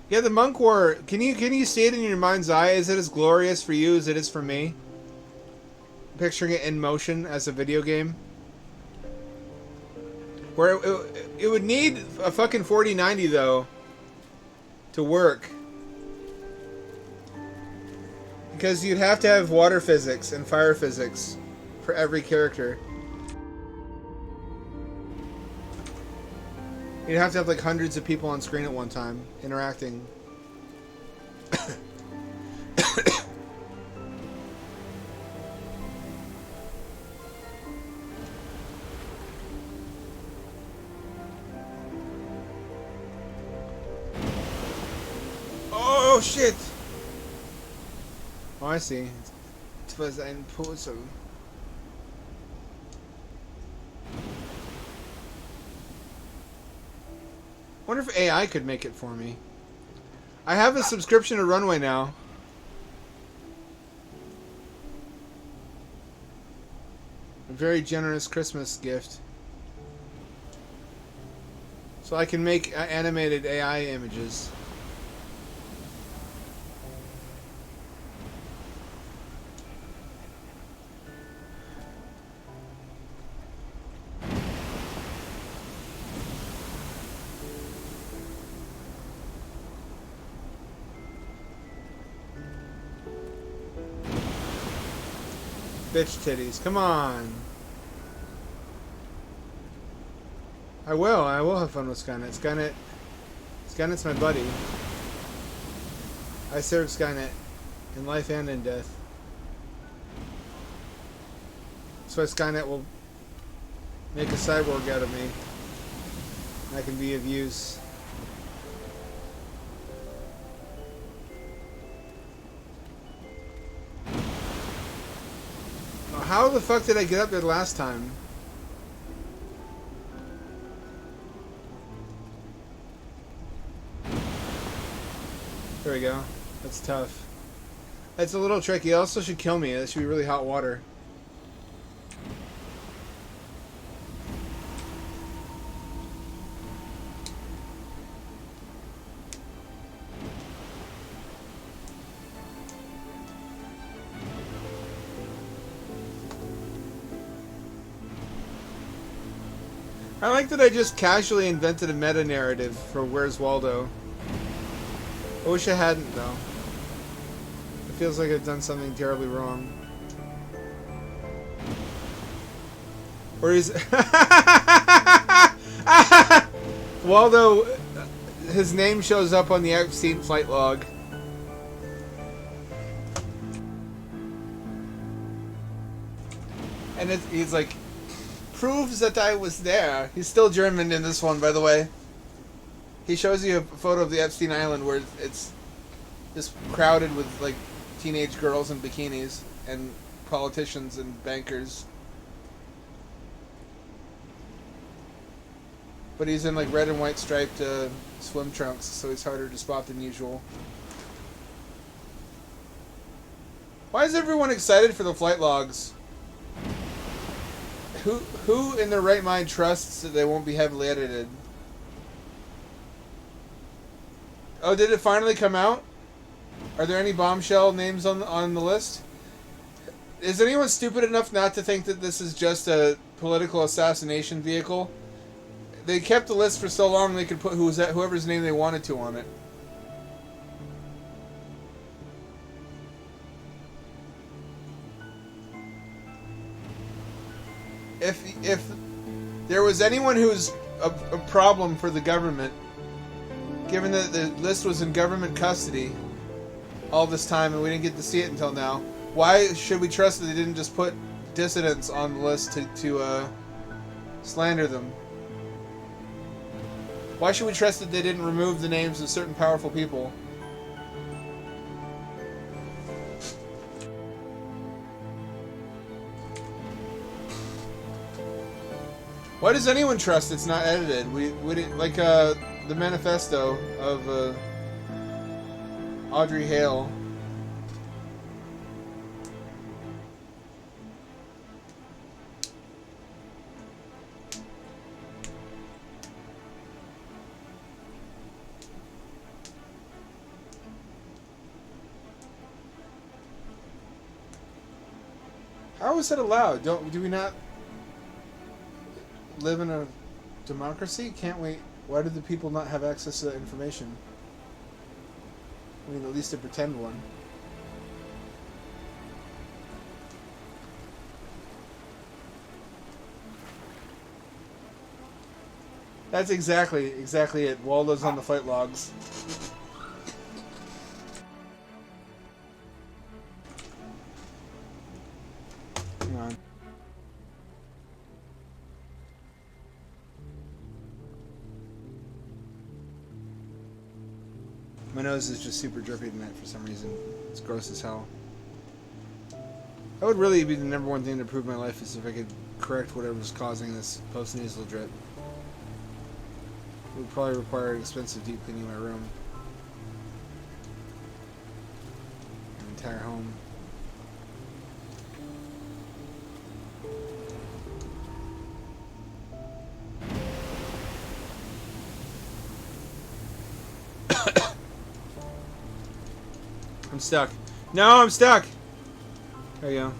Yeah, the Monk War. Can you see it in your mind's eye? Is it as glorious for you as it is for me? Picturing it in motion as a video game, where it would need a fucking 4090 though to work, because you'd have to have water physics and fire physics for every character. You'd have to have like hundreds of people on screen at one time interacting. Oh shit! Oh, I see. It was ein puzzle. Wonder if AI could make it for me. I have a subscription to Runway now. A very generous Christmas gift. So I can make animated AI images. Bitch titties, come on. I will have fun with Skynet. Skynet's my buddy. I serve Skynet in life and in death. That's why Skynet will make a cyborg out of me. I can be of use. How the fuck did I get up there last time? There we go. That's tough. That's a little tricky. It also should kill me. That should be really hot water. I like that I just casually invented a meta-narrative for Where's Waldo. I wish I hadn't, though. It feels like I've done something terribly wrong. Or is... Waldo, his name shows up on the Epstein flight log. And he's like... proves that I was there. He's still German in this one, by the way. He shows you a photo of the Epstein Island where it's just crowded with like teenage girls in bikinis and politicians and bankers. But he's in like red and white striped swim trunks, so he's harder to spot than usual. Why is everyone excited for the flight logs? Who in their right mind trusts that they won't be heavily edited? Oh, did it finally come out? Are there any bombshell names on the list? Is anyone stupid enough not to think that this is just a political assassination vehicle? They kept the list for so long they could put whoever's name they wanted to on it. If there was anyone who's a problem for the government, given that the list was in government custody all this time and we didn't get to see it until now, why should we trust that they didn't just put dissidents on the list to slander them? Why should we trust that they didn't remove the names of certain powerful people? Why does anyone trust it's not edited? We didn't, like the manifesto of Audrey Hale. How is that allowed? Do we not live in a democracy? Can't we? Why do the people not have access to that information? I mean, at least to pretend one. That's exactly it. Waldo's on the flight logs. Hang on. My nose is just super drippy tonight for some reason. It's gross as hell. That would really be the number one thing to improve my life, is if I could correct whatever's causing this post-nasal drip. It would probably require an expensive deep cleaning of my room. My entire home. I'm stuck. No, I'm stuck! There you go.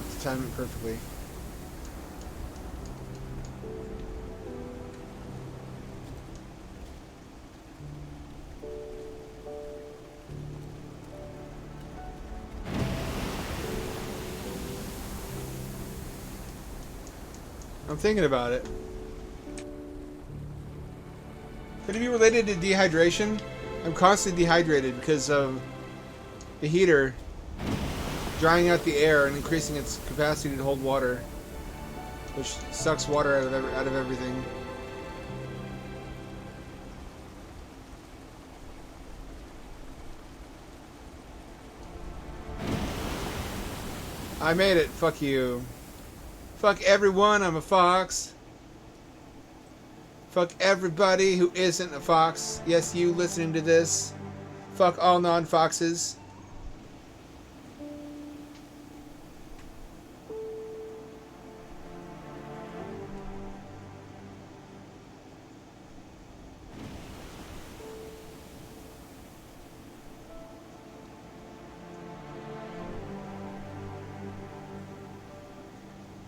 It's timed it perfectly. I'm thinking about it. Could it be related to dehydration? I'm constantly dehydrated because of the heater drying out the air and increasing its capacity to hold water, which sucks water out of everything. I made it. Fuck you. Fuck everyone. I'm a fox. Fuck everybody who isn't a fox. Yes, you listening to this. Fuck all non-foxes.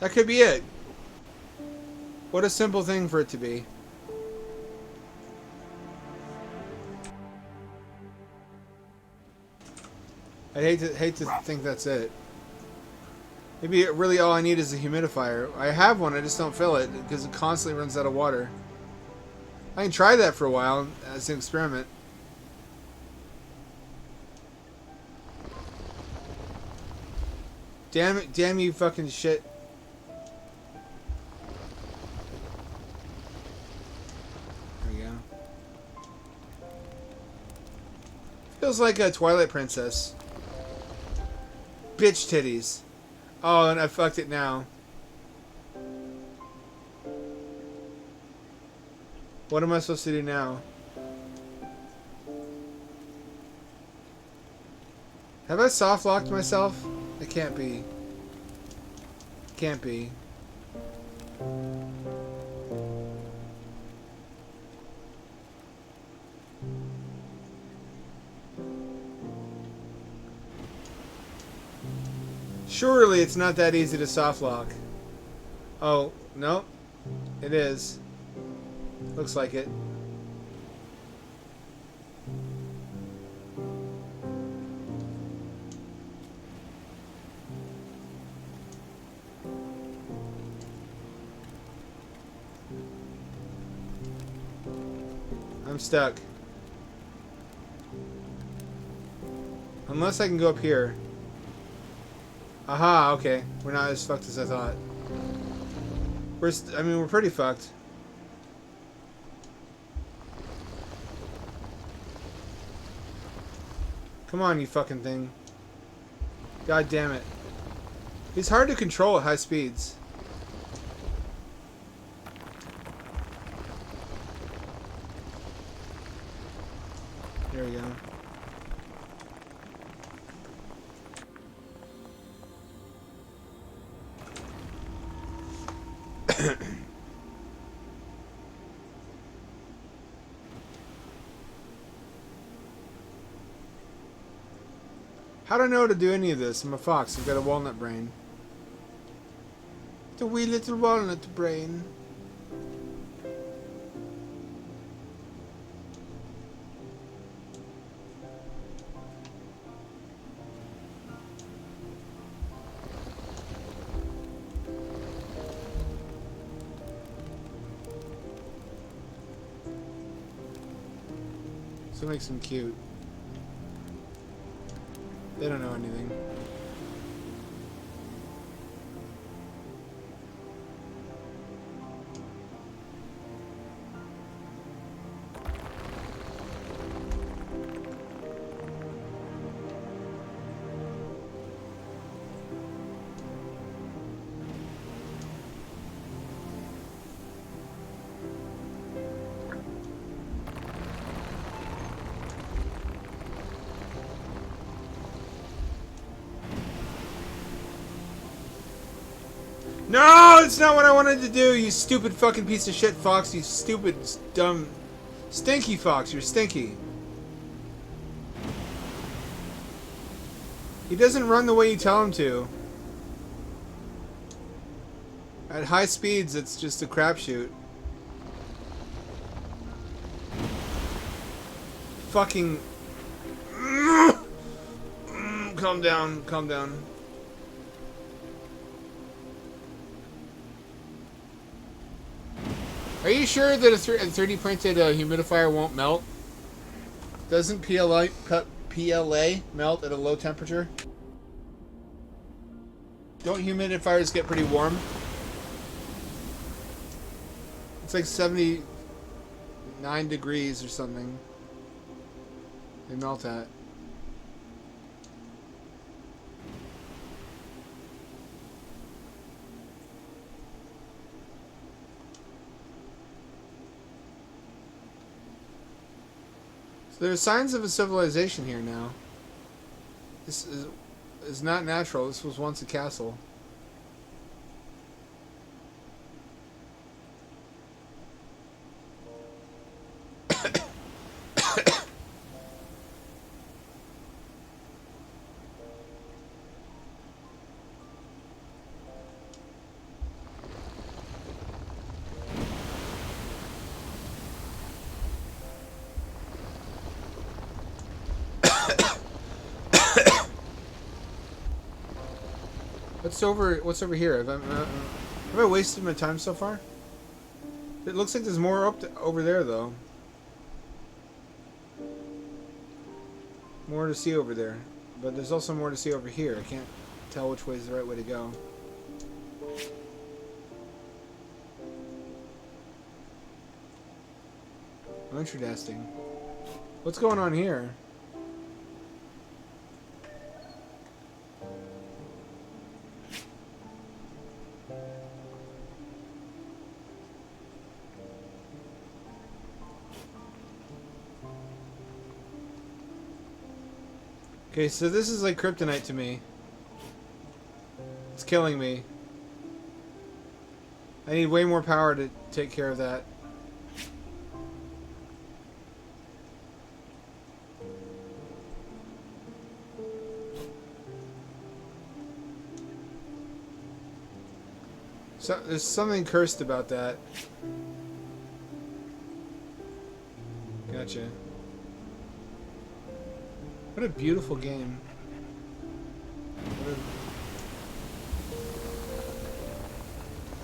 That could be it. What a simple thing for it to be. I'd hate to think that's it. Maybe really all I need is a humidifier. I have one, I just don't fill it because it constantly runs out of water. I can try that for a while as an experiment. Damn it, damn you fucking shit. There we go. Feels like a Twilight Princess. Bitch titties. Oh, and I fucked it now. What am I supposed to do now? Have I soft locked myself? It can't be. Can't be. Surely it's not that easy to soft lock. Oh, no. It is. Looks like it. I'm stuck. Unless I can go up here. Aha, okay. We're not as fucked as I thought. I mean, we're pretty fucked. Come on, you fucking thing. God damn it. He's hard to control at high speeds. There we go. How do I know how to do any of this? I'm a fox. I've got a walnut brain. The wee little walnut brain. So makes them cute. They don't know anything. No, it's not what I wanted to do, you stupid fucking piece of shit fox, you stupid, dumb, stinky fox, you're stinky. He doesn't run the way you tell him to. At high speeds, it's just a crapshoot. Fucking... Calm down, calm down. Are you sure that a 3D printed humidifier won't melt? Doesn't PLA melt at a low temperature? Don't humidifiers get pretty warm? It's like 79 degrees or something. They melt at. There are signs of a civilization here now. This is not natural. This was once a castle. What's over here? Have I wasted my time so far? It looks like there's more over there, though. More to see over there. But there's also more to see over here. I can't tell which way is the right way to go. Interesting. What's going on here? Okay, so this is like kryptonite to me. It's killing me. I need way more power to take care of that. So there's something cursed about that. Gotcha. What a beautiful game.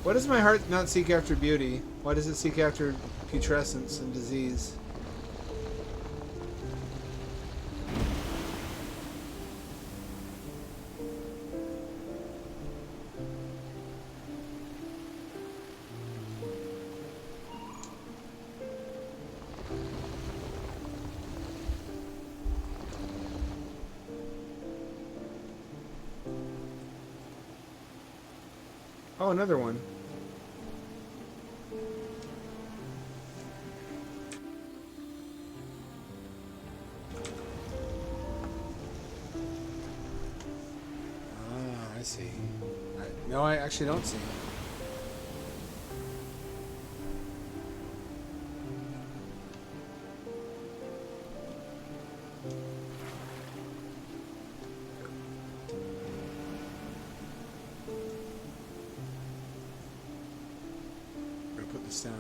Why does my heart not seek after beauty? Why does it seek after putrescence and disease? Oh, another one. Ah, I see. No, I actually don't see. I'm gonna put this down.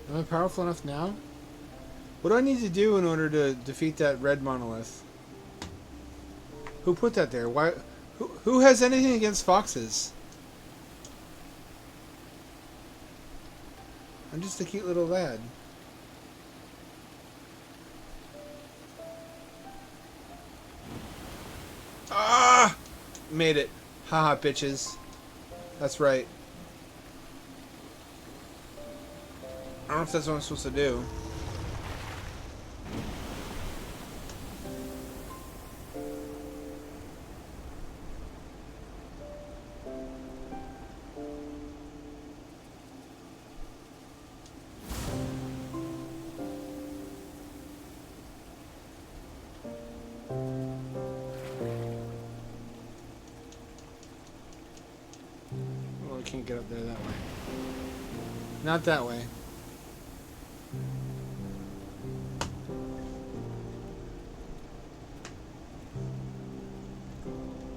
Am I powerful enough now? What do I need to do in order to defeat that red monolith? Who put that there? Why? Who has anything against foxes? I'm just a cute little lad. Ah! Made it. Haha, bitches. That's right. I don't know if that's what I'm supposed to do. Well, I can't get up there that way. Not that way.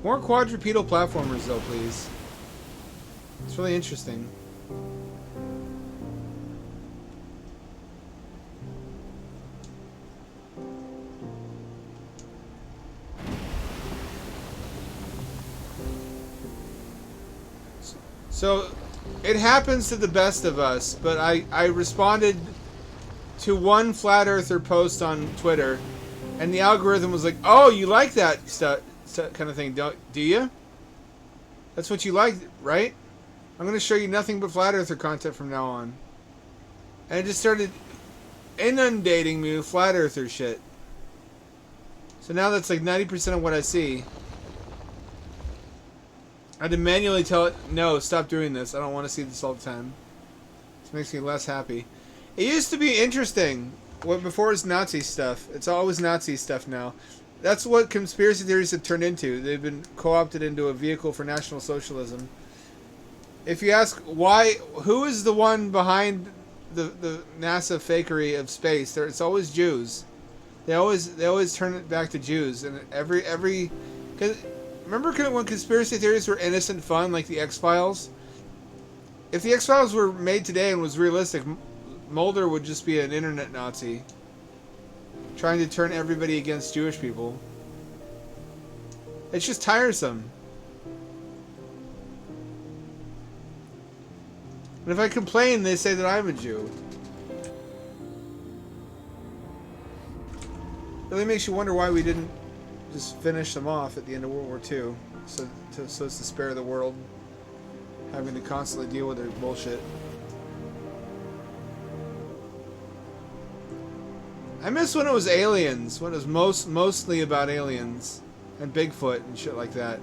More quadrupedal platformers, though, please. It's really interesting. So, it happens to the best of us, but I responded to one flat earther post on Twitter, and the algorithm was like, "Oh, you like that stuff kind of thing, do you? That's what you like, right? I'm going to show you nothing but flat earther content from now on." And it just started inundating me with flat earther shit. So now that's like 90% of what I see. I had to manually tell it, no, stop doing this. I don't want to see this all the time. This makes me less happy. It used to be interesting. Before it was Nazi stuff. It's always Nazi stuff now. That's what conspiracy theories have turned into. They've been co-opted into a vehicle for National Socialism. If you ask why, who is the one behind the NASA fakery of space? It's always Jews. They always turn it back to Jews. And every, cause remember when conspiracy theories were innocent fun, like the X-Files? If the X-Files were made today and was realistic, Mulder would just be an internet Nazi, trying to turn everybody against Jewish people. It's just tiresome. And if I complain, they say that I'm a Jew. Really makes you wonder why we didn't just finish them off at the end of World War II, so as to spare the world having to constantly deal with their bullshit. I miss when it was aliens, when it was mostly about aliens and Bigfoot and shit like that.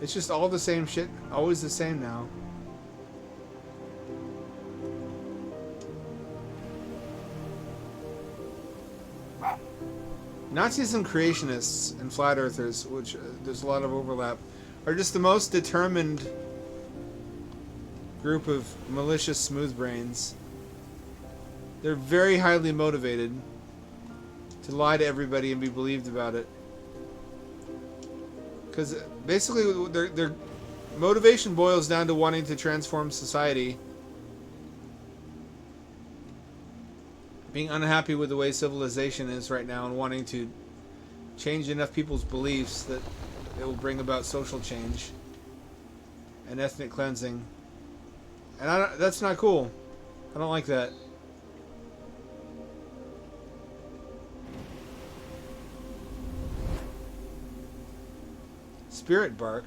It's just all the same shit, always the same now. Nazis and creationists and flat earthers, which there's a lot of overlap, are just the most determined group of malicious smooth brains. They're very highly motivated to lie to everybody and be believed about it. Because basically their motivation boils down to wanting to transform society. Being unhappy with the way civilization is right now and wanting to change enough people's beliefs that it will bring about social change and ethnic cleansing. And that's not cool. I don't like that. Spirit bark.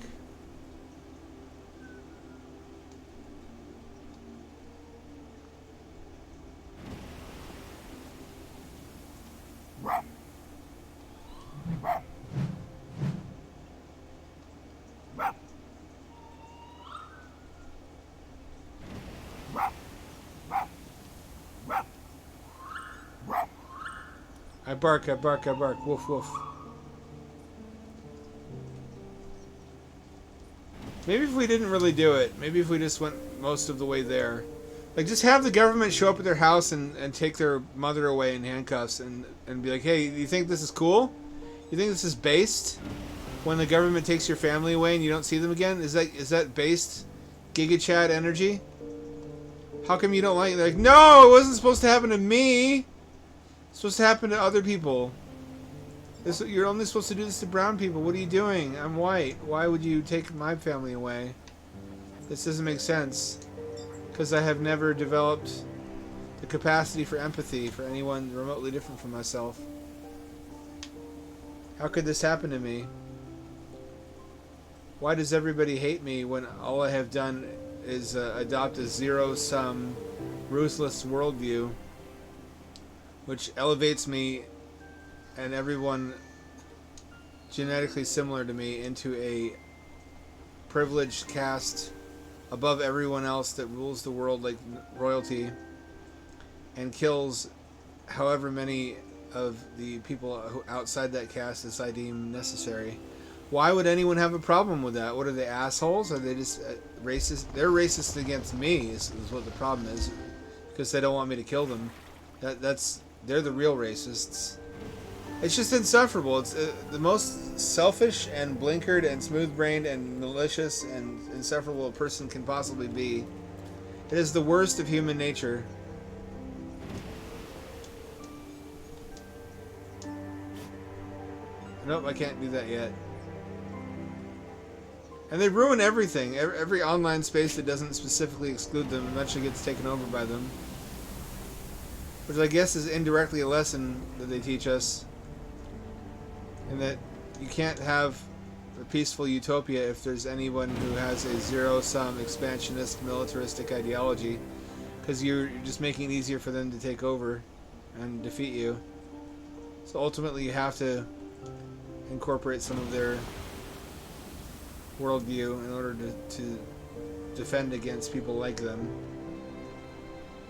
I bark, I bark, I bark. Woof, woof. Maybe if we didn't really do it, maybe if we just went most of the way there. Like, just have the government show up at their house and take their mother away in handcuffs and be like, hey, you think this is cool? You think this is based? When the government takes your family away and you don't see them again? Is that based Giga Chad energy? How come you don't like it? They're like, no, it wasn't supposed to happen to me. It's supposed to happen to other people. You're only supposed to do this to brown people. What are you doing? I'm white. Why would you take my family away? This doesn't make sense. Because I have never developed the capacity for empathy for anyone remotely different from myself. How could this happen to me? Why does everybody hate me when all I have done is adopt a zero-sum, ruthless worldview, which elevates me and everyone genetically similar to me into a privileged caste above everyone else that rules the world like royalty and kills however many of the people outside that caste as I deem necessary. Why would anyone have a problem with that? What are they, assholes? Are they just racist? They're racist against me is what the problem is, because they don't want me to kill them. They're the real racists. It's just insufferable. It's the most selfish and blinkered and smooth-brained and malicious and insufferable a person can possibly be. It is the worst of human nature. Nope, I can't do that yet. And they ruin everything. Every online space that doesn't specifically exclude them eventually gets taken over by them. Which I guess is indirectly a lesson that they teach us. And that you can't have a peaceful utopia if there's anyone who has a zero-sum expansionist militaristic ideology. Because you're just making it easier for them to take over and defeat you. So ultimately you have to incorporate some of their worldview in order to defend against people like them.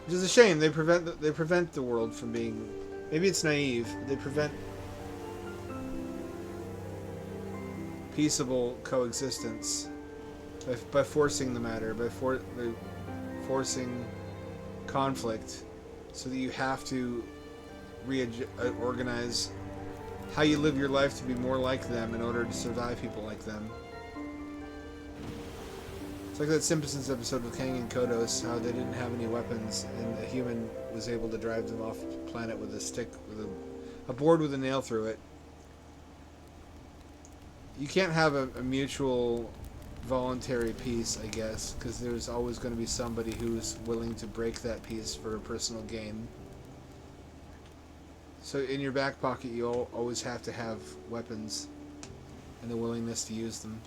Which is a shame. They prevent the world from being... Maybe it's naive. They prevent peaceable coexistence by forcing the matter, by forcing conflict, so that you have to reorganize how you live your life to be more like them in order to survive people like them. It's like that Simpsons episode with Kang and Kodos, how they didn't have any weapons, and a human was able to drive them off the planet with a stick, with a board with a nail through it. You can't have a mutual, voluntary peace, I guess, because there's always going to be somebody who's willing to break that peace for a personal gain. So in your back pocket, you always have to have weapons and the willingness to use them.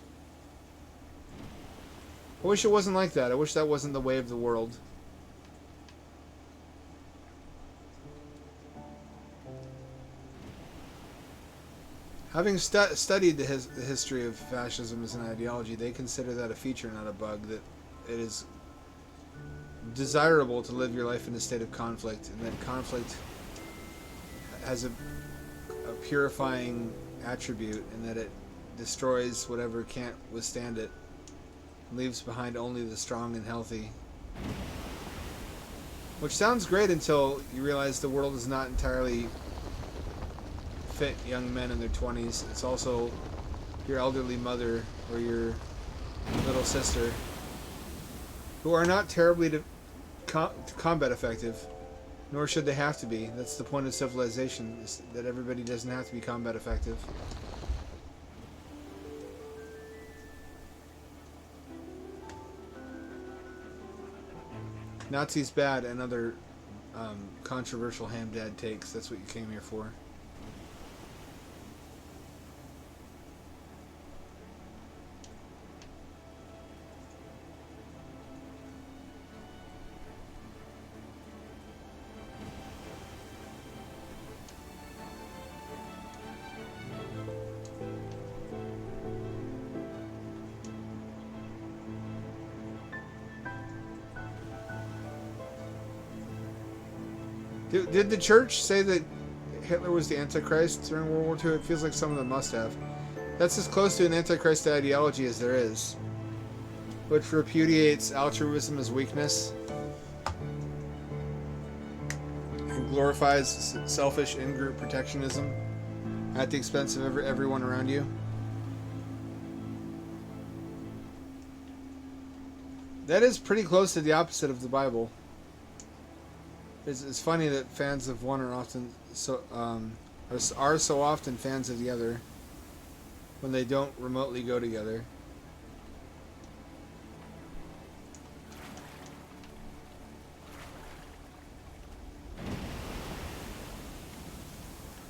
I wish it wasn't like that. I wish that wasn't the way of the world. Having studied the history of fascism as an ideology, they consider that a feature, not a bug. That it is desirable to live your life in a state of conflict, and that conflict has a purifying attribute, and that it destroys whatever can't withstand it, and leaves behind only the strong and healthy. Which sounds great until you realize the world is not entirely fit young men in their 20s. It's also your elderly mother or your little sister, who are not terribly combat effective, nor should they have to be. That's the point of civilization, is that everybody doesn't have to be combat effective. Nazis bad, and other controversial ham dad takes. That's what you came here for. Did the church say that Hitler was the Antichrist during World War II? It feels like some of them must have. That's as close to an Antichrist ideology as there is, which repudiates altruism as weakness and glorifies selfish in-group protectionism at the expense of everyone around you. That is pretty close to the opposite of the Bible. It's funny that fans of one are often are so often fans of the other when they don't remotely go together.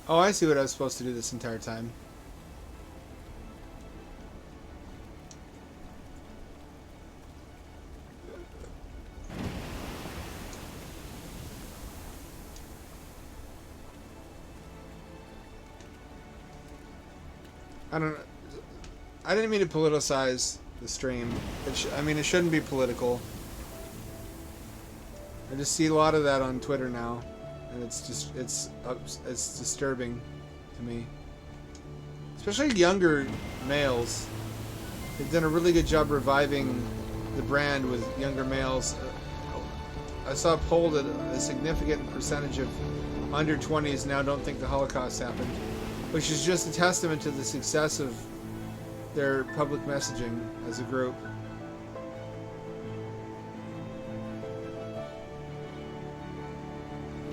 Oh, I see what I was supposed to do this entire time. I didn't mean to politicize the stream. It shouldn't be political. I just see a lot of that on Twitter now, and it's disturbing to me. Especially younger males. They've done a really good job reviving the brand with younger males. I saw a poll that a significant percentage of under 20s now don't think the Holocaust happened, which is just a testament to the success of their public messaging as a group.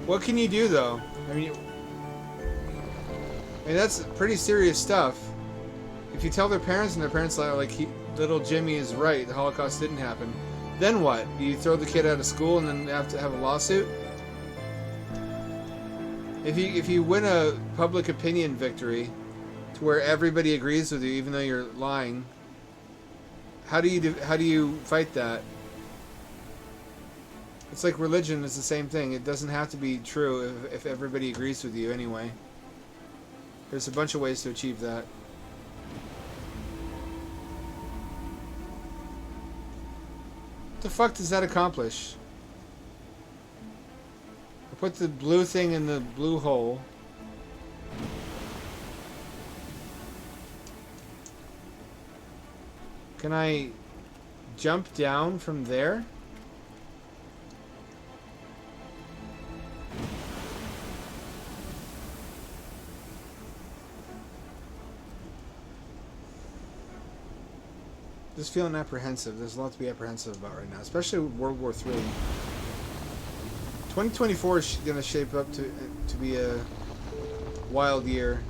What can you do, though? I mean, that's pretty serious stuff. If you tell their parents and their parents are like, little Jimmy is right, the Holocaust didn't happen, then what? Do you throw the kid out of school and then have to have a lawsuit? If you win a public opinion victory to where everybody agrees with you, even though you're lying, how do you fight that? It's like religion is the same thing. It doesn't have to be true if everybody agrees with you anyway. There's a bunch of ways to achieve that. What the fuck does that accomplish? I put the blue thing in the blue hole. Can I jump down from there? Just feeling apprehensive. There's a lot to be apprehensive about right now, especially World War III. 2024 is going to shape up to be a wild year,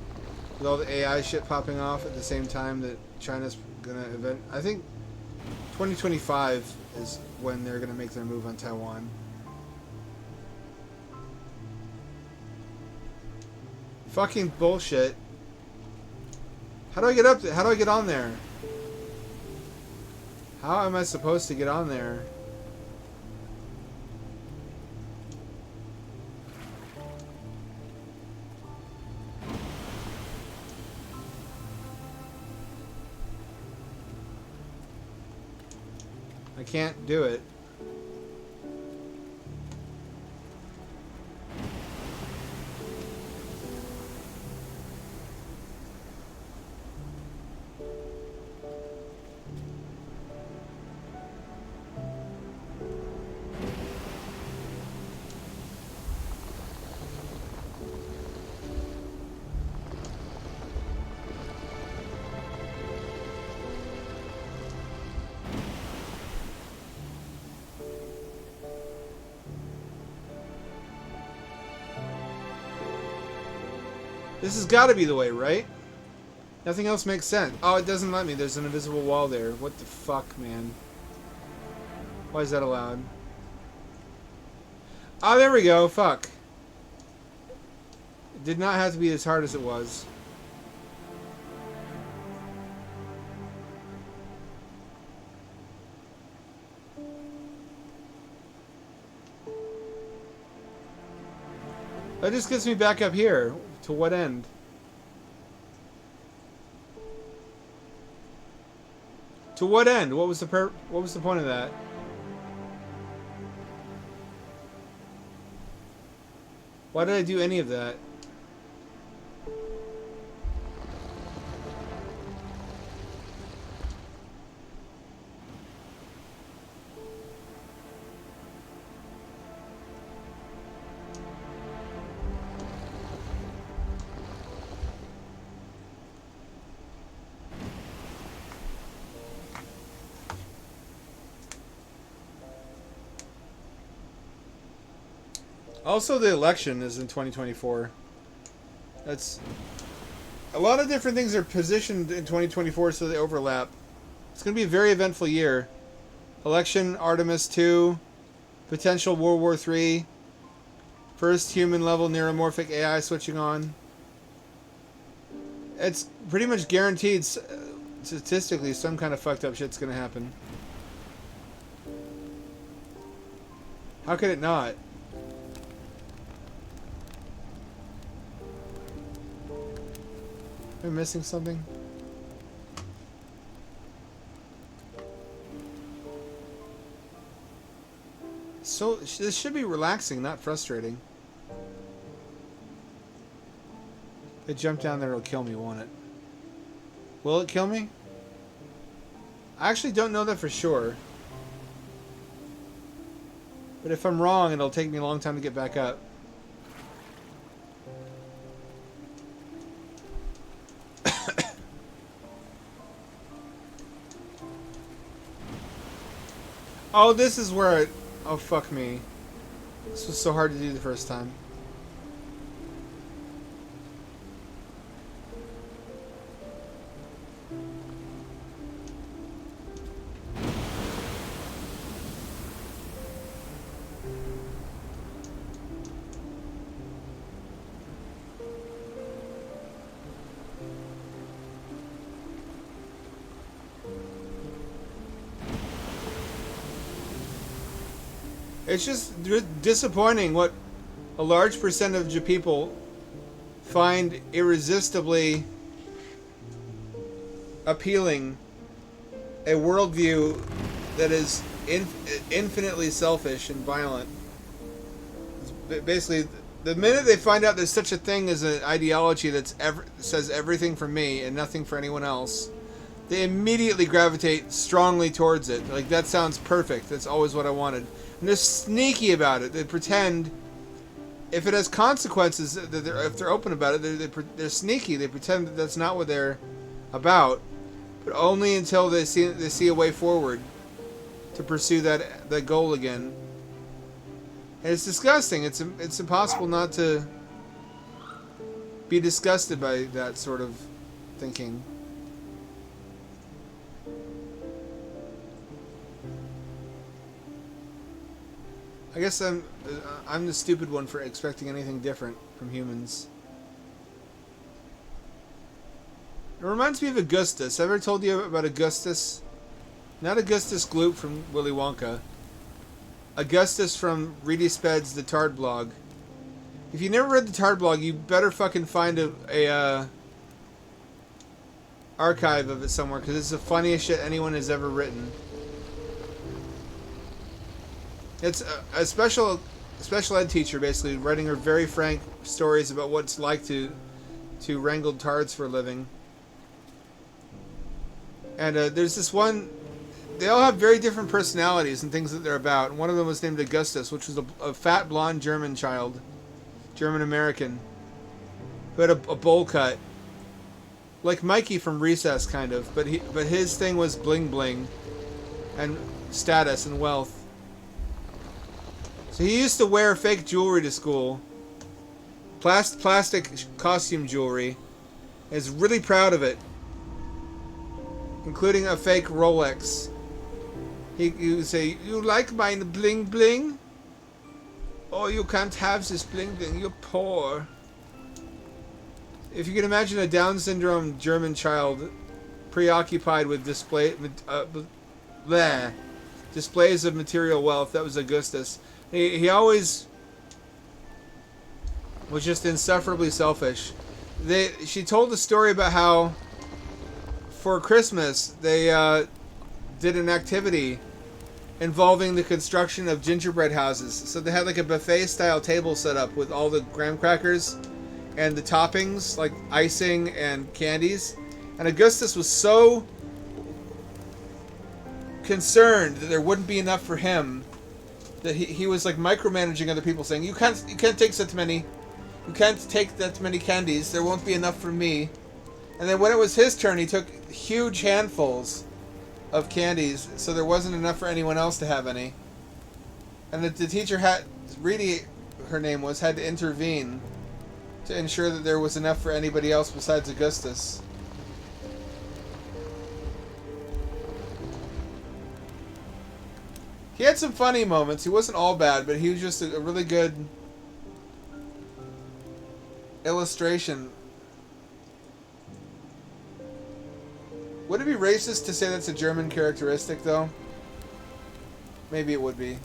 with all the AI shit popping off at the same time that China's going to event. I think 2025 is when they're going to make their move on Taiwan. Fucking bullshit. How do I get up there? How do I get on there? How am I supposed to get on there? can't do it. This has got to be the way, right? Nothing else makes sense. Oh, it doesn't let me. There's an invisible wall there. What the fuck, man? Why is that allowed? Oh, there we go. Fuck. It did not have to be as hard as it was. That just gets me back up here. To what end? To what end? What was the point of that? Why did I do any of that? Also, the election is in 2024. That's... A lot of different things are positioned in 2024 so they overlap. It's going to be a very eventful year. Election, Artemis 2, potential World War 3, first human-level neuromorphic AI switching on. It's pretty much guaranteed, statistically, some kind of fucked up shit's going to happen. How could it not? Am I missing something? So, this should be relaxing, not frustrating. If it jump down there, it'll kill me, won't it? Will it kill me? I actually don't know that for sure. But if I'm wrong, it'll take me a long time to get back up. Oh, this is where it... Oh, fuck me. This was so hard to do the first time. It's just disappointing what a large percentage of people find irresistibly appealing. A worldview that is infinitely selfish and violent. Basically, the minute they find out there's such a thing as an ideology that says everything for me and nothing for anyone else, they immediately gravitate strongly towards it. Like, that sounds perfect. That's always what I wanted. And they're sneaky about it. They pretend, if it has consequences, if they're open about it, they're sneaky. They pretend that that's not what they're about, but only until they see a way forward to pursue that goal again. And it's disgusting. It's impossible not to be disgusted by that sort of thinking. I guess I'm the stupid one for expecting anything different from humans. It reminds me of Augustus. Have I ever told you about Augustus? Not Augustus Gloop from Willy Wonka. Augustus from Reedy Sped's The Tard Blog. If you never read The Tard Blog, you better fucking find a archive of it somewhere, because it's the funniest shit anyone has ever written. It's a special ed teacher basically writing her very frank stories about what it's like to wrangle tards for a living. And there's this one. They all have very different personalities and things that they're about. And one of them was named Augustus, which was a fat blonde German child, German American, who had a bowl cut, like Mikey from Recess, kind of. But his thing was bling bling, and status and wealth. So he used to wear fake jewelry to school, plastic costume jewelry. Is really proud of it, including a fake Rolex. He would say, "You like mine bling bling? Oh, you can't have this bling bling. You're poor." If you can imagine a Down syndrome German child preoccupied with displays of material wealth, that was Augustus. He always was just insufferably selfish. She told a story about how for Christmas they did an activity involving the construction of gingerbread houses. So they had like a buffet style table set up with all the graham crackers and the toppings like icing and candies. And Augustus was so concerned that there wouldn't be enough for him that he was like micromanaging other people, saying, you can't take such many, you can't take that many candies, there won't be enough for me. And then when it was his turn, he took huge handfuls of candies, so there wasn't enough for anyone else to have any. And the teacher had, Reedy, her name was, had to intervene to ensure that there was enough for anybody else besides Augustus. He had some funny moments. He wasn't all bad, but he was just a really good illustration. Would it be racist to say that's a German characteristic, though? Maybe it would be.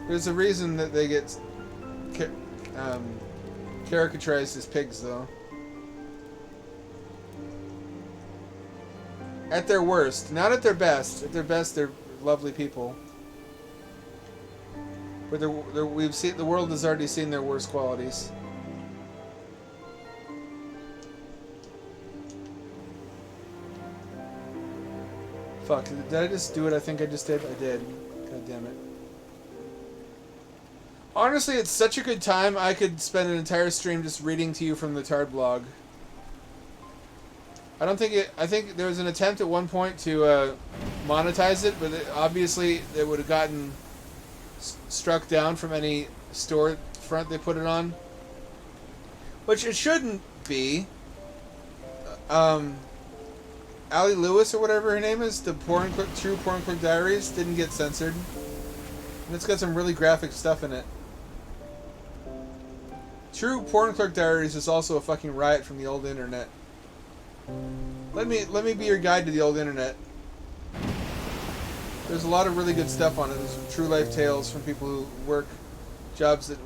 There's a reason that they get caricaturized as pigs, though. At their worst. Not at their best. At their best, they're lovely people. But we've seen, the world has already seen their worst qualities. Fuck, did I just do what I think I just did? I did. God damn it. Honestly, it's such a good time, I could spend an entire stream just reading to you from the Tard blog. I think there was an attempt at one point to monetize it, but obviously it would have gotten struck down from any storefront they put it on. Which it shouldn't be. Allie Lewis, or whatever her name is, the True Porn Clerk Diaries, didn't get censored. And it's got some really graphic stuff in it. True Porn Clerk Diaries is also a fucking riot from the old internet. Let me be your guide to the old internet. There's a lot of really good stuff on it. There's true life tales from people who work jobs that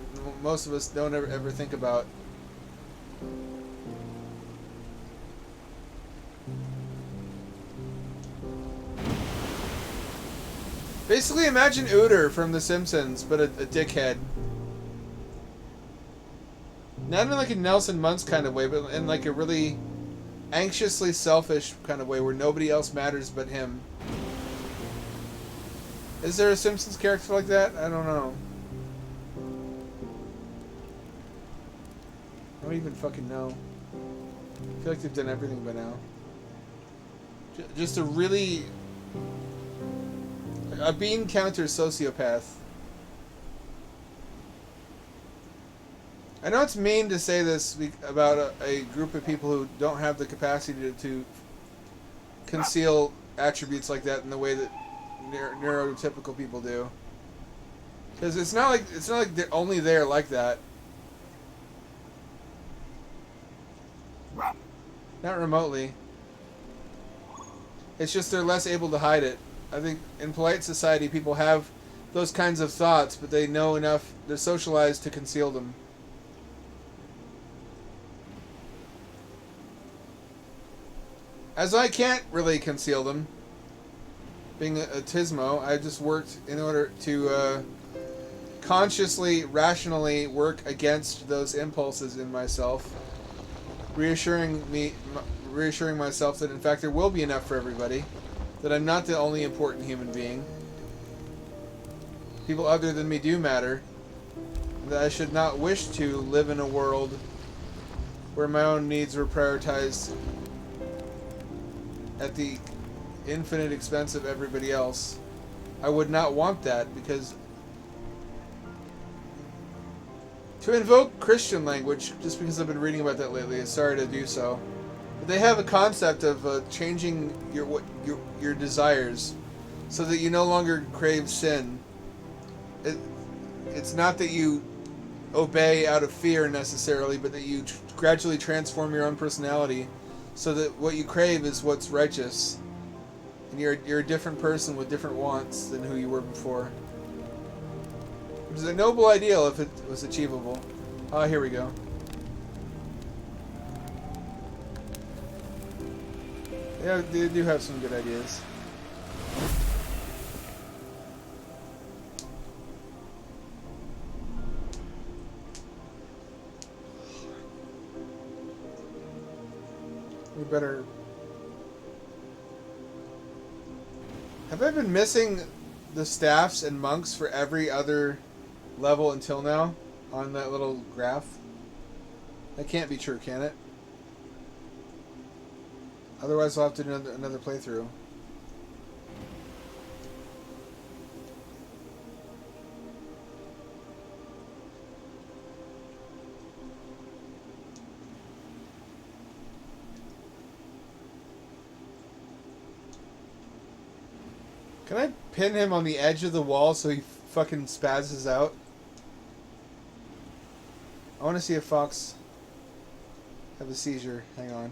most of us don't ever think about. Basically, imagine Uter from The Simpsons, but a dickhead. Not in like a Nelson Muntz kind of way, but in like a really anxiously selfish kind of way where nobody else matters but him. Is there a Simpsons character like that? I don't know. I don't even fucking know. I feel like they've done everything by now. Just a really... a bean counter sociopath. I know it's mean to say this about a group of people who don't have the capacity to conceal attributes like that in the way that neurotypical people do. Because it's not like they're only there like that. Not remotely. It's just they're less able to hide it. I think in polite society people have those kinds of thoughts, but they know enough, they're socialized to conceal them. As I can't really conceal them. being a Tismo, I just worked in order to consciously, rationally work against those impulses in myself, reassuring myself that in fact there will be enough for everybody, that I'm not the only important human being. People other than me do matter, that I should not wish to live in a world where my own needs were prioritized at the infinite expense of everybody else. I would not want that, because to invoke Christian language, just because I've been reading about that lately, I'm sorry to do so, but they have a concept of changing your desires so that you no longer crave sin. It's not that you obey out of fear necessarily, but that you gradually transform your own personality so that what you crave is what's righteous, and you're a different person with different wants than who you were before. Which is a noble ideal if it was achievable. Ah, here we go. Yeah, they do have some good ideas. We better... Have I been missing the staffs and monks for every other level until now on that little graph? That can't be true, can it? Otherwise I'll have to do another playthrough. Can I pin him on the edge of the wall so he fucking spazzes out? I want to see a fox have a seizure. Hang on.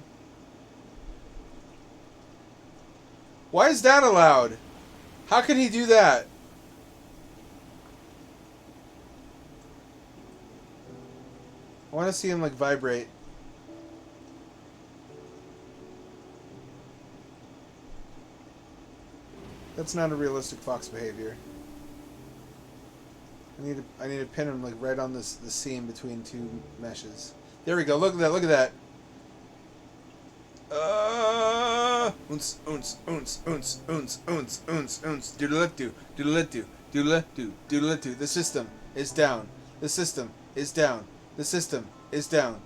Why is that allowed? How can he do that? I want to see him like vibrate. That's not a realistic fox behavior. I need to pin him like right on the seam between two meshes. There we go. Look at that. Look at that. Unce, unce, unce, unce, unce, unce, unce, unce. Doodle-do, doodle-do, doodle-do, doodle-do. The system is down. The system is down. The system is down.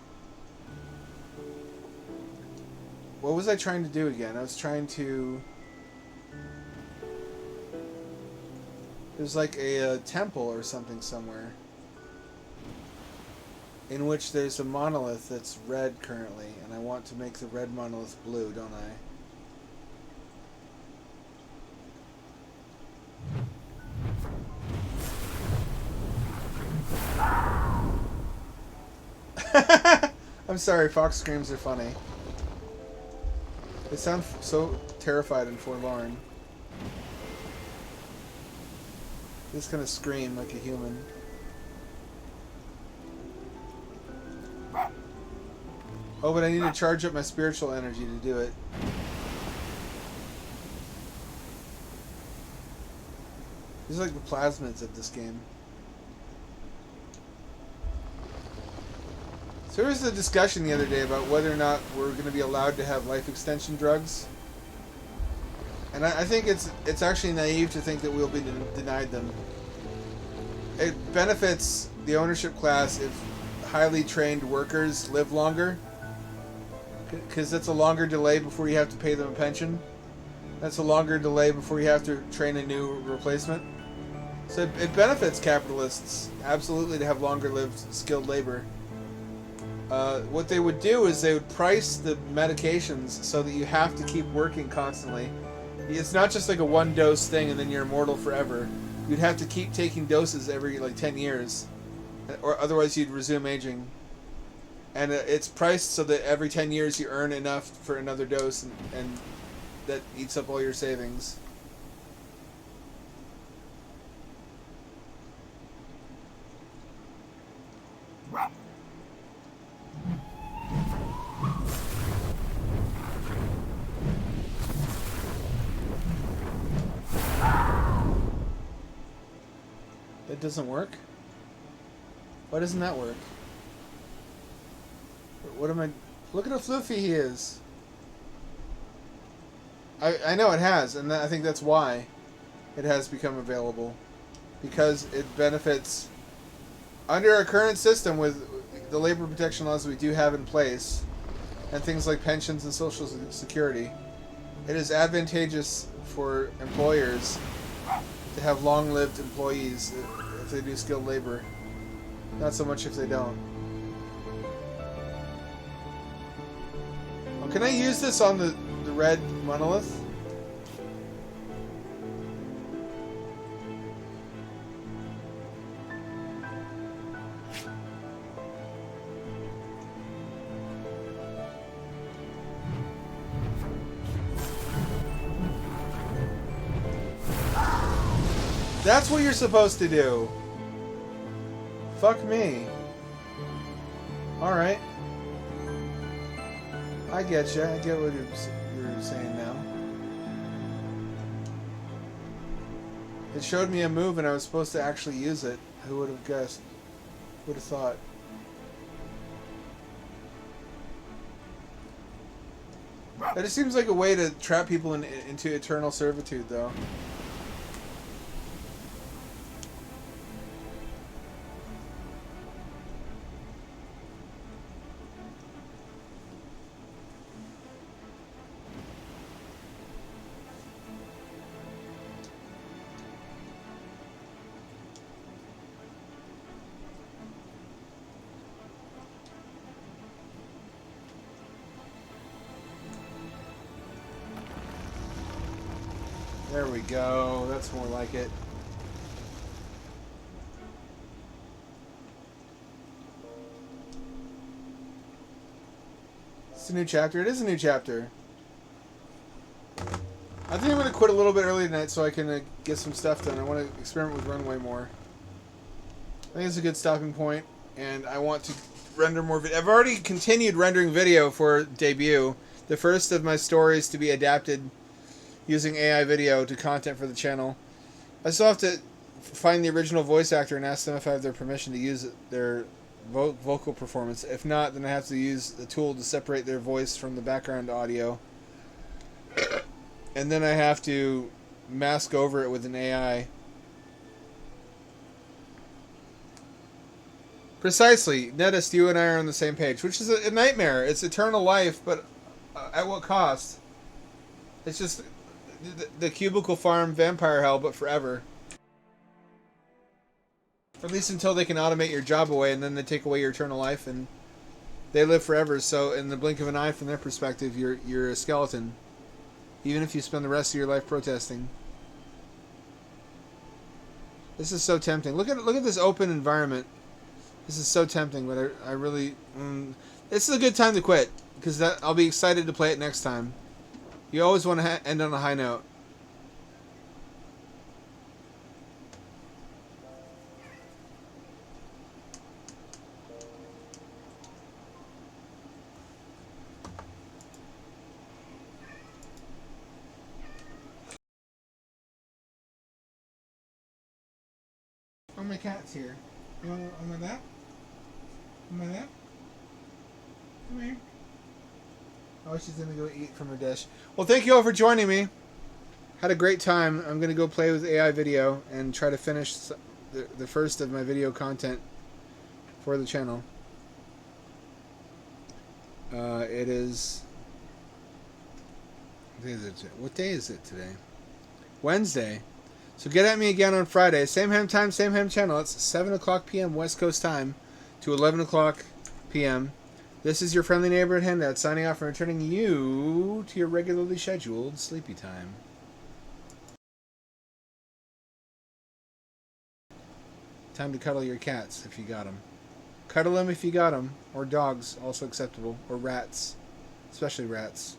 What was I trying to do again? I was trying to... There's like a temple or something somewhere in which there's a monolith that's red currently, and I want to make the red monolith blue, don't I? I'm sorry, fox screams are funny. They sound so terrified and forlorn. Just gonna scream like a human. Oh, but I need to charge up my spiritual energy to do it. These are like the plasmids of this game. So there was a discussion the other day about whether or not we're going to be allowed to have life extension drugs. And I think it's actually naive to think that we'll be denied them. It benefits the ownership class if highly trained workers live longer, because that's a longer delay before you have to pay them a pension. That's a longer delay before you have to train a new replacement. So it benefits capitalists absolutely to have longer lived skilled labor. What they would do is they would price the medications so that you have to keep working constantly. It's not just like a one dose thing and then you're immortal forever. You'd have to keep taking doses every like 10 years, or otherwise you'd resume aging. And it's priced so that every 10 years you earn enough for another dose, and that eats up all your savings. That doesn't work? Why doesn't that work? What am I... Look at how floofy he is. I know it has, and I think that's why it has become available. Because it benefits... Under our current system with the labor protection laws we do have in place, and things like pensions and social security, it is advantageous for employers to have long-lived employees if they do skilled labor. Not so much if they don't. Oh, can I use this on the red monolith? That's what you're supposed to do. Fuck me. Alright. I get you. I get what you're saying now. It showed me a move and I was supposed to actually use it. Who would have guessed? Would have thought. That just seems like a way to trap people into eternal servitude, though. There we go. That's more like it. It's a new chapter. It is a new chapter. I think I'm going to quit a little bit early tonight so I can get some stuff done. I want to experiment with Runway more. I think it's a good stopping point, and I want to render more video. I've already continued rendering video for debut. The first of my stories to be adapted using AI video to content for the channel. I still have to find the original voice actor and ask them if I have their permission to use their vocal performance. If not, then I have to use the tool to separate their voice from the background audio. And then I have to mask over it with an AI. Precisely. Nettist, you and I are on the same page, which is a nightmare. It's eternal life, but at what cost? It's just the cubicle farm vampire hell, but forever. Or at least until they can automate your job away, and then they take away your eternal life, and they live forever. So in the blink of an eye, from their perspective, you're a skeleton, even if you spend the rest of your life protesting. This is so tempting. Look at this open environment. This is so tempting, but I really this is a good time to quit, because I'll be excited to play it next time. You always want to end on a high note. Oh, my cat's here. You want on my lap? On my lap? Come here. Oh, she's gonna go eat from her dish. Well, thank you all for joining me. Had a great time. I'm gonna go play with AI video and try to finish the first of my video content for the channel. It is... What day is it today? Wednesday. So get at me again on Friday. Same ham time, same ham channel. It's 7 o'clock p.m. West Coast time to 11 o'clock p.m. This is your friendly neighborhood handout signing off and returning you to your regularly scheduled sleepy time. Time to cuddle your cats if you got them. Cuddle them if you got them. Or dogs, also acceptable. Or rats. Especially rats.